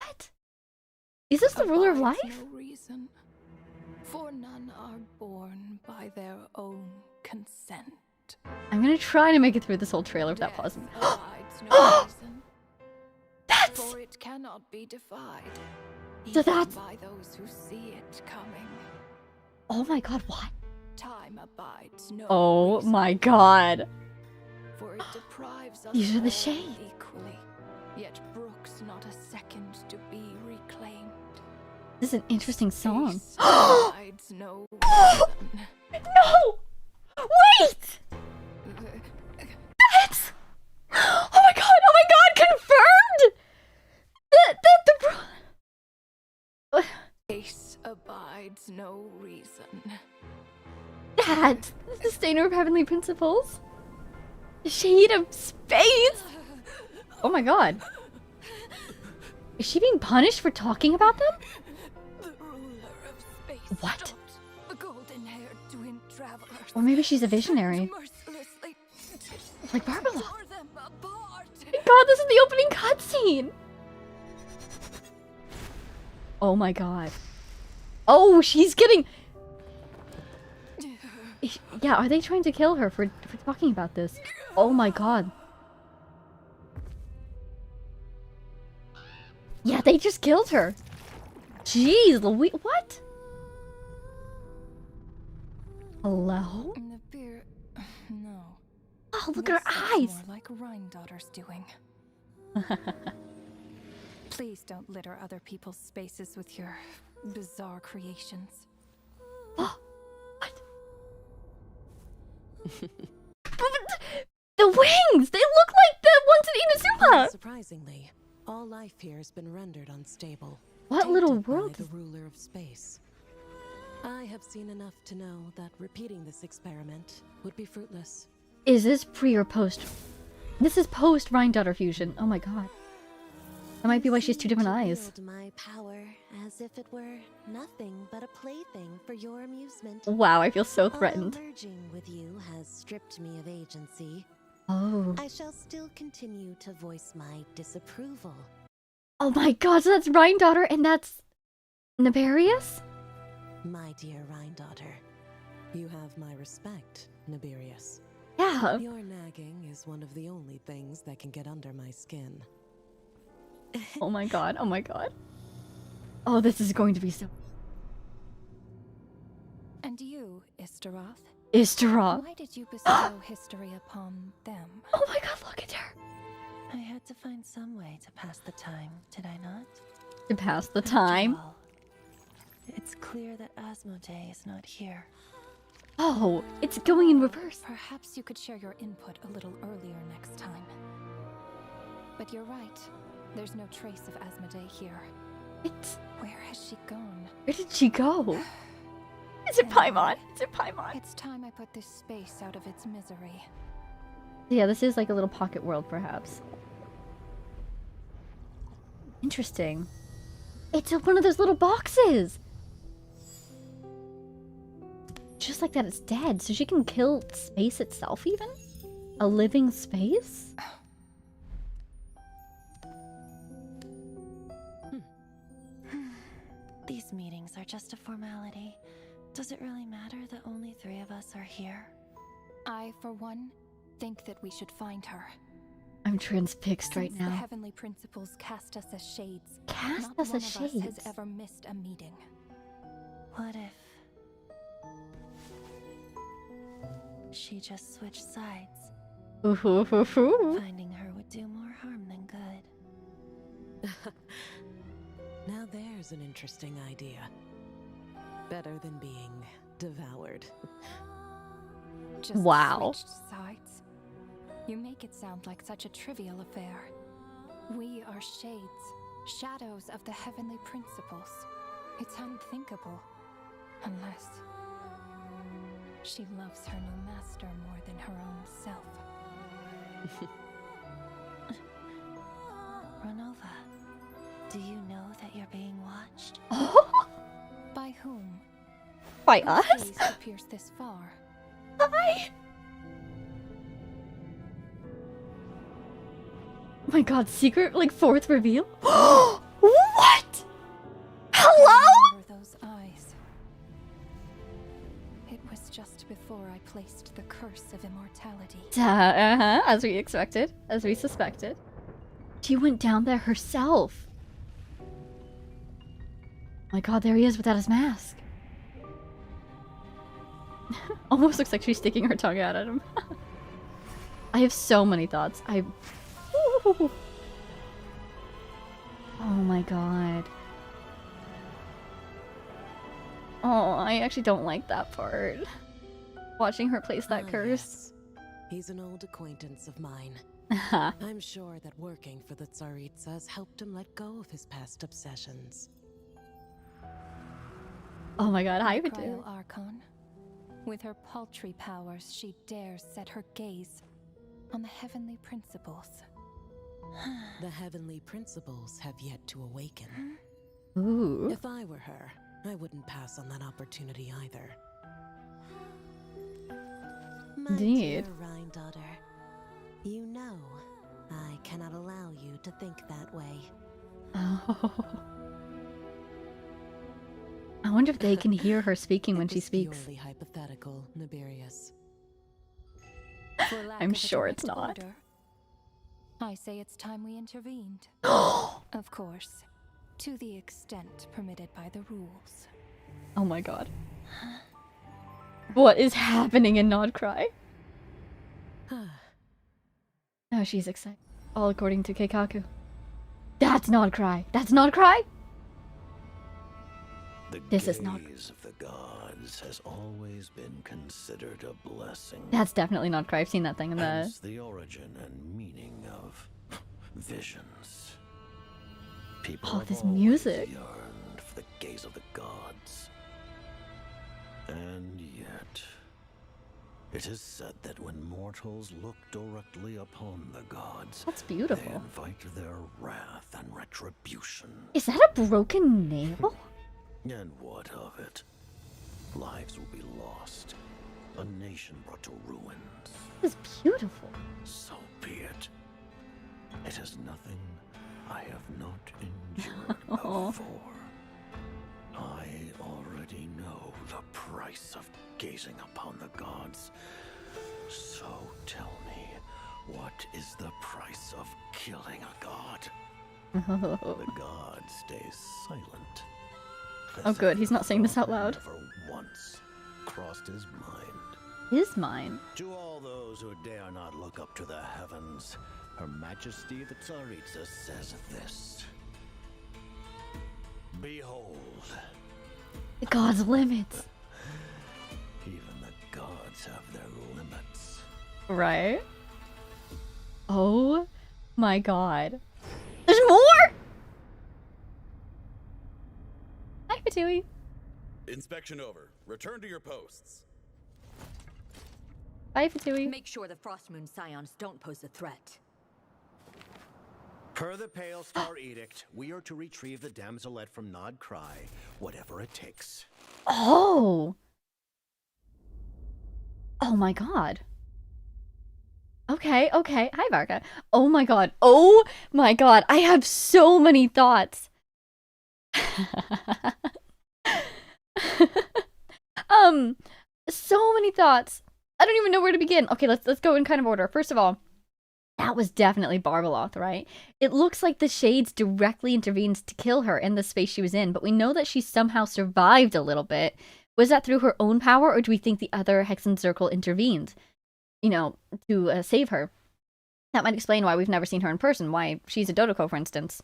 What? Is this the ruler of life? No reason. For none are born by their own consent. I'm gonna try to make it through this whole trailer without pausing. No reason. That's... For it cannot be defied. So that's... By those who see it coming. Oh my god, what? Time abides no Oh my god. For it deprives us These are the all shades. equally, yet brooks not a second to be reclaimed. This is an interesting song. Space abides no reason. No! Wait! That's... Oh my god, confirmed! Space abides no reason. That's the sustainer of heavenly principles. The shade of space. Oh my god. Is she being punished for talking about them? The ruler of space. What? The golden-haired twin travelers. Or maybe she's a visionary. Mercilessly Like Barbara. tore them apart. My god, this is the opening cutscene. Oh my god. Oh, she's getting... Yeah, are they trying to kill her for talking about this? Oh my god. Yeah, they just killed her. Jeez, Louise, what? Hello? The beer. No. Oh, look This at her looks eyes! more like Rhindaughter's doing. Please don't litter other people's spaces with your bizarre creations. What? The wings! They look like the ones in Inazuma! Surprisingly, all life here has been rendered unstable. What little tainted by world the is... ruler of space. I have seen enough to know that repeating this experiment would be fruitless. Is this pre or post? This is post Rhine-Daughter fusion. Oh my god. That might be why she has two different eyes. Wield my power as if it were nothing but a plaything for your amusement. Wow, I feel so threatened. Although merging with you has stripped me of agency, Oh. I shall still continue to voice my disapproval. Oh my god, so that's Rhine-Daughter and that's... Nefarious? My dear Rhine-Daughter, you have my respect, Nibirius. Yeah. Your nagging is one of the only things that can get under my skin. Oh my god, oh my god. Oh, this is going to be so... And you, Istaroth? Istara. Why did you bestow history upon them? Oh my god, look at her. I had to find some way to pass the time, did I not? To pass the After time. all, it's clear that Asmodee is not here. Oh, it's going in reverse. Perhaps you could share your input a little earlier next time. But you're right. There's no trace of Asmodee here. It's... Where has she gone? Where did she go? Is it Paimon? Is it Paimon? It's time I put this space out of its misery. Yeah, this is like a little pocket world, perhaps. Interesting. It's one of those little boxes! Just like that, it's dead, so she can kill space itself, even? A living space? These meetings are just a formality. Does it really matter that only 3 of us are here? I, for one, think that we should find her. I'm transfixed right Since the now. heavenly principles cast us as shades, Cast not us one as of us has shades? ever missed a meeting. What if she just switched sides? Ooh, hoo, hoo, hoo. Finding her would do more harm than good. Now there's an interesting idea. Better than being devoured. Just Wow. switched sides. You make it sound like such a trivial affair. We are shades, shadows of the heavenly principles. It's unthinkable. Unless she loves her new master more than her own self. Renova, do you know that you're being watched? By whom? By Whose us? gaze could pierce this far? Hi! Oh my god, secret, like, 4th reveal? What? Hello? Remember those eyes. It was just before I placed the curse of immortality. As we expected, as we suspected. She went down there herself. My god, there he is without his mask. Almost looks like she's sticking her tongue out at him. I have so many thoughts. Ooh. Oh my god. Oh, I actually don't like that part. Watching her place that curse. Yes. He's an old acquaintance of mine. I'm sure that working for the Tsaritsas helped him let go of his past obsessions. Oh my god, hi, Cryo Vidal. Archon. With her paltry powers, she dares set her gaze on the heavenly principles. The heavenly principles have yet to awaken. Ooh. If I were her, I wouldn't pass on that opportunity either. My Indeed. dear Rhine-Daughter, you know I cannot allow you to think that way. Oh. I wonder if they can hear her speaking when It she was speaks. purely hypothetical, Nibirius. For lack I'm of a sure it's direct not. order, I say it's time we intervened. Of course, to the extent permitted by the rules. Oh my god. What is happening in Nod Cry? Oh, she's excited. All according to Keikaku. That's Nod Cry. That's Nod Cry? This is not. Gaze of the gods has always been considered a blessing. That's definitely Nod Cry. I've seen that thing in the... Hence the origin and meaning of visions. People Oh, have this always music. yearned for the gaze of the gods. And yet, it is said that when mortals look directly upon the gods, That's they beautiful. invite their wrath and retribution. Is that a broken nail? And what of it? Lives will be lost. A nation brought to ruins. This is beautiful. So be it. It is nothing I have not endured before. I already know the price of gazing upon the gods. So tell me, what is the price of killing a god? The god stays silent. Oh good, he's not saying this out loud. Never once crossed his mind. His mind? To all those who dare not look up to the heavens, Her Majesty the Tsaritsa says this. Behold. The gods' limits. Even the gods have their limits. Right? Oh my god. There's more! Hi, Patui. Inspection over. Return to your posts. Bye, Fatui. Make sure the Frostmoon Scions don't pose a threat. Per the Pale Star Edict, we are to retrieve the damselette from Nod Cry, whatever it takes. Oh! Oh my god. Okay, okay. Hi, Varka. Oh my god. Oh my god. I have so many thoughts. So many thoughts. I don't even know where to begin. Okay, let's go in kind of order. First of all, that was definitely Barbeloth, right? It looks like the Shades directly intervened to kill her in the space she was in, but we know that she somehow survived a little bit. Was that through her own power, or do we think the other Hexen Circle intervened, you know, to save her? That might explain why we've never seen her in person, why she's a Dodoko, for instance.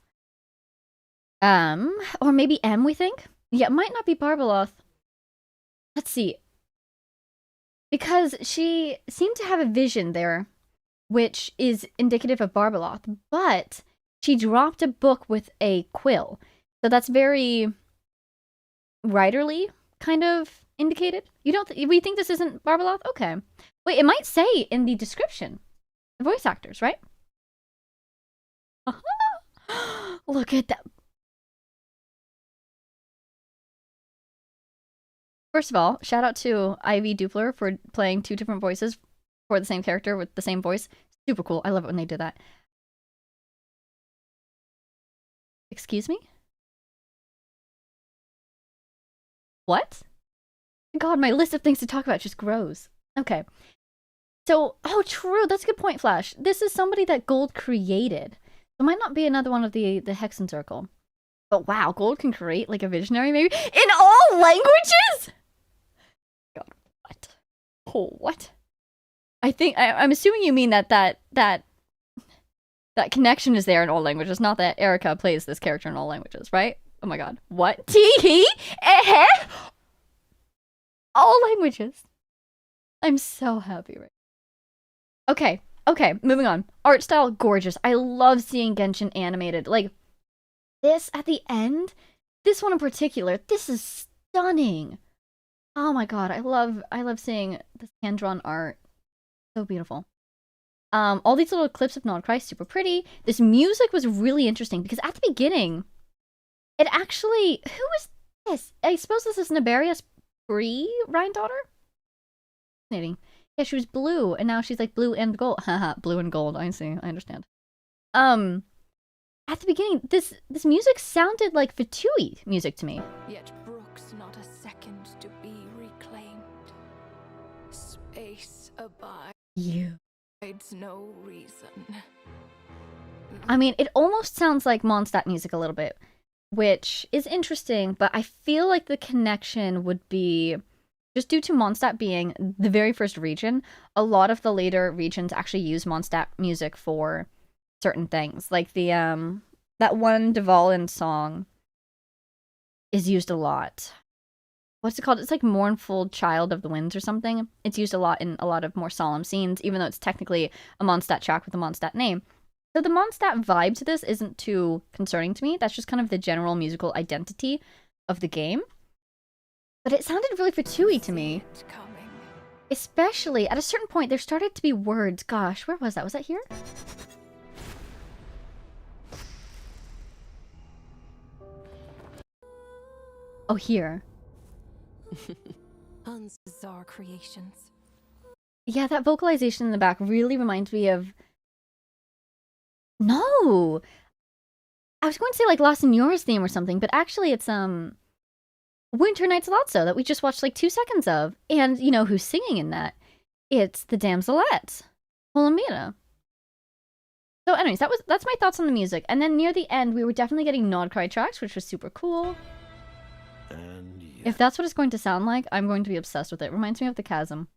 Or maybe M, we think? Yeah, it might not be Barbeloth. Let's see. Because she seemed to have a vision there, which is indicative of Barbeloth, but she dropped a book with a quill. So that's very writerly kind of indicated. You don't we think this isn't Barbeloth? Okay. Wait, it might say in the description. The voice actors, right? Look at that. First of all, shout out to Ivy Dupler for playing 2 different voices for the same character with the same voice. Super cool. I love it when they do that. Excuse me? What? God, my list of things to talk about just grows. Okay. So, oh, true. That's a good point, Flash. This is somebody that Gold created. So it might not be another one of the Hexen Circle. But wow, Gold can create like a visionary maybe? In all languages?! God, what? Oh, what? I think, I'm assuming you mean that connection is there in all languages, not that Erica plays this character in all languages, right? Oh my god. What? Tee-hee? Eh-heh? All languages. I'm so happy right now. Okay, moving on. Art style, gorgeous. I love seeing Genshin animated. Like, this at the end, this one in particular, this is stunning. Oh my god, I love seeing this hand-drawn art. So beautiful. All these little clips of Nod Cry, super pretty. This music was really interesting because at the beginning, it actually, who was this? I suppose this is Niberia's pre-Rhine daughter? Fascinating. Yeah, she was blue, and now she's like blue and gold. Haha, blue and gold. I see. I understand. At the beginning, this music sounded like Fatui music to me. Yet brooks not a second to be reclaimed. Space abides no reason. I mean, it almost sounds like Mondstadt music a little bit, which is interesting, but I feel like the connection would be Just due to Mondstadt being the very first region, a lot of the later regions actually use Mondstadt music for certain things. Like the, that one Dvalin song is used a lot. What's it called? It's like Mournful Child of the Winds or something. It's used a lot in a lot of more solemn scenes, even though it's technically a Mondstadt track with a Mondstadt name. So the Mondstadt vibe to this isn't too concerning to me. That's just kind of the general musical identity of the game. But it sounded really Fatui to me. Especially, at a certain point, there started to be words. Gosh, where was that? Was that here? Oh, here. Bizarre creations. Yeah, that vocalization in the back really reminds me of... No! I was going to say like La Signora's theme or something, but actually it's, Winter Night's Lotso that we just watched like 2 seconds of. And you know who's singing in that? It's the Damselette. Holomira. So anyways, that's my thoughts on the music. And then near the end, we were definitely getting Nod Cry tracks, which was super cool. And yet, If that's what it's going to sound like, I'm going to be obsessed with it. Reminds me of the Chasm.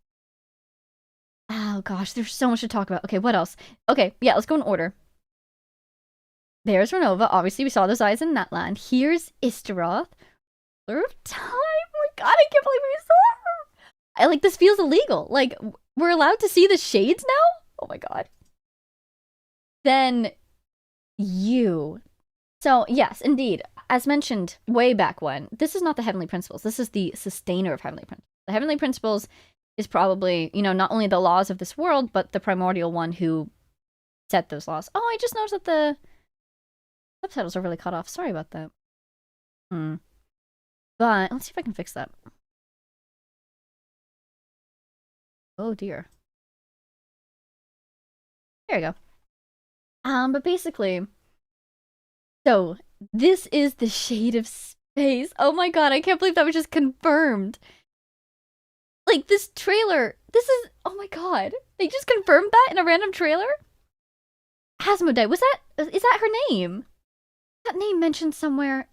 Oh gosh, there's so much to talk about. Okay, what else? Okay, yeah, let's go in order. There's Renova. Obviously, we saw those eyes in that land. Here's Istaroth. Third time? Oh my god, I can't believe we saw her! Like, this feels illegal. Like, we're allowed to see the shades now? Oh my god. Then, you. So, yes, indeed. As mentioned way back when, this is not the Heavenly Principles. This is the sustainer of Heavenly Principles. The Heavenly Principles is probably, you know, not only the laws of this world, but the primordial one who set those laws. Oh, I just noticed that the subtitles are really cut off. Sorry about that. But let's see if I can fix that. Oh dear. There you go. But basically, so this is the Shade of Space. Oh my god, I can't believe that was just confirmed. Like, this trailer, this is, oh my god. They just confirmed that in a random trailer? Asmodee, is that her name? That name mentioned somewhere.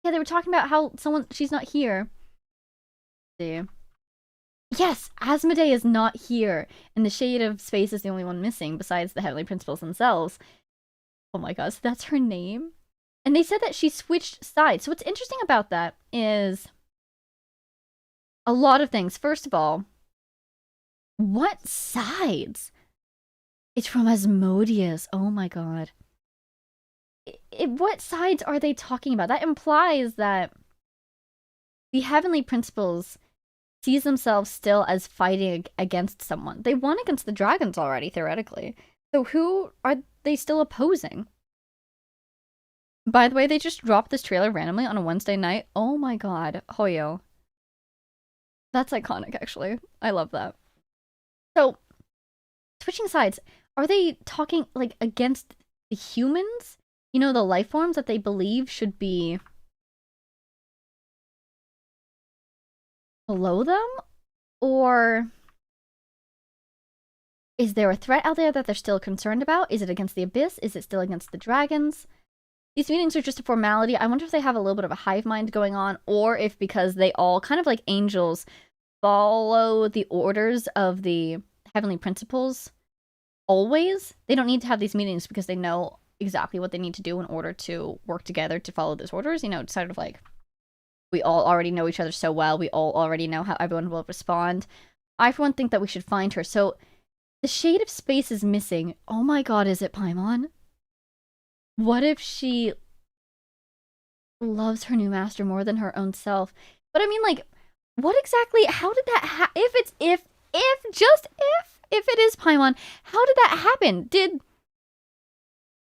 Yeah, they were talking about how she's not here. Let's see. Yes, Asmodee is not here, and the Shade of Space is the only one missing besides the Heavenly Principles themselves. Oh my god, so that's her name? And they said that she switched sides. So what's interesting about that is a lot of things. First of all, what sides? It's from Asmodeus. Oh my god. What sides are they talking about? That implies that the Heavenly Principles sees themselves still as fighting against someone. They won against the dragons already, theoretically. So who are they still opposing? By the way, they just dropped this trailer randomly on a Wednesday night. Oh my god. Hoyo. That's iconic, actually. I love that. So, switching sides. Are they talking, like, against the humans? You know, the life forms that they believe should be below them? Or is there a threat out there that they're still concerned about? Is it against the Abyss? Is it still against the dragons? These meetings are just a formality. I wonder if they have a little bit of a hive mind going on, or if because they all, kind of like angels, follow the orders of the Heavenly Principles always. They don't need to have these meetings because they know exactly what they need to do in order to work together to follow those orders. You know, it's sort of like, we all already know each other so well. We all already know how everyone will respond. I, for one, think that we should find her. So, the Shade of Space is missing. Oh my god, is it Paimon? What if she loves her new master more than her own self? But I mean, like, what exactly, how did that if it is Paimon, how did that happen? Did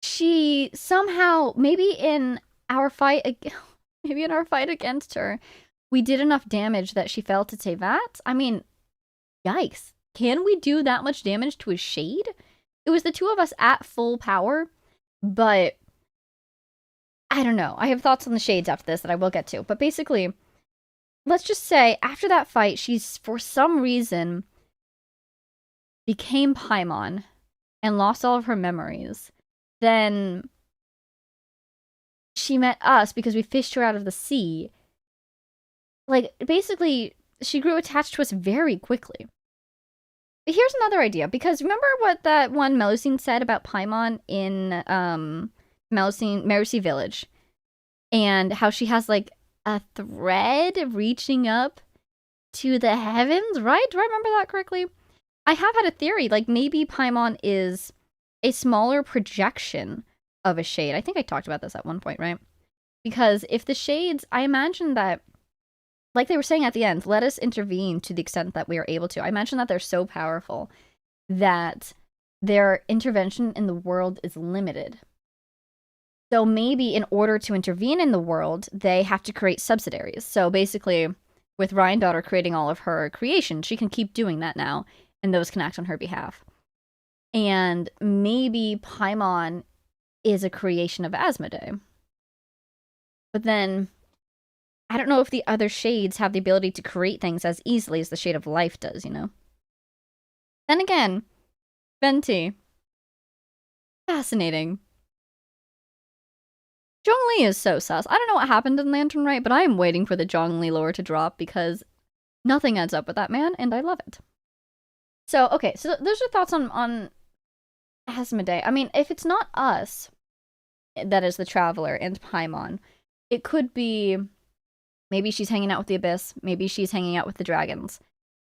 she somehow, maybe in our fight against her, we did enough damage that she fell to Tevat? I mean, yikes. Can we do that much damage to a Shade? It was the two of us at full power, but I don't know. I have thoughts on the Shades after this that I will get to. But basically, let's just say, after that fight, she's, for some reason, became Paimon and lost all of her memories. Then she met us because we fished her out of the sea. Like, basically, she grew attached to us very quickly. But here's another idea, because remember what that one Melusine said about Paimon in Melusine Village, and how she has like a thread reaching up to the heavens, right? Do I remember that correctly? I have had a theory, like maybe Paimon is a smaller projection of a shade. I think I talked about this at one point, right? Because if the shades, I imagine that, like they were saying at the end, let us intervene to the extent that we are able to. I imagine that they're so powerful that their intervention in the world is limited. So maybe in order to intervene in the world, they have to create subsidiaries. So basically, with Ryandaughtr creating all of her creation, she can keep doing that now, and those can act on her behalf. And maybe Paimon is a creation of Asmodee. But then, I don't know if the other shades have the ability to create things as easily as the Shade of Life does, you know? Then again, Venti. Fascinating. Zhongli is so sus. I don't know what happened in Lantern Rite, but I am waiting for the Zhongli lore to drop because nothing adds up with that man, and I love it. So, okay, so those are thoughts on Asmodee. I mean, if it's not us, that is the Traveler and Paimon, it could be maybe she's hanging out with the Abyss, maybe she's hanging out with the dragons,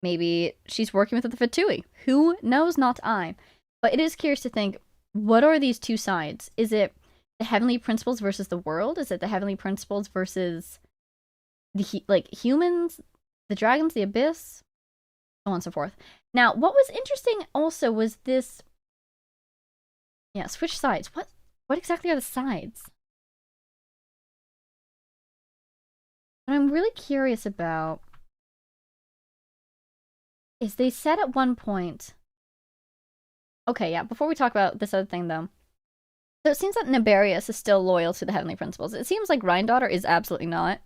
maybe she's working with the Fatui. Who knows? Not I. But it is curious to think, what are these two sides? Is it the Heavenly Principles versus the world? Is it the Heavenly Principles versus the humans, the dragons, the Abyss, so on and so forth? Now, what was interesting also was this. Yeah, switch sides. What exactly are the sides? What I'm really curious about is they said at one point. Okay, yeah. Before we talk about this other thing, though. So it seems that Niberius is still loyal to the Heavenly Principles. It seems like Ryandaughtr is absolutely not.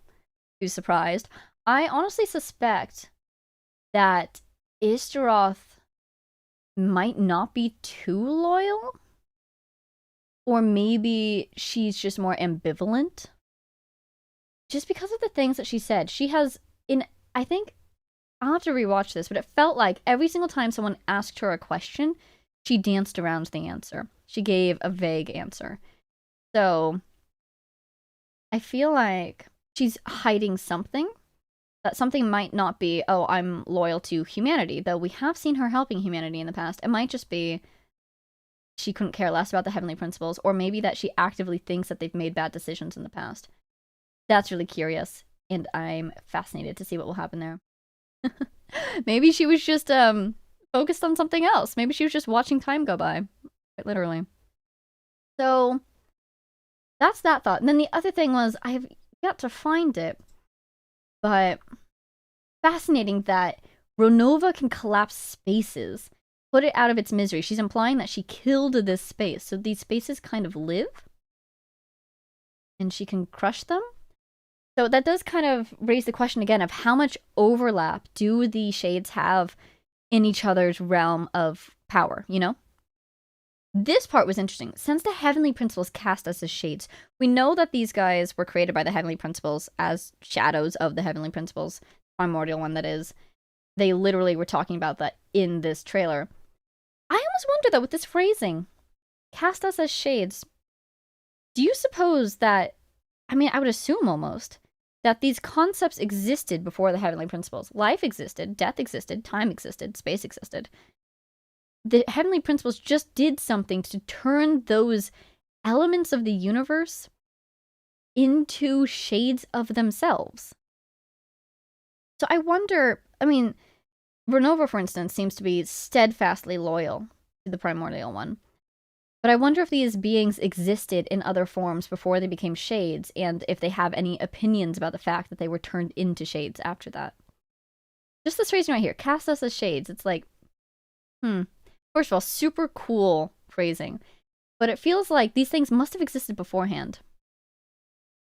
Who's surprised? I honestly suspect that Istaroth might not be too loyal. Or maybe she's just more ambivalent. Just because of the things that she said. She has, I think, I'll have to rewatch this, but it felt like every single time someone asked her a question, she danced around the answer. She gave a vague answer. So, I feel like she's hiding something. That something might not be, oh, I'm loyal to humanity, though we have seen her helping humanity in the past. It might just be she couldn't care less about the Heavenly Principles, or maybe that she actively thinks that they've made bad decisions in the past. That's really curious, and I'm fascinated to see what will happen there. Maybe she was just focused on something else. Maybe she was just watching time go by, quite literally. So that's that thought. And then the other thing was, I have yet to find it, but fascinating that Ronova can collapse spaces, put it out of its misery. She's implying that she killed this space, so these spaces kind of live, and she can crush them. So that does kind of raise the question again of how much overlap do the shades have in each other's realm of power, you know? This part was interesting. Since the Heavenly Principles cast us as shades, we know that these guys were created by the Heavenly Principles as shadows of the Heavenly Principles, primordial one that is. They literally were talking about that in this trailer. I almost wonder though, with this phrasing, cast us as shades, do you suppose that, I mean, I would assume almost, that these concepts existed before the Heavenly Principles. Life existed, death existed, time existed, space existed. The Heavenly Principles just did something to turn those elements of the universe into shades of themselves. So I wonder, I mean, Ronova, for instance, seems to be steadfastly loyal to the primordial one. But I wonder if these beings existed in other forms before they became shades, and if they have any opinions about the fact that they were turned into shades after that. Just this phrasing right here, cast us as shades. It's like, First of all, super cool phrasing. But it feels like these things must have existed beforehand.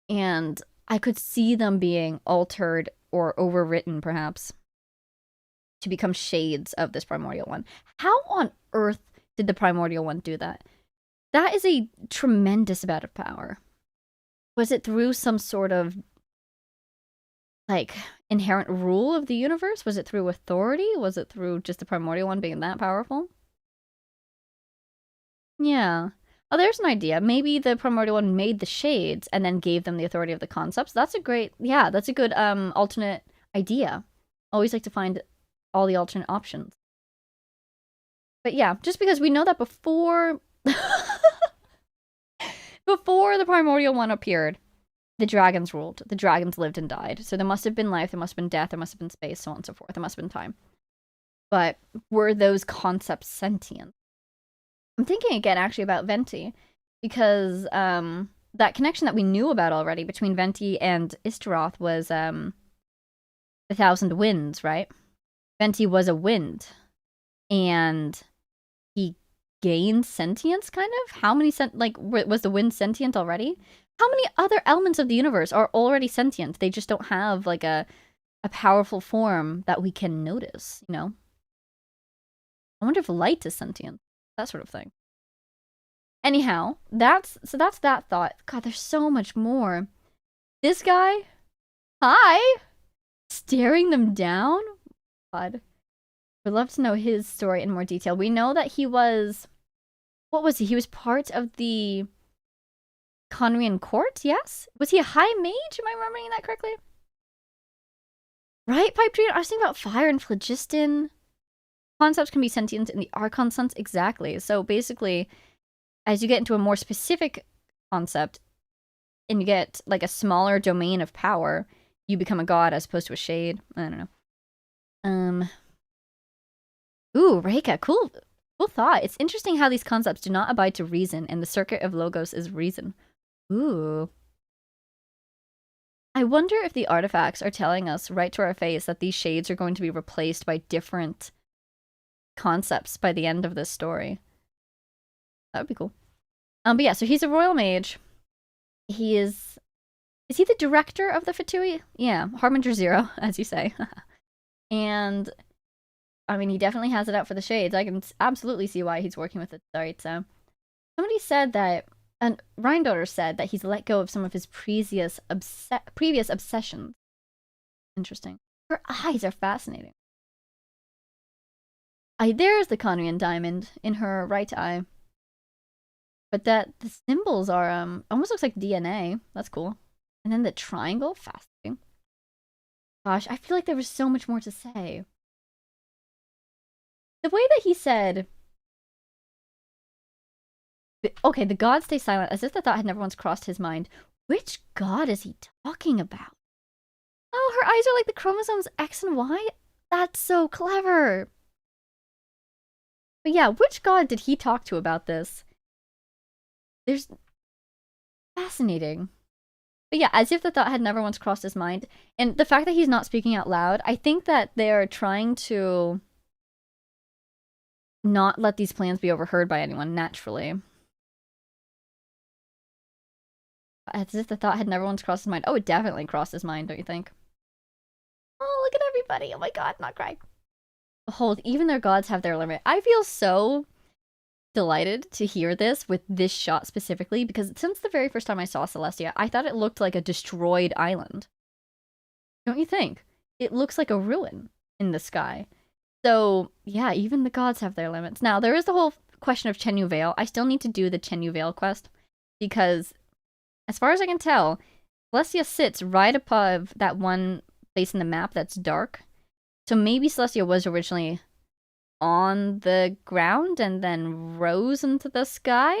And I could see them being altered or overwritten, perhaps, to become shades of this primordial one. How on earth did the primordial one do that? That is a tremendous amount of power. Was it through some sort of like, inherent rule of the universe? Was it through authority? Was it through just the primordial one being that powerful? Yeah. Oh, there's an idea. Maybe the primordial one made the shades and then gave them the authority of the concepts. That's a great, yeah, that's a good alternate idea. Always like to find all the alternate options. But yeah, just because we know that before before the primordial one appeared, the dragons ruled. The dragons lived and died. So there must have been life, there must have been death, there must have been space, so on and so forth. There must have been time. But were those concepts sentient? I'm thinking again actually about Venti, because that connection that we knew about already between Venti and Istaroth was the Thousand Winds, right? Venti was a wind, and he gained sentience, kind of? How many was the wind sentient already? How many other elements of the universe are already sentient? They just don't have, like, a powerful form that we can notice, you know? I wonder if light is sentient. That sort of thing. Anyhow, that's that thought. God, there's so much more. This guy? Hi! Staring them down? God. Would love to know his story in more detail. We know that he was... What was he? He was part of the Conrian court, yes? Was he a high mage? Am I remembering that correctly? Right, Pipe Dream? I was thinking about fire and phlogiston. Concepts can be sentient in the Archon sense. Exactly. So basically, as you get into a more specific concept, and you get, like, a smaller domain of power, you become a god as opposed to a shade. I don't know. Ooh, Reika, cool thought. It's interesting how these concepts do not abide to reason, and the circuit of logos is reason. Ooh. I wonder if the artifacts are telling us right to our face that these shades are going to be replaced by different concepts by the end of this story. That would be cool. But yeah, so he's a royal mage. He is he the director of the Fatui? Yeah, Harbinger Zero, as you say. And I mean, he definitely has it out for the shades. I can absolutely see why he's working with it. Right, so somebody said that, and Rhine said that he's let go of some of his previous obsessions. Interesting. Her eyes are fascinating. There's the Conrian diamond in her right eye. But the symbols are almost looks like DNA. That's cool. And then the triangle, fascinating. Gosh, I feel like there was so much more to say. The way that he said, okay, the gods stay silent, as if the thought had never once crossed his mind. Which god is he talking about? Oh, her eyes are like the chromosomes X and Y? That's so clever. But yeah, which god did he talk to about this? There's... Fascinating. But yeah, as if the thought had never once crossed his mind. And the fact that he's not speaking out loud, I think that they're trying to not let these plans be overheard by anyone naturally. As if the thought had never once crossed his mind. Oh, it definitely crossed his mind, don't you think? Oh, look at everybody. Oh my god, not crying. Behold, even their gods have their limit. I feel so delighted to hear this with this shot specifically, because since the very first time I saw Celestia, I thought it looked like a destroyed island. Don't you think? It looks like a ruin in the sky. So, yeah, even the gods have their limits. Now, there is the whole question of Chenyu Vale. I still need to do the Chenyu Vale quest, because, as far as I can tell, Celestia sits right above that one place in the map that's dark. So maybe Celestia was originally on the ground and then rose into the sky?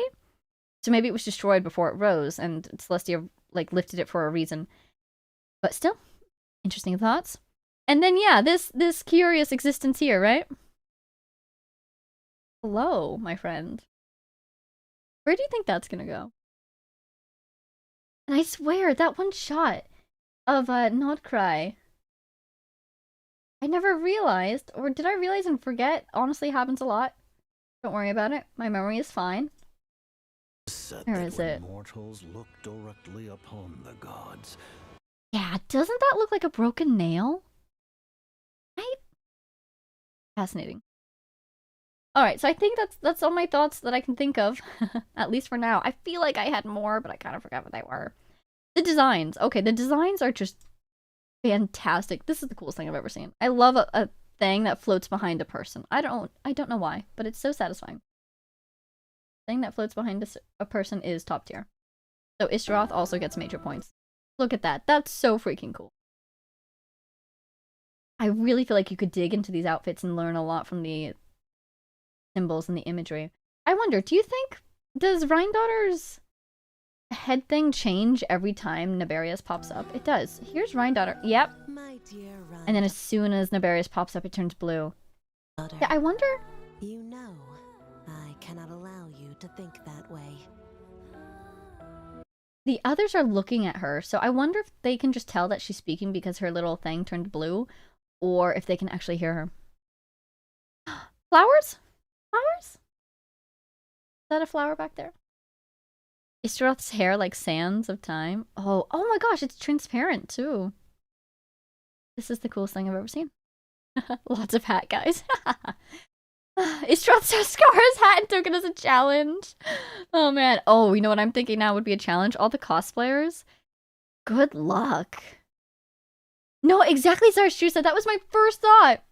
So maybe it was destroyed before it rose, and Celestia, like, lifted it for a reason. But still, interesting thoughts. And then, yeah, this curious existence here, right? Hello, my friend. Where do you think that's gonna go? And I swear, that one shot of Nodcry, I never realized, or did I realize and forget? Honestly, happens a lot. Don't worry about it. My memory is fine. Where is it? Mortals look directly upon the gods. Yeah, doesn't that look like a broken nail? Right? Fascinating. Alright, so I think that's all my thoughts that I can think of. At least for now. I feel like I had more, but I kind of forgot what they were. The designs. Okay, the designs are just fantastic. This is the coolest thing I've ever seen. I love a thing that floats behind a person. I don't know why, but it's so satisfying. Thing that floats behind a person is top tier. So Ishtaroth also gets major points. Look at that. That's so freaking cool. I really feel like you could dig into these outfits and learn a lot from the symbols and the imagery. I wonder, do you think, does Rhindaughter's head thing change every time Naberius pops up? It does. Here's Rhindaughter. Yep. My dear And then as soon as Naberius pops up, it turns blue. Yeah, I wonder... You know, I cannot allow you to think that way. The others are looking at her, so I wonder if they can just tell that she's speaking because her little thing turned blue, or if they can actually hear her. Flowers? Flowers? Is that a flower back there? Ishtaroth's hair like sands of time. Oh my gosh, it's transparent too. This is the coolest thing I've ever seen. Lots of hat, guys. Ishtaroth Scar's hat and took it as a challenge. Oh man. Oh, you know what I'm thinking now would be a challenge? All the cosplayers. Good luck. No, exactly, Zarshusa. That was my first thought.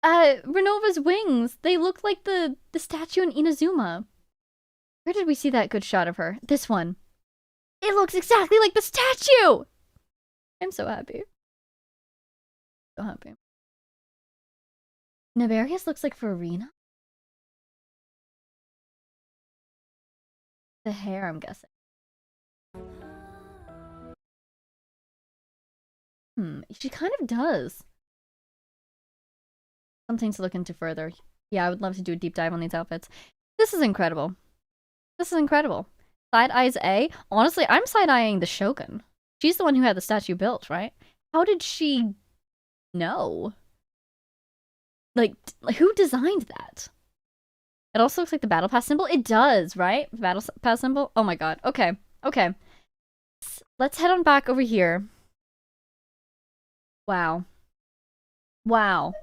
Renova's wings. They look like the statue in Inazuma. Where did we see that good shot of her? This one. It looks exactly like the statue! I'm so happy. So happy. Naberius looks like Farina? The hair, I'm guessing. She kind of does. Something to look into further. Yeah, I would love to do a deep dive on these outfits. This is incredible. This is incredible. Side eyes A? Honestly, I'm side-eyeing the Shogun. She's the one who had the statue built, right? How did she know? Like, who designed that? It also looks like the Battle Pass symbol. It does, right? The Battle Pass symbol? Oh my god. Okay. Okay. Let's head on back over here. Wow. Wow.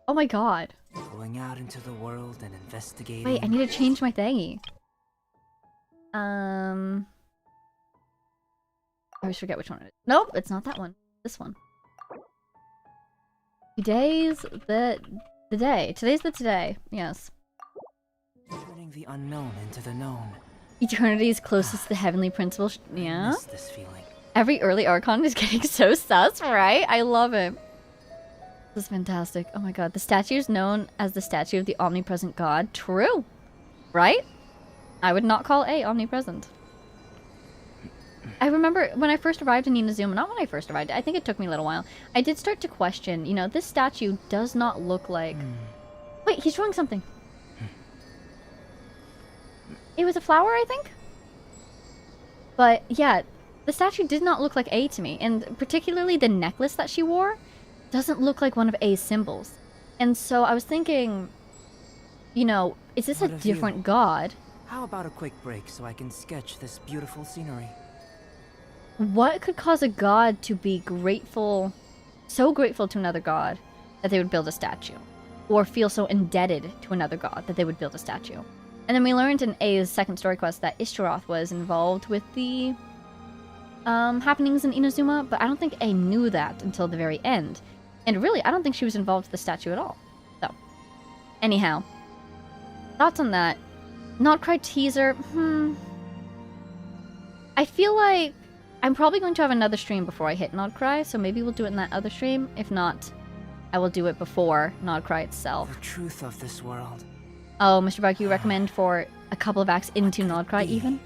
Oh my god. Going out into the world and investigating. Wait, I need to change my thingy. I always forget which one it is. Nope, it's not that one. This one. Today's the day. Today's the today. Yes. Turning the unknown into the known. Eternity's closest to the heavenly principle. Yeah. I miss this feeling. Every early Archon is getting so sus, right? I love it. This is fantastic. Oh my god. The statue is known as the statue of the omnipresent god. True. Right? I would not call A omnipresent. I remember when I first arrived in Inazuma, not when I first arrived, I think it took me a little while, I did start to question, you know, this statue does not look like... Wait, he's drawing something. It was a flower, I think? But, yeah, the statue did not look like A to me, and particularly the necklace that she wore doesn't look like one of A's symbols. And so I was thinking, you know, is this a different god? How about a quick break so I can sketch this beautiful scenery? What could cause a god to be grateful, so grateful to another god that they would build a statue? Or feel so indebted to another god that they would build a statue? And then we learned in A's second story quest that Ishtaroth was involved with the happenings in Inazuma, but I don't think A knew that until the very end. And really, I don't think she was involved with the statue at all. So, anyhow, thoughts on that? Not Cry teaser, I feel like I'm probably going to have another stream before I hit Not Cry, so maybe we'll do it in that other stream. If not, I will do it before Not Cry itself. The truth of this world. Oh, Mr. Bug, you recommend for a couple of acts into Not Cry even?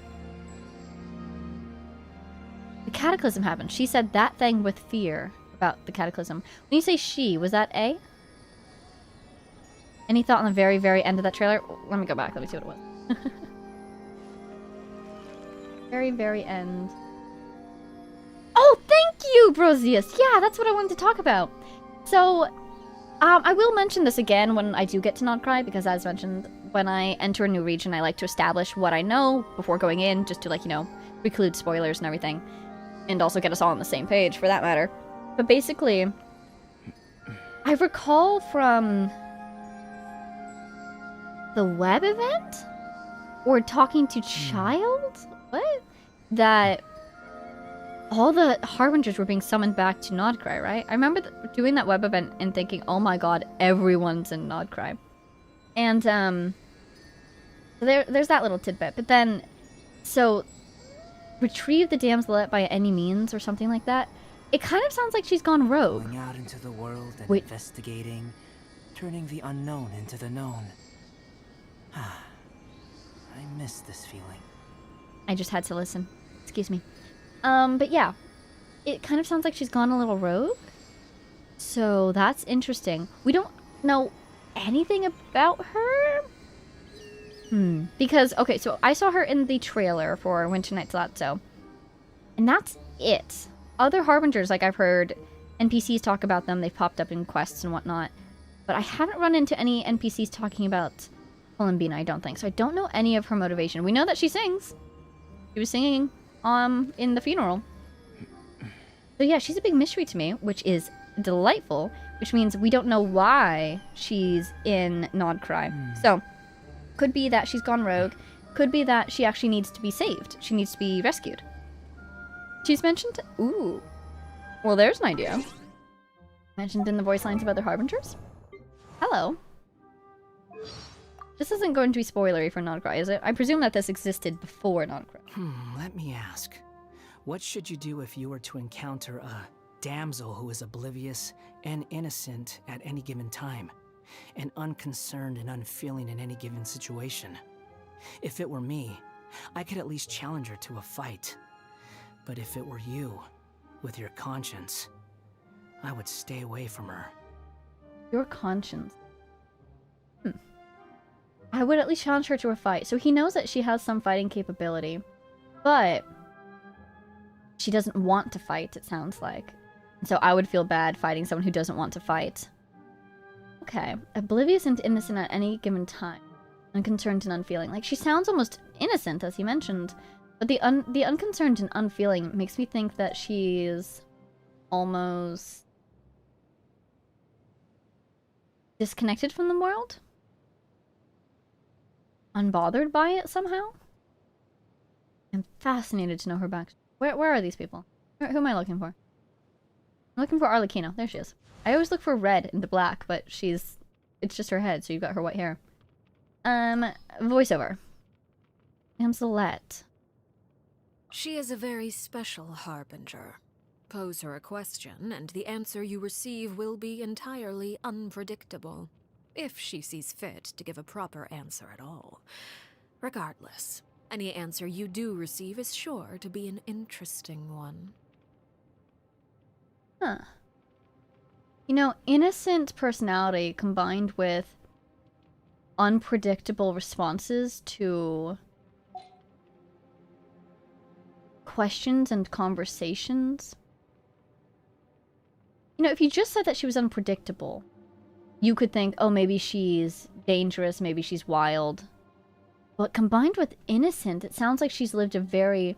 The cataclysm happened. She said that thing with fear about the cataclysm. When you say she, was that A? Any thought on the very, very end of that trailer? Let me go back. Let me see what it was. Very, very end. Oh, thank you, Brosius! Yeah, that's what I wanted to talk about. So, I will mention this again when I do get to Not Cry, because as mentioned, when I enter a new region, I like to establish what I know before going in, just to, like, you know, preclude spoilers and everything. And also get us all on the same page, for that matter. But basically, I recall from the web event? Or talking to Child? What? That all the Harbingers were being summoned back to Nodcry, right? I remember doing that web event and thinking, oh my god, everyone's in Nodcry. And, there's that little tidbit. But then, so, retrieve the damselette by any means or something like that. It kind of sounds like she's gone rogue. Going out into the world and Wait. investigating, turning the unknown into the known. I miss this feeling. I just had to listen. Excuse me. But yeah. It kind of sounds like she's gone a little rogue. So that's interesting. We don't know anything about her. Because, okay, so I saw her in the trailer for Winter Night Zlatso. And that's it. Other Harbingers, like I've heard NPCs talk about them. They've popped up in quests and whatnot. But I haven't run into any NPCs talking about Columbina, I don't think. So I don't know any of her motivation. We know that she sings. She was singing in the funeral. So yeah, she's a big mystery to me, which is delightful. Which means we don't know why she's in Nodcry. So, could be that she's gone rogue. Could be that she actually needs to be saved. She needs to be rescued. She's mentioned... Ooh. Well, there's an idea. Mentioned in the voice lines of other Harbingers. Hello. This isn't going to be spoilery for Nodcry, is it? I presume that this existed before Nodcry. Let me ask. What should you do if you were to encounter a damsel who is oblivious and innocent at any given time, and unconcerned and unfeeling in any given situation? If it were me, I could at least challenge her to a fight. But if it were you, with your conscience, I would stay away from her. Your conscience. I would at least challenge her to a fight. So he knows that she has some fighting capability. But she doesn't want to fight, it sounds like. So I would feel bad fighting someone who doesn't want to fight. Okay. Oblivious and innocent at any given time. Unconcerned and unfeeling. Like, she sounds almost innocent, as he mentioned. But the unconcerned and unfeeling makes me think that she's almost disconnected from the world? Unbothered by it somehow? I'm fascinated to know her back. Where are these people? Who am I looking for? I'm looking for Arlecchino. There she is. I always look for red into black, but it's just her head, so you've got her white hair. Voiceover. Damselette. She is a very special harbinger. Pose her a question, and the answer you receive will be entirely unpredictable, if she sees fit to give a proper answer at all. Regardless, any answer you do receive is sure to be an interesting one. Huh. You know, innocent personality combined with unpredictable responses to questions and conversations. You know, if you just said that she was unpredictable, you could think, oh, maybe she's dangerous, maybe she's wild. But combined with innocent, it sounds like she's lived a very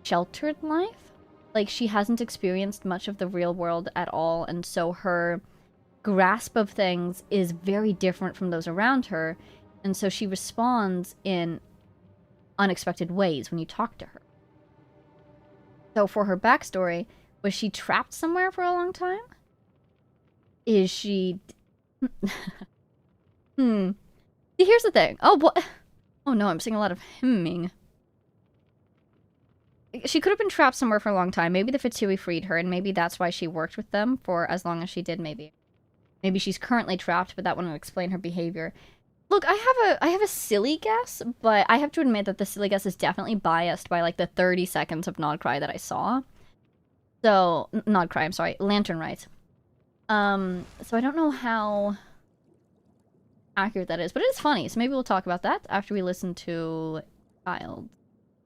sheltered life. Like, she hasn't experienced much of the real world at all, and so her grasp of things is very different from those around her, and so she responds in unexpected ways when you talk to her. So for her backstory, was she trapped somewhere for a long time? Is she... See, here's the thing. Oh, what? Oh no, I'm seeing a lot of hemming. She could have been trapped somewhere for a long time. Maybe the Fatui freed her, and maybe that's why she worked with them for as long as she did, maybe. Maybe she's currently trapped, but that wouldn't explain her behavior. Look, I have a silly guess, but I have to admit that the silly guess is definitely biased by, like, the 30 seconds of Nodcry that I saw. So, Nodcry, I'm sorry, Lantern Rite. So I don't know how accurate that is, but it is funny, so maybe we'll talk about that after we listen to Child.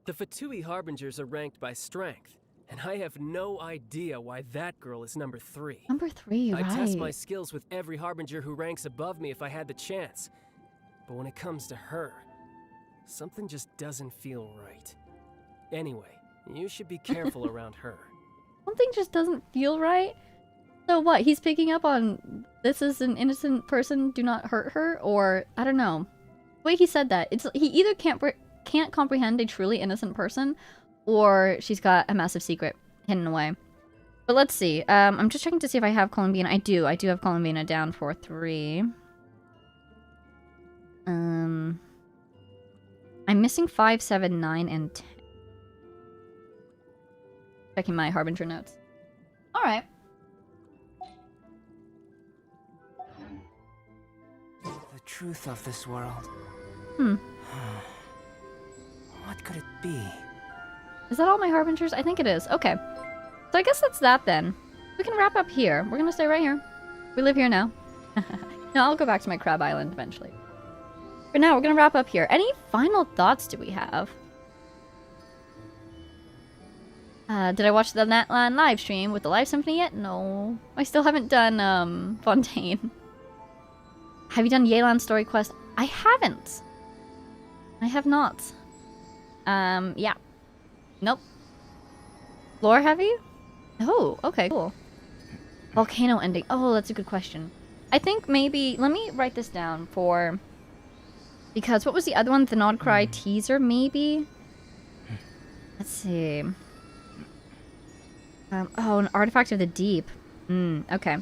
The Fatui Harbingers are ranked by strength, and I have no idea why that girl is number 3. Number 3, right. I'd test my skills with every Harbinger who ranks above me if I had the chance. But when it comes to her, something just doesn't feel right. Anyway, you should be careful around her. Something just doesn't feel right? So what, he's picking up on this is an innocent person, do not hurt her? Or, I don't know. The way he said that, he either can't comprehend a truly innocent person, or she's got a massive secret. hidden away. But let's see. I'm just checking to see if I have Columbina. I do have Columbina down for 3. I'm missing 5, 7, 9, and 10. Checking my Harbinger notes. Alright. The truth of this world. Hmm. What could it be? Is that all my Harbingers? I think it is. Okay. So I guess that's that then. We can wrap up here. We're gonna stay right here. We live here now. No, I'll go back to my Crab Island eventually. For now, we're gonna wrap up here. Any final thoughts do we have? Did I watch the Natlan live stream with the live symphony yet? No. I still haven't done, Fontaine. Have you done Yelan story quest? I haven't. I have not. Yeah. Nope. Lore heavy? Oh, okay, cool. Volcano ending. Oh, that's a good question. I think maybe... Let me write this down for... Because what was the other one? The Nod Cry teaser, maybe? Let's see. Oh, an artifact of the deep. Okay.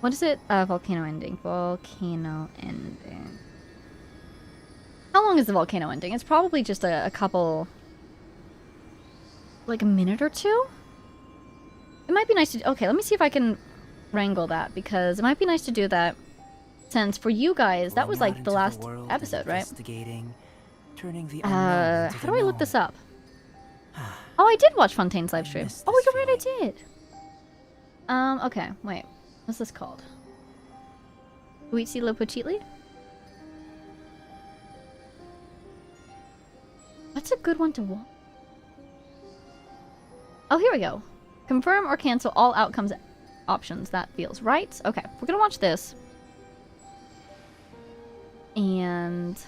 What is it? Volcano ending. Volcano ending. How long is the volcano ending? It's probably just a couple... Like a minute or 2? It might be nice to... Okay, let me see if I can wrangle that, because it might be nice to do that, since for you guys, that was like the last episode, right? Turning the how do I look this up? Oh, I did watch Fontaine's live stream. Oh, you're right, I did. Okay, wait. What's this called? Uitsi Lopochitli? What's a good one to watch? Oh, here we go. Confirm or cancel all outcomes options. That feels right. Okay, we're gonna watch this. And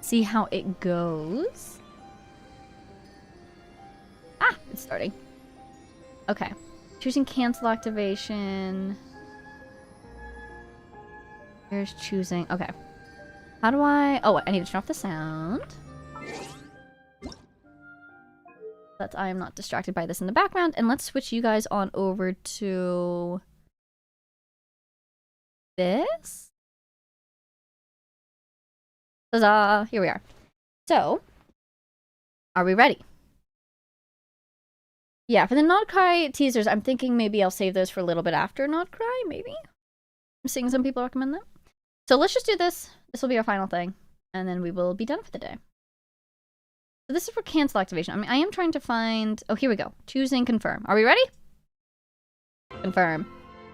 see how it goes. Ah, it's starting. Okay. Choosing cancel activation. Here's choosing. Okay. How do I... Oh, I need to turn off the sound. That I am not distracted by this in the background. And let's switch you guys on over to... this? Huzzah! Here we are. So, are we ready? Yeah, for the Nod Cry teasers, I'm thinking maybe I'll save those for a little bit after Nod Cry, maybe? I'm seeing some people recommend that. So let's just do this. This will be our final thing. And then we will be done for the day. So this is for cancel activation. I mean, I am trying to find... Oh, here we go. Choosing confirm. Are we ready? Confirm.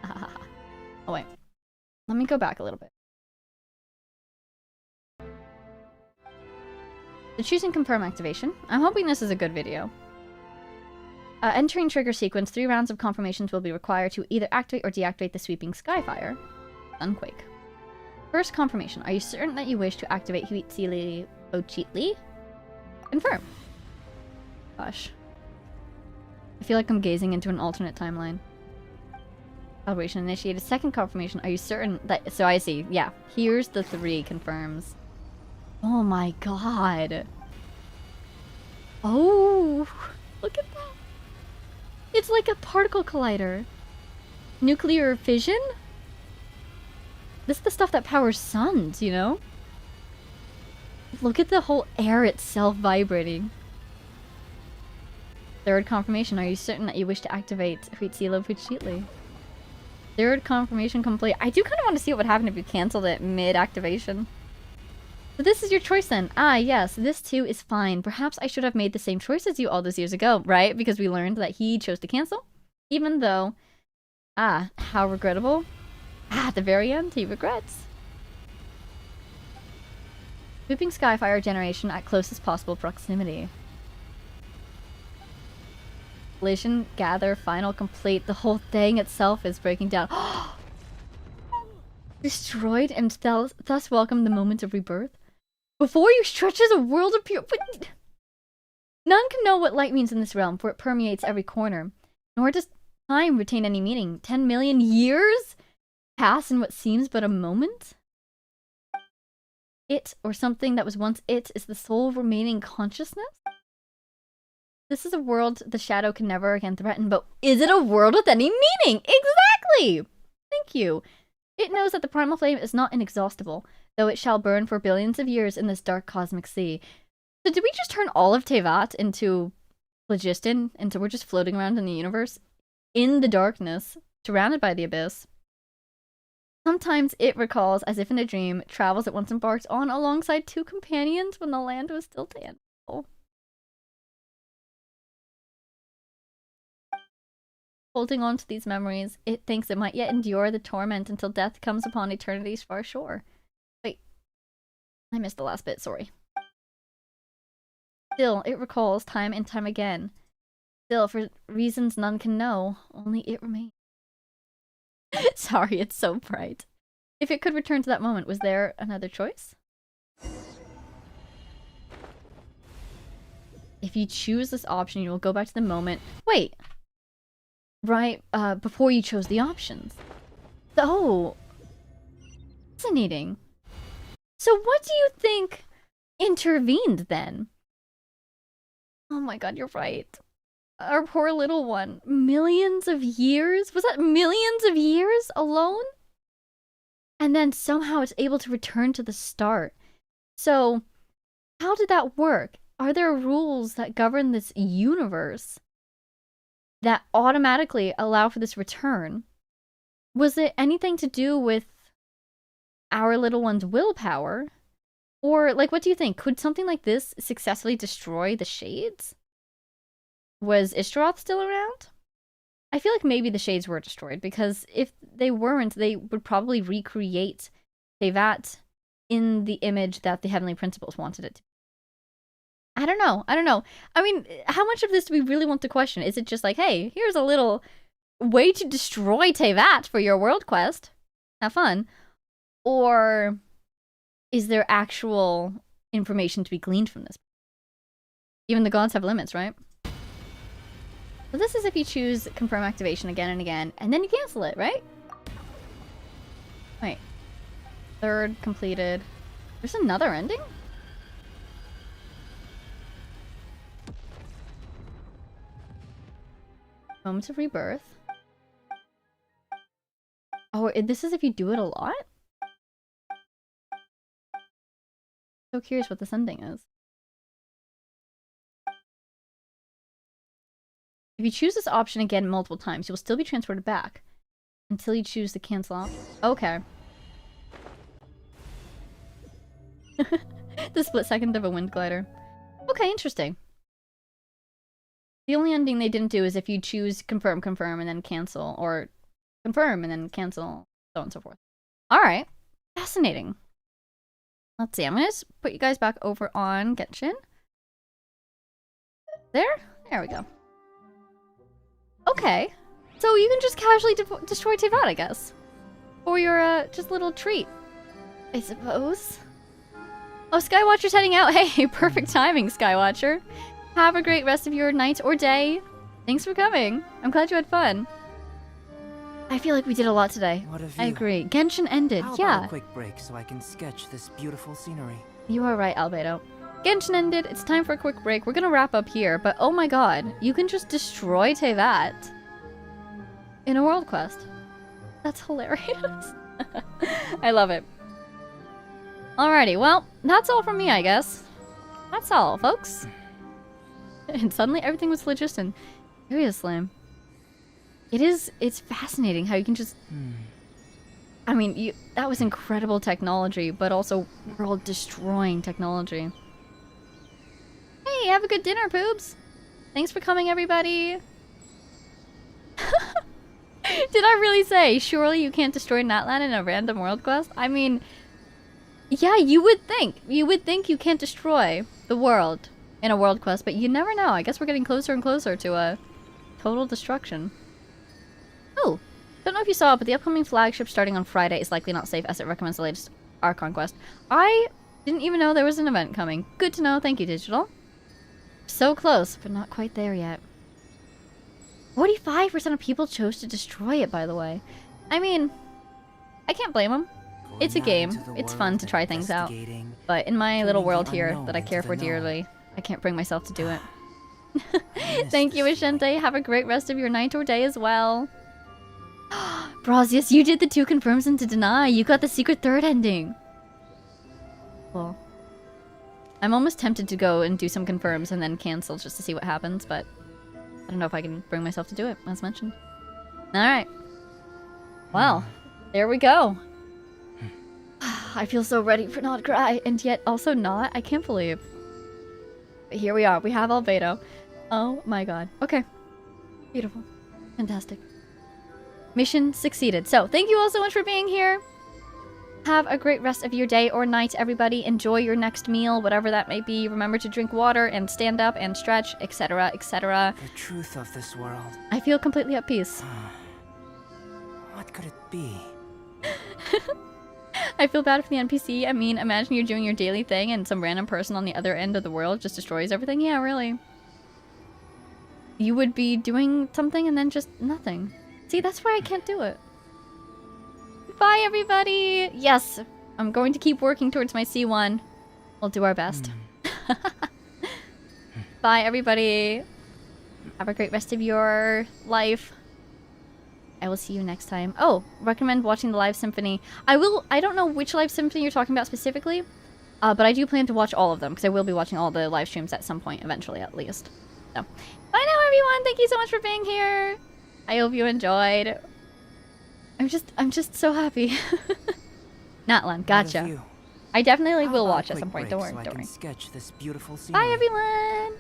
Oh, wait. Let me go back a little bit. So choosing confirm activation. I'm hoping this is a good video. Entering trigger sequence, 3 rounds of confirmations will be required to either activate or deactivate the sweeping Skyfire. Sunquake. First confirmation. Are you certain that you wish to activate Huitzili Ochitli? Confirm. Gosh. I feel like I'm gazing into an alternate timeline. Calibration initiated. Second confirmation. Are you certain that... So I see. Yeah. Here's the 3 confirms. Oh my god. Oh. Look at that. It's like a particle collider. Nuclear fission? This is the stuff that powers suns, you know? Look at the whole air itself vibrating. Third confirmation. Are you certain that you wish to activate Huitzilo Puchitli? Third confirmation complete. I do kind of want to see what would happen if you canceled it mid-activation. So this is your choice then. Ah, yes, this too is fine. Perhaps I should have made the same choice as you all those years ago, right? Because we learned that he chose to cancel. Even though... Ah, how regrettable. Ah, at the very end, he regrets. Swooping Skyfire generation at closest possible proximity. Collision, gather, final, complete. The whole thing itself is breaking down. Destroyed and thus welcome the moment of rebirth. Before you stretches a world of pure... But none can know what light means in this realm, for it permeates every corner. Nor does time retain any meaning. 10 million years pass in what seems but a moment? It, or something that was once it, is the sole remaining consciousness? This is a world the shadow can never again threaten, but is it a world with any meaning? Exactly! Thank you. It knows that the primal flame is not inexhaustible, though it shall burn for billions of years in this dark cosmic sea. So did we just turn all of Tevat into phlogiston, and so we're just floating around in the universe? In the darkness, surrounded by the abyss. Sometimes it recalls, as if in a dream, travels it once embarked on alongside two companions when the land was still tangible. Holding on to these memories, it thinks it might yet endure the torment until death comes upon eternity's far shore. Wait. I missed the last bit, sorry. Still, it recalls time and time again. Still, for reasons none can know, only it remains. Sorry, it's so bright. If it could return to that moment, was there another choice? If you choose this option, you will go back to the moment. Wait! Right, before you chose the options. Oh! Fascinating. So what do you think intervened then? Oh my god, you're right. Our poor little one. Millions of years? Was that millions of years alone? And then somehow it's able to return to the start. So, how did that work? Are there rules that govern this universe that automatically allow for this return? Was it anything to do with our little one's willpower? Or, like, what do you think? Could something like this successfully destroy the Shades? Was Ishtaroth still around? I feel like maybe the Shades were destroyed, because if they weren't, they would probably recreate Tevat in the image that the Heavenly Principles wanted it to. I don't know. I mean, how much of this do we really want to question? Is it just like, hey, here's a little way to destroy Tevat for your world quest? Have fun. Or is there actual information to be gleaned from this? Even the gods have limits, right? So this is if you choose confirm activation again and again, and then you cancel it, right? Wait. Third completed. There's another ending? Moments of rebirth. Oh, this is if you do it a lot? So curious what this ending is. If you choose this option again multiple times, you'll still be transported back until you choose the cancel option. Okay. The split second of a wind glider. Okay, interesting. The only ending they didn't do is if you choose confirm, and then cancel, or confirm and then cancel, so on and so forth. Alright. Fascinating. Let's see, I'm gonna put you guys back over on Genshin. There? There we go. Okay. So you can just casually destroy Tevat, I guess. For your, just little treat. I suppose. Oh, Skywatcher's heading out. Hey, perfect timing, Skywatcher. Have a great rest of your night or day. Thanks for coming. I'm glad you had fun. I feel like we did a lot today. What of I you? agree. Genshin ended, How yeah. about a quick break so I can sketch this beautiful scenery? You are right, Albedo. Genshin ended, it's time for a quick break. We're gonna wrap up here, but oh my god, you can just destroy Tevat in a world quest. That's hilarious. I love it. Alrighty, well, that's all from me, I guess. That's all, folks. And suddenly everything was phlogiston. Seriously. It's fascinating how you can just... I mean, that was incredible technology, but also world-destroying technology. Hey, have a good dinner, poobs! Thanks for coming, everybody! Did I really say, surely you can't destroy Natlan in a random world quest? I mean, yeah, you would think. You would think you can't destroy the world in a world quest, but you never know. I guess we're getting closer and closer to a total destruction. Oh, don't know if you saw it, but the upcoming flagship starting on Friday is likely not safe as it recommends the latest Archon quest. I didn't even know there was an event coming. Good to know. Thank you, Digital. So close, but not quite there yet. 45% of people chose to destroy it, by the way. I mean, I can't blame them. It's a game. It's fun to try things out. But in my little world here that I care for dearly, I can't bring myself to do it. Thank you, Ashente. Have a great rest of your night or day as well. Brasius, you did the 2 confirms and to deny. You got the secret 3rd ending. Well, I'm almost tempted to go and do some confirms and then cancel just to see what happens, but I don't know if I can bring myself to do it, as mentioned. Alright. Well, there we go. I feel so ready for not cry, and yet also not. I can't believe. But here we are. We have Albedo. Oh my god. Okay. Beautiful. Fantastic. Mission succeeded. So, thank you all so much for being here. Have a great rest of your day or night, everybody. Enjoy your next meal, whatever that may be. Remember to drink water and stand up and stretch, etc., etc. The truth of this world. I feel completely at peace. What could it be? I feel bad for the NPC. I mean, imagine you're doing your daily thing and some random person on the other end of the world just destroys everything. Yeah, really. You would be doing something and then just nothing. See, that's why I can't do it. Bye, everybody! Yes, I'm going to keep working towards my C1. We'll do our best. Bye, everybody. Have a great rest of your life. I will see you next time. Oh, recommend watching the live symphony. I don't know which live symphony you're talking about specifically, but I do plan to watch all of them, because I will be watching all the live streams at some point, eventually, at least. So, bye now, everyone! Thank you so much for being here! I hope you enjoyed. I'm just so happy. Natlan, gotcha. I definitely will watch at some point. Don't worry. Sketch this beautiful Bye, everyone!